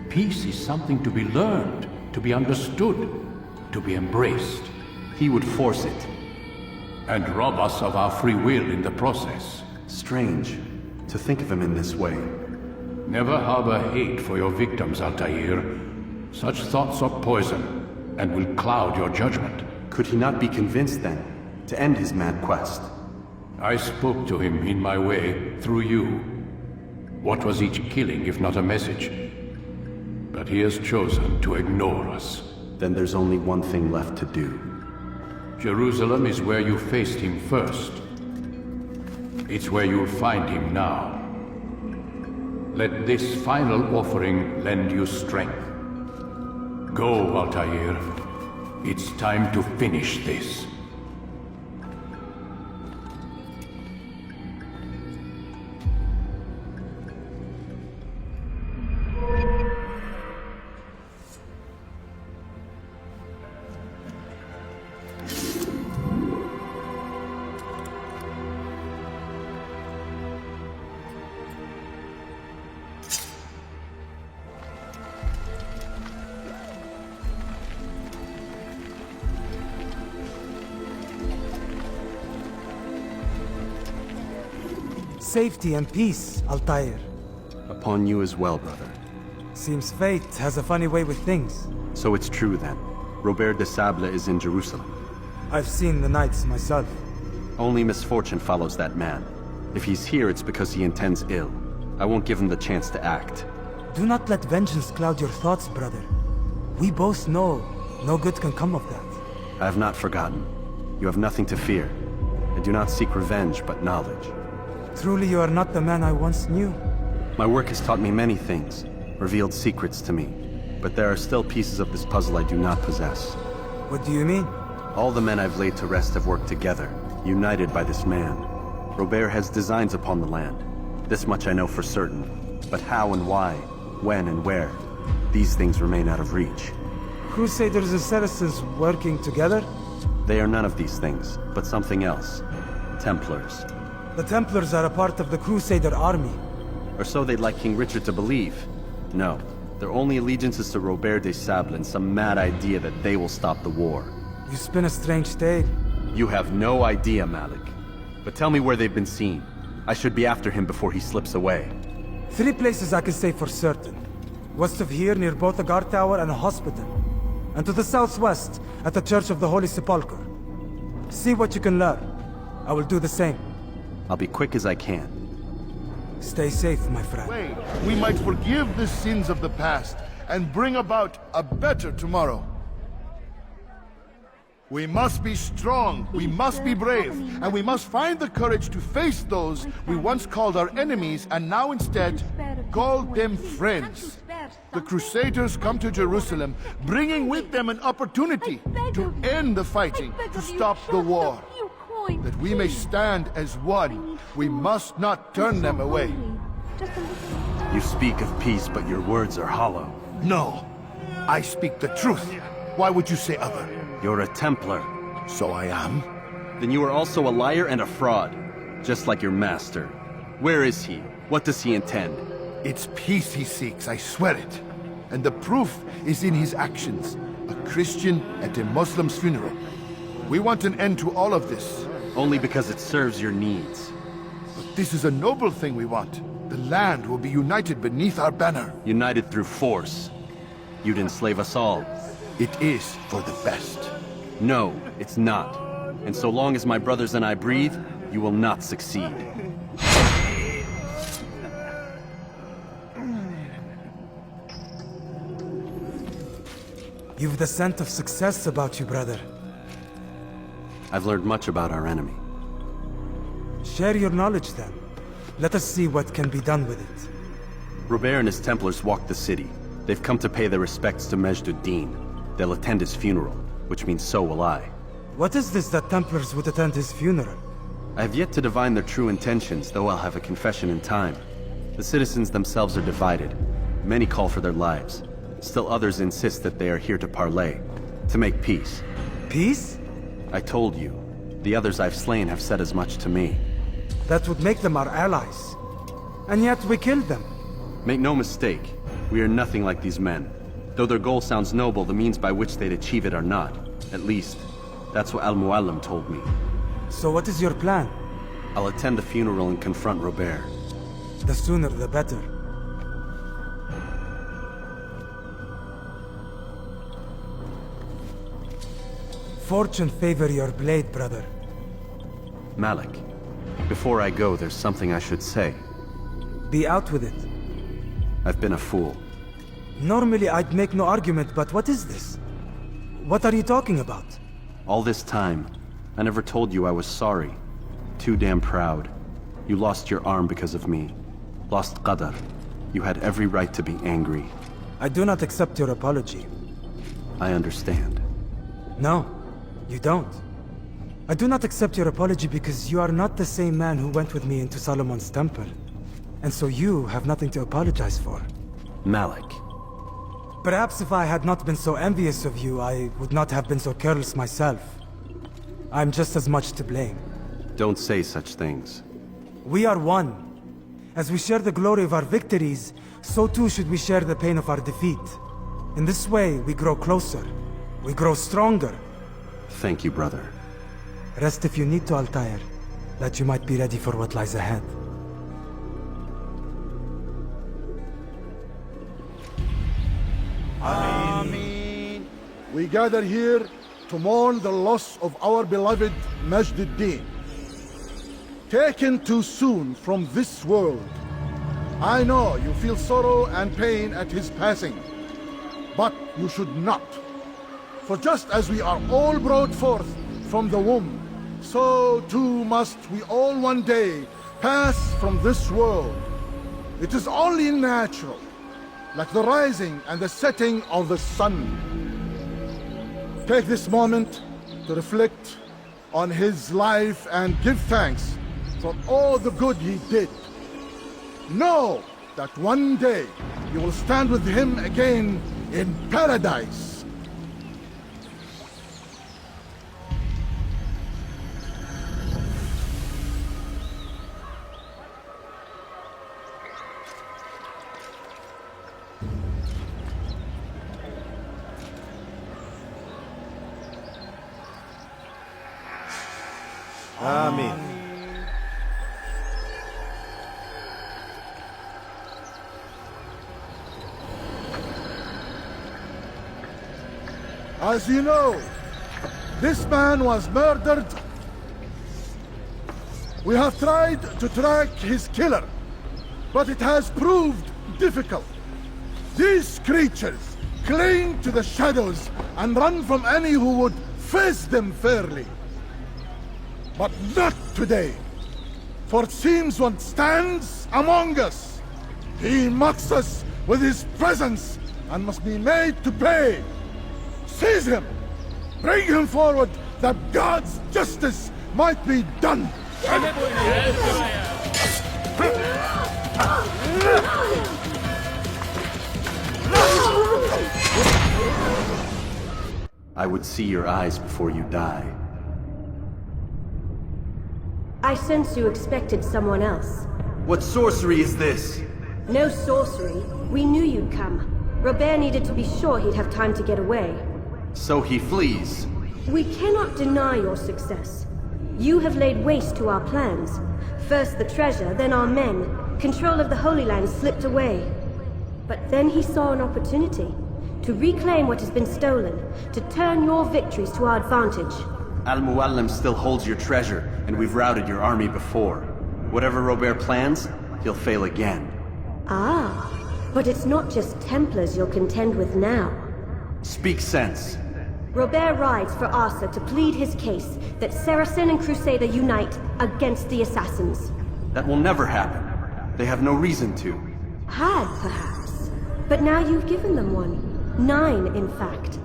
Peace is something to be learned, to be understood, to be embraced. He would force it. And rob us of our free will in the process. Strange, to think of him in this way. Never harbor hate for your victims, Altair. Such thoughts are poison, and will cloud your judgment. Could he not be convinced, then, to end his mad quest? I spoke to him in my way, through you. What was each killing if not a message? But he has chosen to ignore us. Then there's only one thing left to do. Jerusalem is where you faced him first. It's where you'll find him now. Let this final offering lend you strength. Go, Altair. It's time to finish this. Safety and peace, Altair. Upon you as well, brother. Seems fate has a funny way with things. So it's true then. Robert de Sable is in Jerusalem. I've seen the Knights myself. Only misfortune follows that man. If he's here, it's because he intends ill. I won't give him the chance to act. Do not let vengeance cloud your thoughts, brother. We both know no good can come of that. I have not forgotten. You have nothing to fear. I do not seek revenge, but knowledge. Truly you are not the man I once knew. My work has taught me many things, revealed secrets to me. But there are still pieces of this puzzle I do not possess. What do you mean? All the men I've laid to rest have worked together, united by this man. Robert has designs upon the land. This much I know for certain. But how and why, when and where, these things remain out of reach. Crusaders and Saracens working together? They are none of these things, but something else. Templars. The Templars are a part of the Crusader army. Or so they'd like King Richard to believe. No, Their only allegiance is to Robert de Sable and some mad idea that they will stop the war. You spin a strange tale. You have no idea, Malik. But tell me where they've been seen. I should be after him before he slips away. 3 places I can say for certain. West of here, near both a guard tower and a hospital. And to the southwest, at the Church of the Holy Sepulchre. See what you can learn. I will do the same. I'll be quick as I can. Stay safe, my friend. Way, we might forgive the sins of the past and bring about a better tomorrow. We must be strong, we must be brave, and we must find the courage to face those we once called our enemies and now instead call them friends. The Crusaders come to Jerusalem, bringing with them an opportunity to end the fighting, to stop the war. That we may stand as one, we must not turn them away. You speak of peace, but your words are hollow. No, I speak the truth. Why would you say other? You're a Templar. So I am. Then you are also a liar and a fraud, just like your master. Where is he? What does he intend? It's peace he seeks, I swear it. And the proof is in his actions. A Christian at a Muslim's funeral. We want an end to all of this. Only because it serves your needs. But this is a noble thing we want. The land will be united beneath our banner. United through force. You'd enslave us all. It is for the best. No, it's not. And so long as my brothers and I breathe, you will not succeed. You've the scent of success about you, brother. I've learned much about our enemy. Share your knowledge then. Let us see what can be done with it. Robert and his Templars walk the city. They've come to pay their respects to Majd ad-Din. They'll attend his funeral, which means so will I. What is this that Templars would attend his funeral? I have yet to divine their true intentions, though I'll have a confession in time. The citizens themselves are divided. Many call for their lives. Still others insist that they are here to parley, to make peace. Peace? I told you. The others I've slain have said as much to me. That would make them our allies. And yet we killed them. Make no mistake, we are nothing like these men. Though their goal sounds noble, the means by which they'd achieve it are not. At least, that's what Al-Mualim told me. So what is your plan? I'll attend the funeral and confront Robert. The sooner the better. Fortune favor your blade, brother. Malik, before I go, there's something I should say. Be out with it. I've been a fool. Normally I'd make no argument, but what is this? What are you talking about? All this time, I never told you I was sorry. Too damn proud. You lost your arm because of me. Lost Qadar. You had every right to be angry. I do not accept your apology. I understand. No, you don't. I do not accept your apology because you are not the same man who went with me into Solomon's temple. And so you have nothing to apologize for. Malik. Perhaps if I had not been so envious of you, I would not have been so careless myself. I'm just as much to blame. Don't say such things. We are one. As we share the glory of our victories, so too should we share the pain of our defeat. In this way, we grow closer. We grow stronger. Thank you, brother. Rest if you need to, Altair, that you might be ready for what lies ahead. Ameen. We gather here to mourn the loss of our beloved Majd ad-Din. Taken too soon from this world. I know you feel sorrow and pain at his passing, but you should not. For just as we are all brought forth from the womb, so too must we all one day pass from this world. It is only natural, like the rising and the setting of the sun. Take this moment to reflect on his life and give thanks for all the good he did. Know that one day you will stand with him again in paradise. Amen. As you know, this man was murdered. We have tried to track his killer, but it has proved difficult. These creatures cling to the shadows and run from any who would face them fairly. But not today, for it seems one stands among us. He mocks us with his presence and must be made to pay. Seize him! Bring him forward that God's justice might be done! I would see your eyes before you die. I sense you expected someone else. What sorcery is this? No sorcery. We knew you'd come. Robert needed to be sure he'd have time to get away. So he flees. We cannot deny your success. You have laid waste to our plans. First the treasure, then our men. Control of the Holy Land slipped away. But then he saw an opportunity to reclaim what has been stolen, to turn your victories to our advantage. Al-Mualim still holds your treasure, and we've routed your army before. Whatever Robert plans, he'll fail again. Ah, but it's not just Templars you'll contend with now. Speak sense. Robert rides for Asa to plead his case that Saracen and Crusader unite against the Assassins. That will never happen. They have no reason to. Had, perhaps. But now you've given them one. 9, in fact.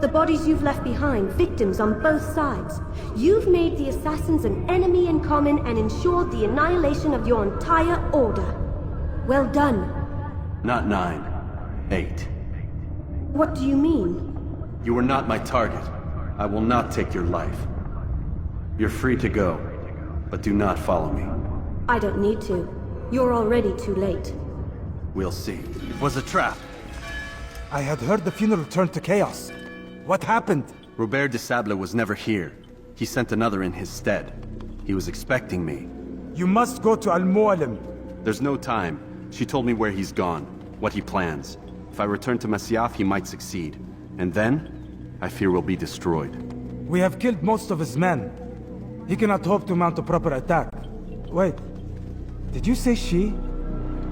The bodies you've left behind, victims on both sides. You've made the Assassins an enemy in common and ensured the annihilation of your entire order. Well done. Not 9. 8. What do you mean? You are not my target. I will not take your life. You're free to go, but do not follow me. I don't need to. You're already too late. We'll see. It was a trap. I had heard the funeral turned to chaos. What happened? Robert de Sable was never here. He sent another in his stead. He was expecting me. You must go to Al-Mualim. There's no time. She told me where he's gone, what he plans. If I return to Masyaf, he might succeed. And then, I fear we'll be destroyed. We have killed most of his men. He cannot hope to mount a proper attack. Wait, did you say she?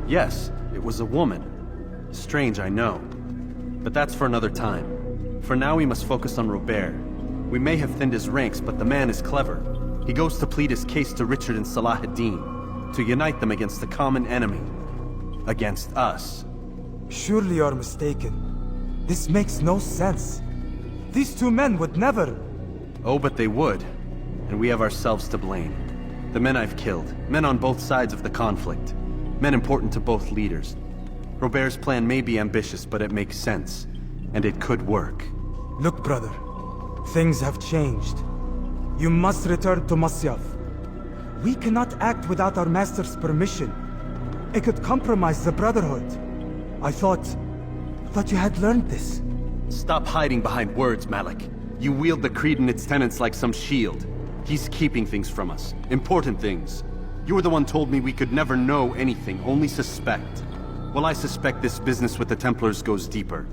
Yes, it was a woman. Strange, I know. But that's for another time. For now, we must focus on Robert. We may have thinned his ranks, but the man is clever. He goes to plead his case to Richard and Salah ad-Din, to unite them against the common enemy. Against us. Surely you're mistaken. This makes no sense. These two men would never... Oh, but they would. And we have ourselves to blame. The men I've killed, men on both sides of the conflict. Men important to both leaders. Robert's plan may be ambitious, but it makes sense. And it could work. Look, brother. Things have changed. You must return to Masyaf. We cannot act without our master's permission. It could compromise the Brotherhood. I thought you had learned this. Stop hiding behind words, Malik. You wield the Creed and its tenets like some shield. He's keeping things from us. Important things. You were the one told me we could never know anything, only suspect. Well, I suspect this business with the Templars goes deeper.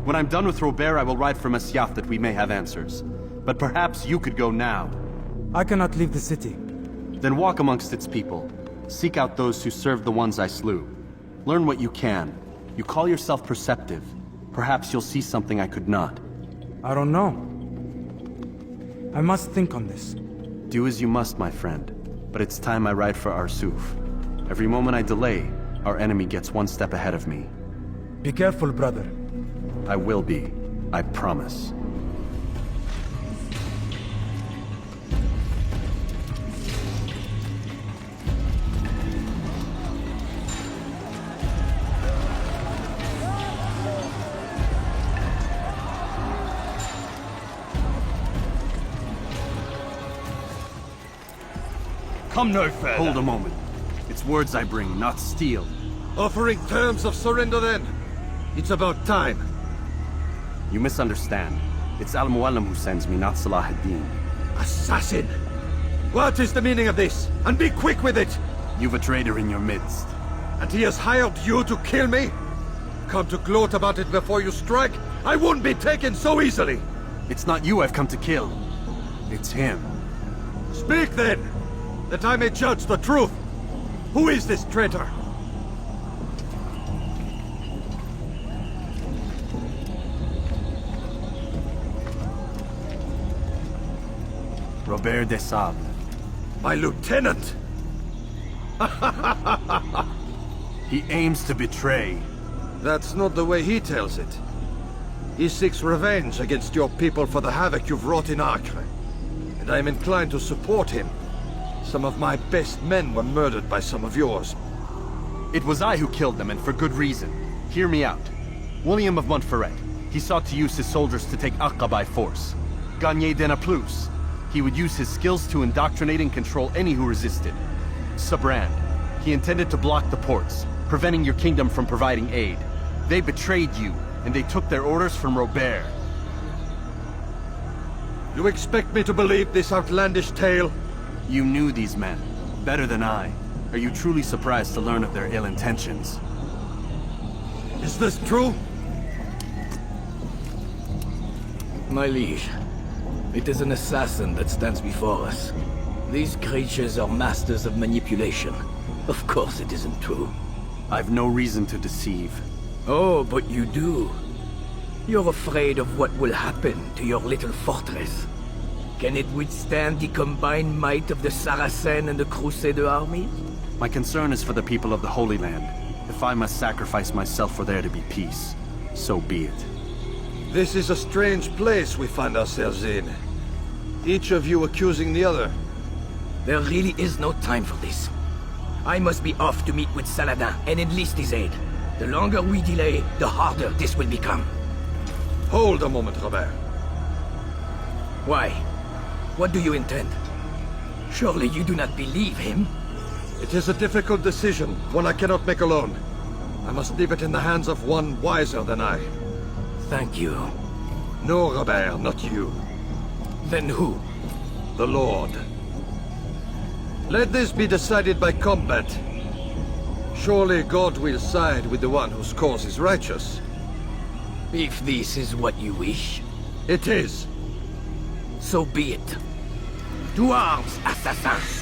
When I'm done with Robert, I will ride for Masyaf that we may have answers. But perhaps you could go now. I cannot leave the city. Then walk amongst its people. Seek out those who served the ones I slew. Learn what you can. You call yourself perceptive. Perhaps you'll see something I could not. I don't know. I must think on this. Do as you must, my friend. But it's time I ride for Arsuf. Every moment I delay, our enemy gets one step ahead of me. Be careful, brother. I will be. I promise. Come no further. Hold a moment. It's words I bring, not steel. Offering terms of surrender then. It's about time. You misunderstand. It's Al-Mualim who sends me, not Salah ad-Din. Assassin! What is the meaning of this? And be quick with it! You've a traitor in your midst. And he has hired you to kill me? Come to gloat about it before you strike? I won't be taken so easily! It's not you I've come to kill. It's him. Speak then, that I may judge the truth. Who is this traitor? Robert de Sable. My lieutenant! He aims to betray. That's not the way he tells it. He seeks revenge against your people for the havoc you've wrought in Acre. And I am inclined to support him. Some of my best men were murdered by some of yours. It was I who killed them, and for good reason. Hear me out. William of Montferrat. He sought to use his soldiers to take Acre by force. Gagné de Naplouse. He would use his skills to indoctrinate and control any who resisted. Sabrand. He intended to block the ports, preventing your kingdom from providing aid. They betrayed you, and they took their orders from Robert. You expect me to believe this outlandish tale? You knew these men, better than I. Are you truly surprised to learn of their ill intentions? Is this true? My liege, it is an assassin that stands before us. These creatures are masters of manipulation. Of course it isn't true. I've no reason to deceive. Oh, but you do. You're afraid of what will happen to your little fortress. Can it withstand the combined might of the Saracen and the Crusader armies? My concern is for the people of the Holy Land. If I must sacrifice myself for there to be peace, so be it. This is a strange place we find ourselves in. Each of you accusing the other. There really is no time for this. I must be off to meet with Saladin and enlist his aid. The longer we delay, the harder this will become. Hold a moment, Robert. Why? What do you intend? Surely you do not believe him? It is a difficult decision, one I cannot make alone. I must leave it in the hands of one wiser than I. Thank you. No, Robert, not you. Then who? The Lord. Let this be decided by combat. Surely God will side with the one whose cause is righteous. If this is what you wish. It is. So be it. To arms, assassins!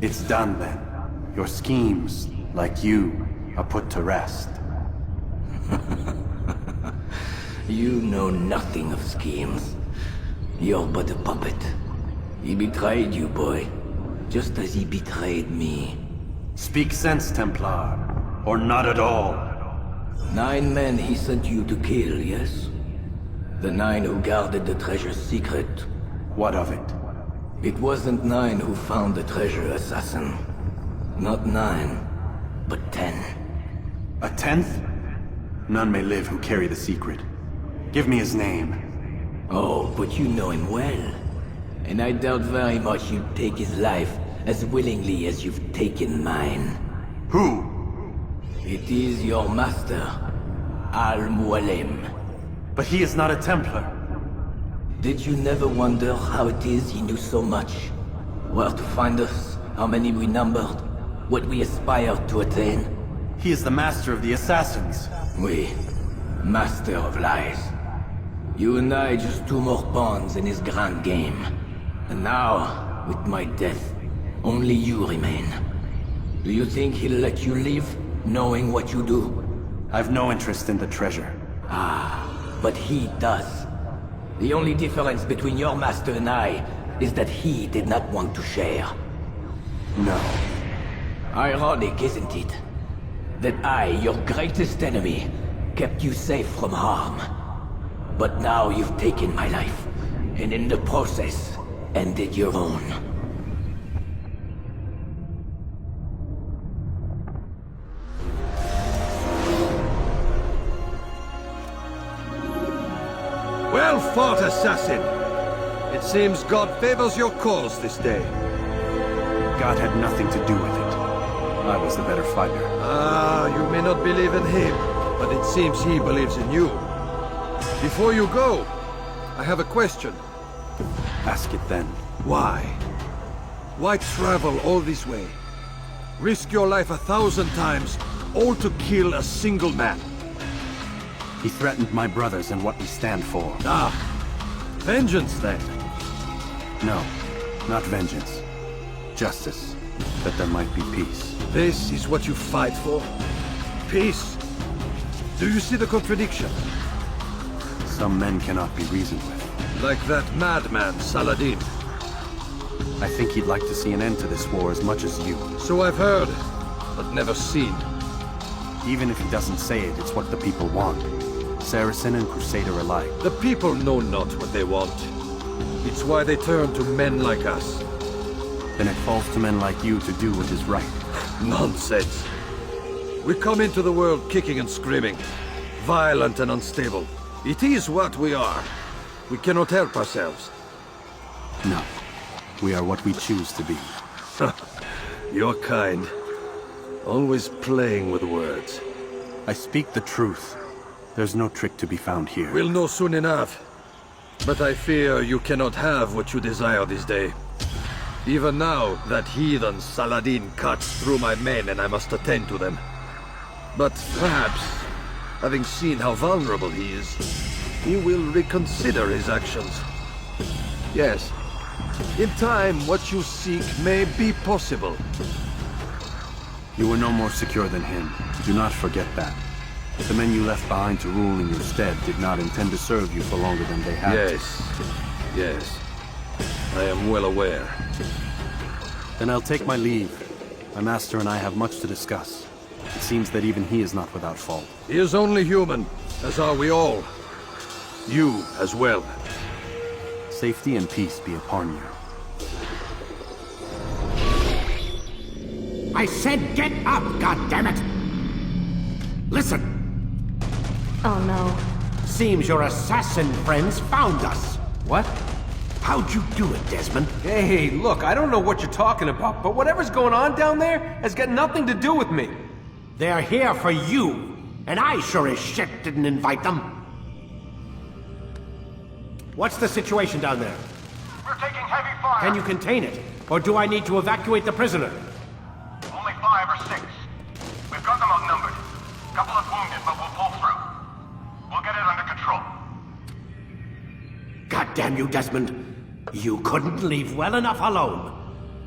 It's done then. Your schemes, like you, are put to rest. You know nothing of schemes. You're but a puppet. He betrayed you, boy. Just as he betrayed me. Speak sense, Templar. Or not at all. 9 men he sent you to kill, yes? The 9 who guarded the treasure's secret. What of it? It wasn't 9 who found the treasure, assassin. Not 9, but 10. A 10th? None may live who carry the secret. Give me his name. Oh, but you know him well. And I doubt very much you'd take his life as willingly as you've taken mine. Who? It is your master, Al-Mualim. But he is not a Templar. Did you never wonder how it is he knew so much? Where to find us, how many we numbered, what we aspired to attain? He is the master of the assassins. Oui, master of lies. You and I just 2 more pawns in his grand game. And now, with my death, only you remain. Do you think he'll let you live, knowing what you do? I've no interest in the treasure. Ah, but he does. The only difference between your master and I is that he did not want to share. No. Ironic, isn't it? That I, your greatest enemy, kept you safe from harm. But now you've taken my life, and in the process, ended your own. assassin. It seems God favors your cause this day. God had nothing to do with it. I was the better fighter. Ah, you may not believe in him, but it seems he believes in you. Before you go, I have a question. Ask it then. Why? Why travel all this way? Risk your life 1,000 times, all to kill a single man. He threatened my brothers and what we stand for. Ah, vengeance then. No, not vengeance. Justice, that there might be peace. This is what you fight for? Peace? Do you see the contradiction? Some men cannot be reasoned with. Like that madman, Saladin. I think he'd like to see an end to this war as much as you. So I've heard, but never seen. Even if he doesn't say it, it's what the people want. Saracen and Crusader alike. The people know not what they want. It's why they turn to men like us. Then it falls to men like you to do what is right. Nonsense. We come into the world kicking and screaming, violent and unstable. It is what we are. We cannot help ourselves. No. We are what we choose to be. You're kind. Always playing with words. I speak the truth. There's no trick to be found here. We'll know soon enough. But I fear you cannot have what you desire this day. Even now, that heathen Saladin cuts through my men and I must attend to them. But perhaps, having seen how vulnerable he is, he will reconsider his actions. Yes, in time, what you seek may be possible. You were no more secure than him. Do not forget that. The men you left behind to rule in your stead did not intend to serve you for longer than they had. Yes. I am well aware. Then I'll take my leave. My master and I have much to discuss. It seems that even he is not without fault. He is only human, as are we all. You as well. Safety and peace be upon you. I said get up, goddammit! Listen! Oh no. Seems your assassin friends found us. What? How'd you do it, Desmond? Hey, look, I don't know what you're talking about, but whatever's going on down there has got nothing to do with me. They're here for you, and I sure as shit didn't invite them. What's the situation down there? We're taking heavy fire. Can you contain it? Or do I need to evacuate the prisoner? Only 5 or 6. We've got them outnumbered. Couple of wounded, but we'll pull through. We'll get it under control. God damn you, Desmond. You couldn't leave well enough alone.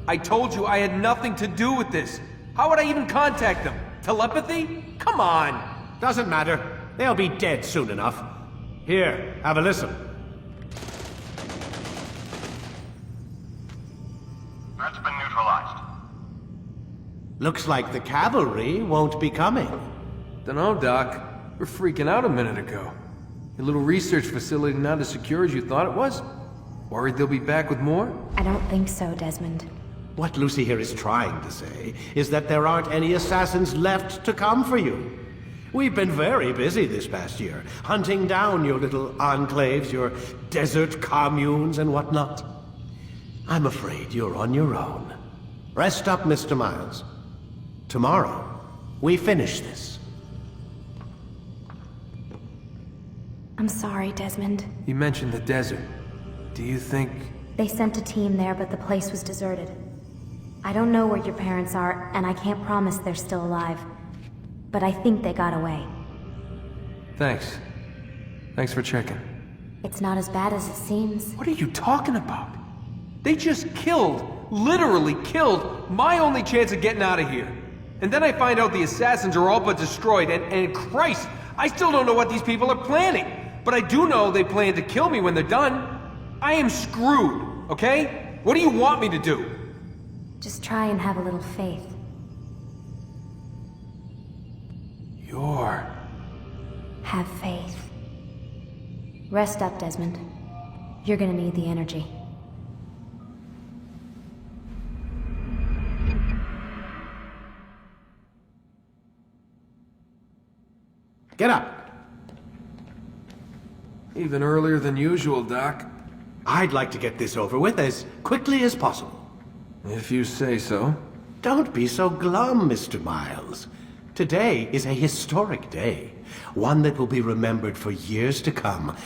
I told you I had nothing to do with this. How would I even contact them? Telepathy? Come on! Doesn't matter. They'll be dead soon enough. Here, have a listen. That's been neutralized. Looks like the cavalry won't be coming. Dunno, Doc. We're freaking out a minute ago. Your little research facility not as secure as you thought it was? Worried they'll be back with more? I don't think so, Desmond. What Lucy here is trying to say is that there aren't any assassins left to come for you. We've been very busy this past year, hunting down your little enclaves, your desert communes and whatnot. I'm afraid you're on your own. Rest up, Mr. Miles. Tomorrow, we finish this. I'm sorry, Desmond. You mentioned the desert. Do you think... They sent a team there, but the place was deserted. I don't know where your parents are, and I can't promise they're still alive. But I think they got away. Thanks. Thanks for checking. It's not as bad as it seems. What are you talking about? They just killed, literally killed, my only chance of getting out of here. And then I find out the assassins are all but destroyed, and Christ, I still don't know what these people are planning. But I do know they plan to kill me when they're done. I am screwed, okay? What do you want me to do? Just try and have a little faith. Have faith. Rest up, Desmond. You're gonna need the energy. Get up! Even earlier than usual, Doc. I'd like to get this over with as quickly as possible. If you say so. Don't be so glum, Mr. Miles. Today is a historic day. One that will be remembered for years to come.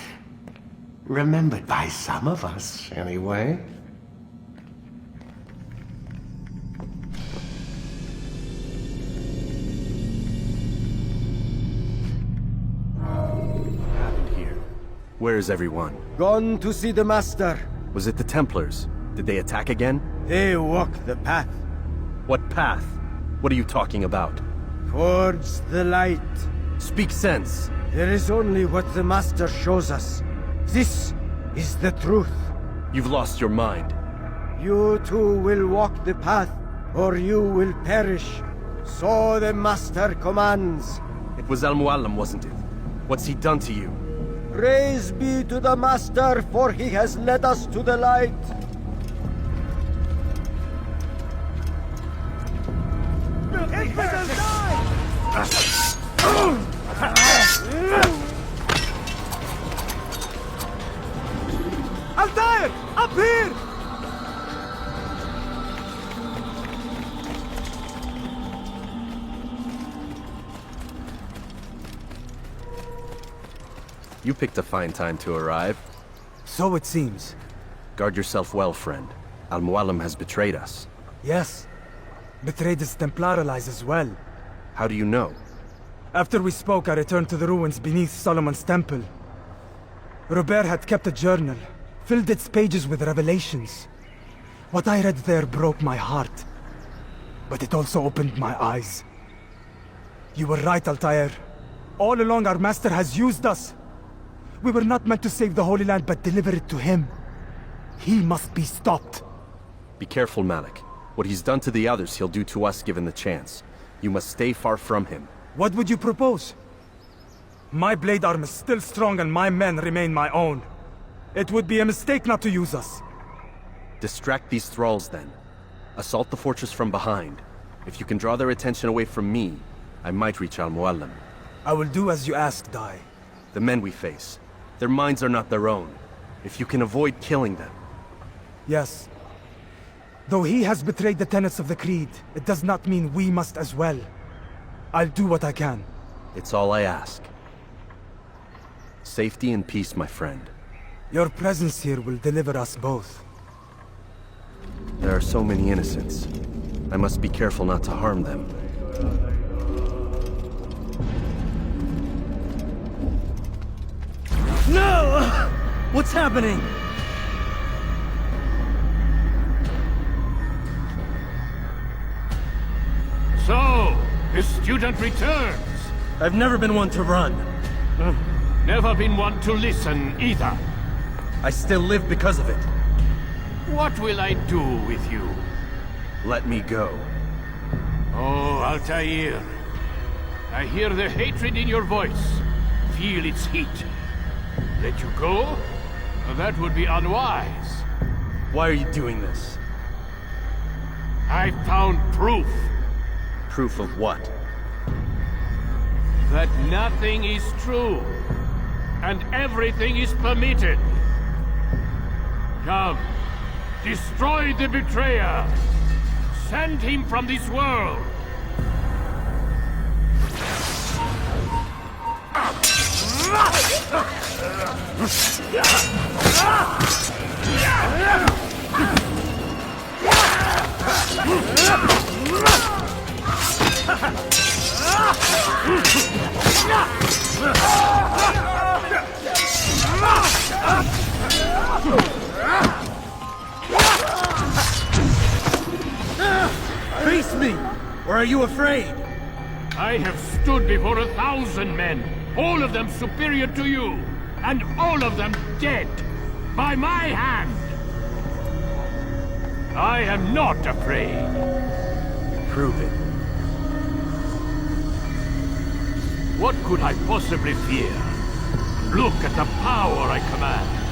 Remembered by some of us, anyway. Where is everyone? Gone to see the Master. Was it the Templars? Did they attack again? They walk the path. What path? What are you talking about? Towards the light. Speak sense. There is only what the Master shows us. This is the truth. You've lost your mind. You too will walk the path, or you will perish. So the Master commands. It was Al-Mualim, wasn't it? What's he done to you? Praise be to the Master, for he has led us to the light. Altair! Up here! You picked a fine time to arrive. So it seems. Guard yourself well, friend. Al-Mualim has betrayed us. Yes. Betrayed his Templar allies as well. How do you know? After we spoke, I returned to the ruins beneath Solomon's temple. Robert had kept a journal, filled its pages with revelations. What I read there broke my heart. But it also opened my eyes. You were right, Altair. All along our master has used us. We were not meant to save the Holy Land, but deliver it to him. He must be stopped. Be careful, Malik. What he's done to the others, he'll do to us given the chance. You must stay far from him. What would you propose? My blade arm is still strong and my men remain my own. It would be a mistake not to use us. Distract these thralls, then. Assault the fortress from behind. If you can draw their attention away from me, I might reach Al-Mualim. I will do as you ask, Dai. The men we face, their minds are not their own. If you can avoid killing them. Yes. Though he has betrayed the tenets of the Creed, it does not mean we must as well. I'll do what I can. It's all I ask. Safety and peace, my friend. Your presence here will deliver us both. There are so many innocents. I must be careful not to harm them. No! What's happening? So, the student returns. I've never been one to run. Never been one to listen, either. I still live because of it. What will I do with you? Let me go. Oh, Altair. I hear the hatred in your voice. Feel its heat. Let you go? That would be unwise. Why are you doing this? I found proof. Proof of what? That nothing is true. And everything is permitted. Come. Destroy the betrayer. Send him from this world. Face me! Or are you afraid? I have stood before 1,000 men, all of them superior to you, and all of them dead, by my hand. I am not afraid. Prove it. What could I possibly fear? Look at the power I command.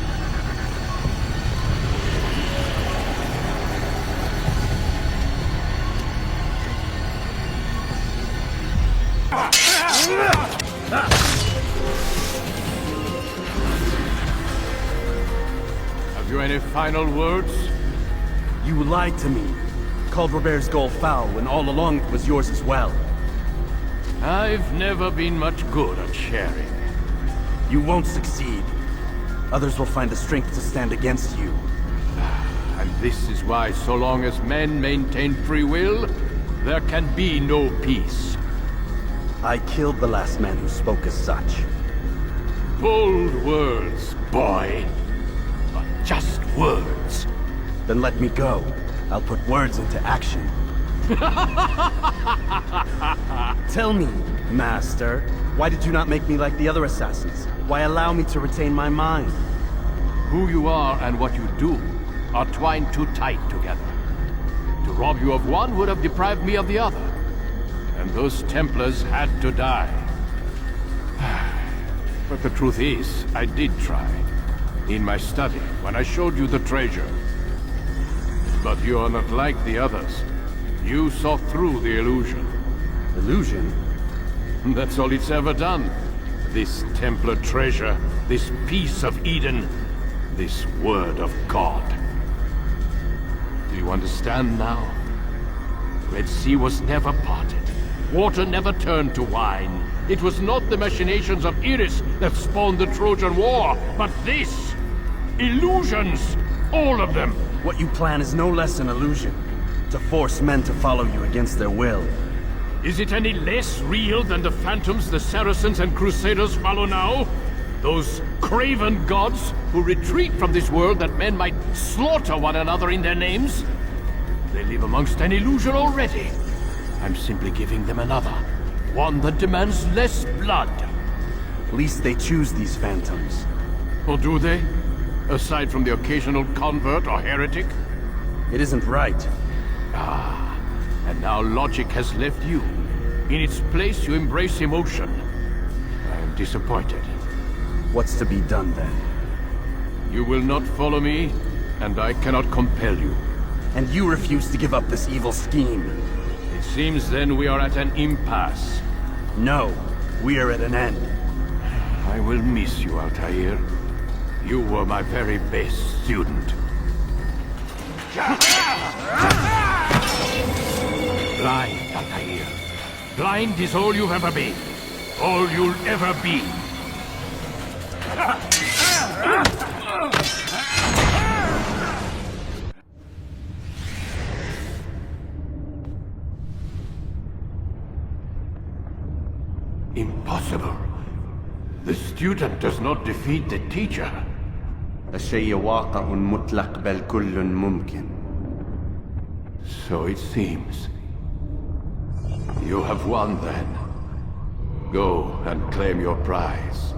any final words? You lied to me. Called Robert's goal foul when all along it was yours as well. I've never been much good at sharing. You won't succeed. Others will find the strength to stand against you. And this is why, so long as men maintain free will, there can be no peace. I killed the last man who spoke as such. Bold words, boy. But just words. Then let me go. I'll put words into action. Tell me, Master, why did you not make me like the other assassins? Why allow me to retain my mind? Who you are and what you do are twined too tight together. To rob you of one would have deprived me of the other. And those Templars had to die. But the truth is, I did try. In my study, when I showed you the treasure. But you are not like the others. You saw through the illusion. Illusion? That's all it's ever done. This Templar treasure, this piece of Eden, this word of God. Do you understand now? Red Sea was never parted. Water never turned to wine. It was not the machinations of Iris that spawned the Trojan War, but this! Illusions! All of them! What you plan is no less an illusion. To force men to follow you against their will. Is it any less real than the phantoms the Saracens and Crusaders follow now? Those craven gods who retreat from this world that men might slaughter one another in their names? They live amongst an illusion already. I'm simply giving them another. One that demands less blood. At least they choose these phantoms. Or do they? Aside from the occasional convert or heretic? It isn't right. Ah, and now logic has left you. In its place, you embrace emotion. I am disappointed. What's to be done then? You will not follow me, and I cannot compel you. And you refuse to give up this evil scheme. It seems then we are at an impasse. No, we are at an end. I will miss you, Altair. You were my very best student. Blind, Altair. Blind is all you've ever been. All you'll ever be. Impossible. The student does not defeat the teacher. الشيء واقع مطلق بل كل ممكن. So it seems. You have won then. Go and claim your prize.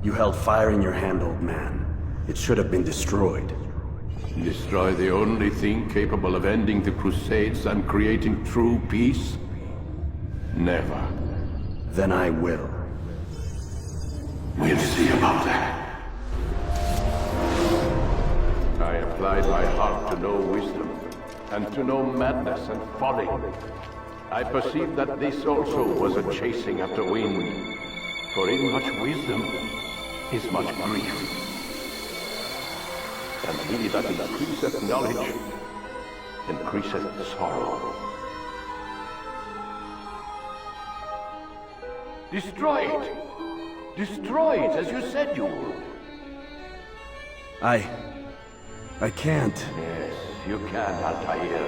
You held fire in your hand, old man. It should have been destroyed. Destroy the only thing capable of ending the Crusades and creating true peace? Never. Then I will. We'll see about that. I applied my heart to know wisdom, and to know madness and folly. I perceived that this also was a chasing after wind. For in much wisdom is much grief. And he that increaseth knowledge increaseth sorrow. Destroy it! Destroy it as you said you would. I can't. Yes, you can, Altair.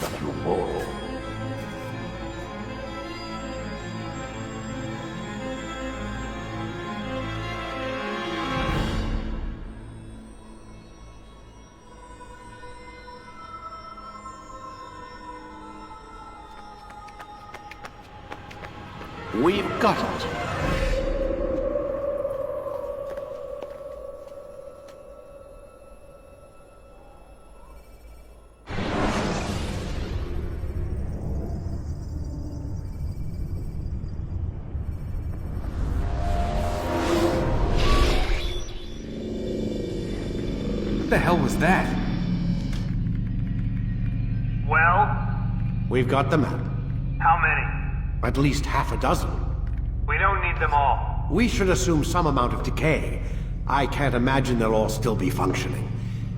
But you won't. We've got it. What the hell was that? Well? We've got the map. How many? At least half a dozen. We don't need them all. We should assume some amount of decay. I can't imagine they'll all still be functioning.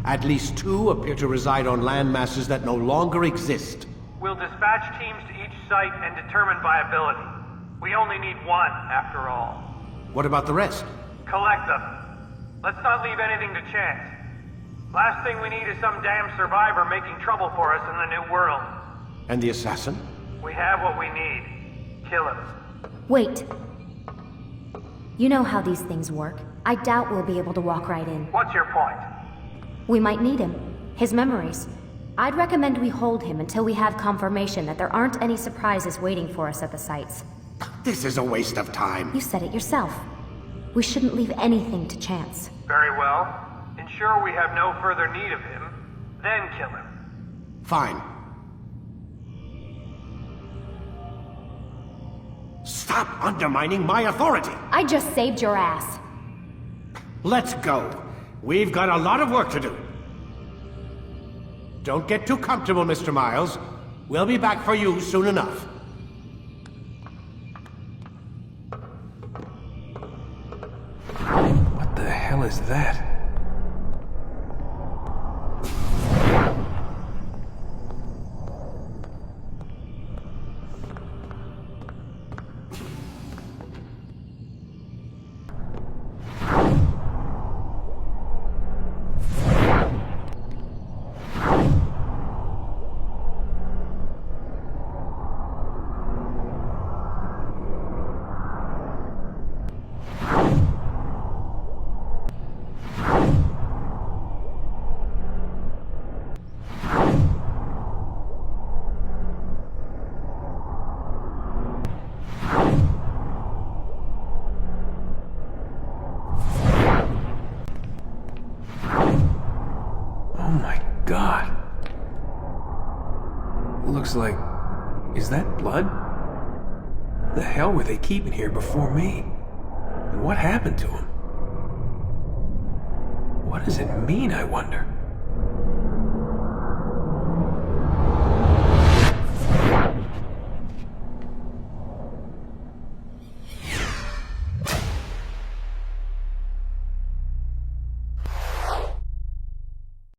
At least 2 appear to reside on land masses that no longer exist. We'll dispatch teams to each site and determine viability. We only need 1, after all. What about the rest? Collect them. Let's not leave anything to chance. Last thing we need is some damn survivor making trouble for us in the new world. And the assassin? We have what we need. Kill him. Wait. You know how these things work. I doubt we'll be able to walk right in. What's your point? We might need him. His memories. I'd recommend we hold him until we have confirmation that there aren't any surprises waiting for us at the sites. This is a waste of time. You said it yourself. We shouldn't leave anything to chance. Very well. Ensure we have no further need of him, then kill him. Fine. Stop undermining my authority! I just saved your ass. Let's go. We've got a lot of work to do. Don't get too comfortable, Mr. Miles. We'll be back for you soon enough. What the hell is that? God. Looks like... is that blood? The hell were they keeping here before me? And what happened to him? What does it mean, I wonder?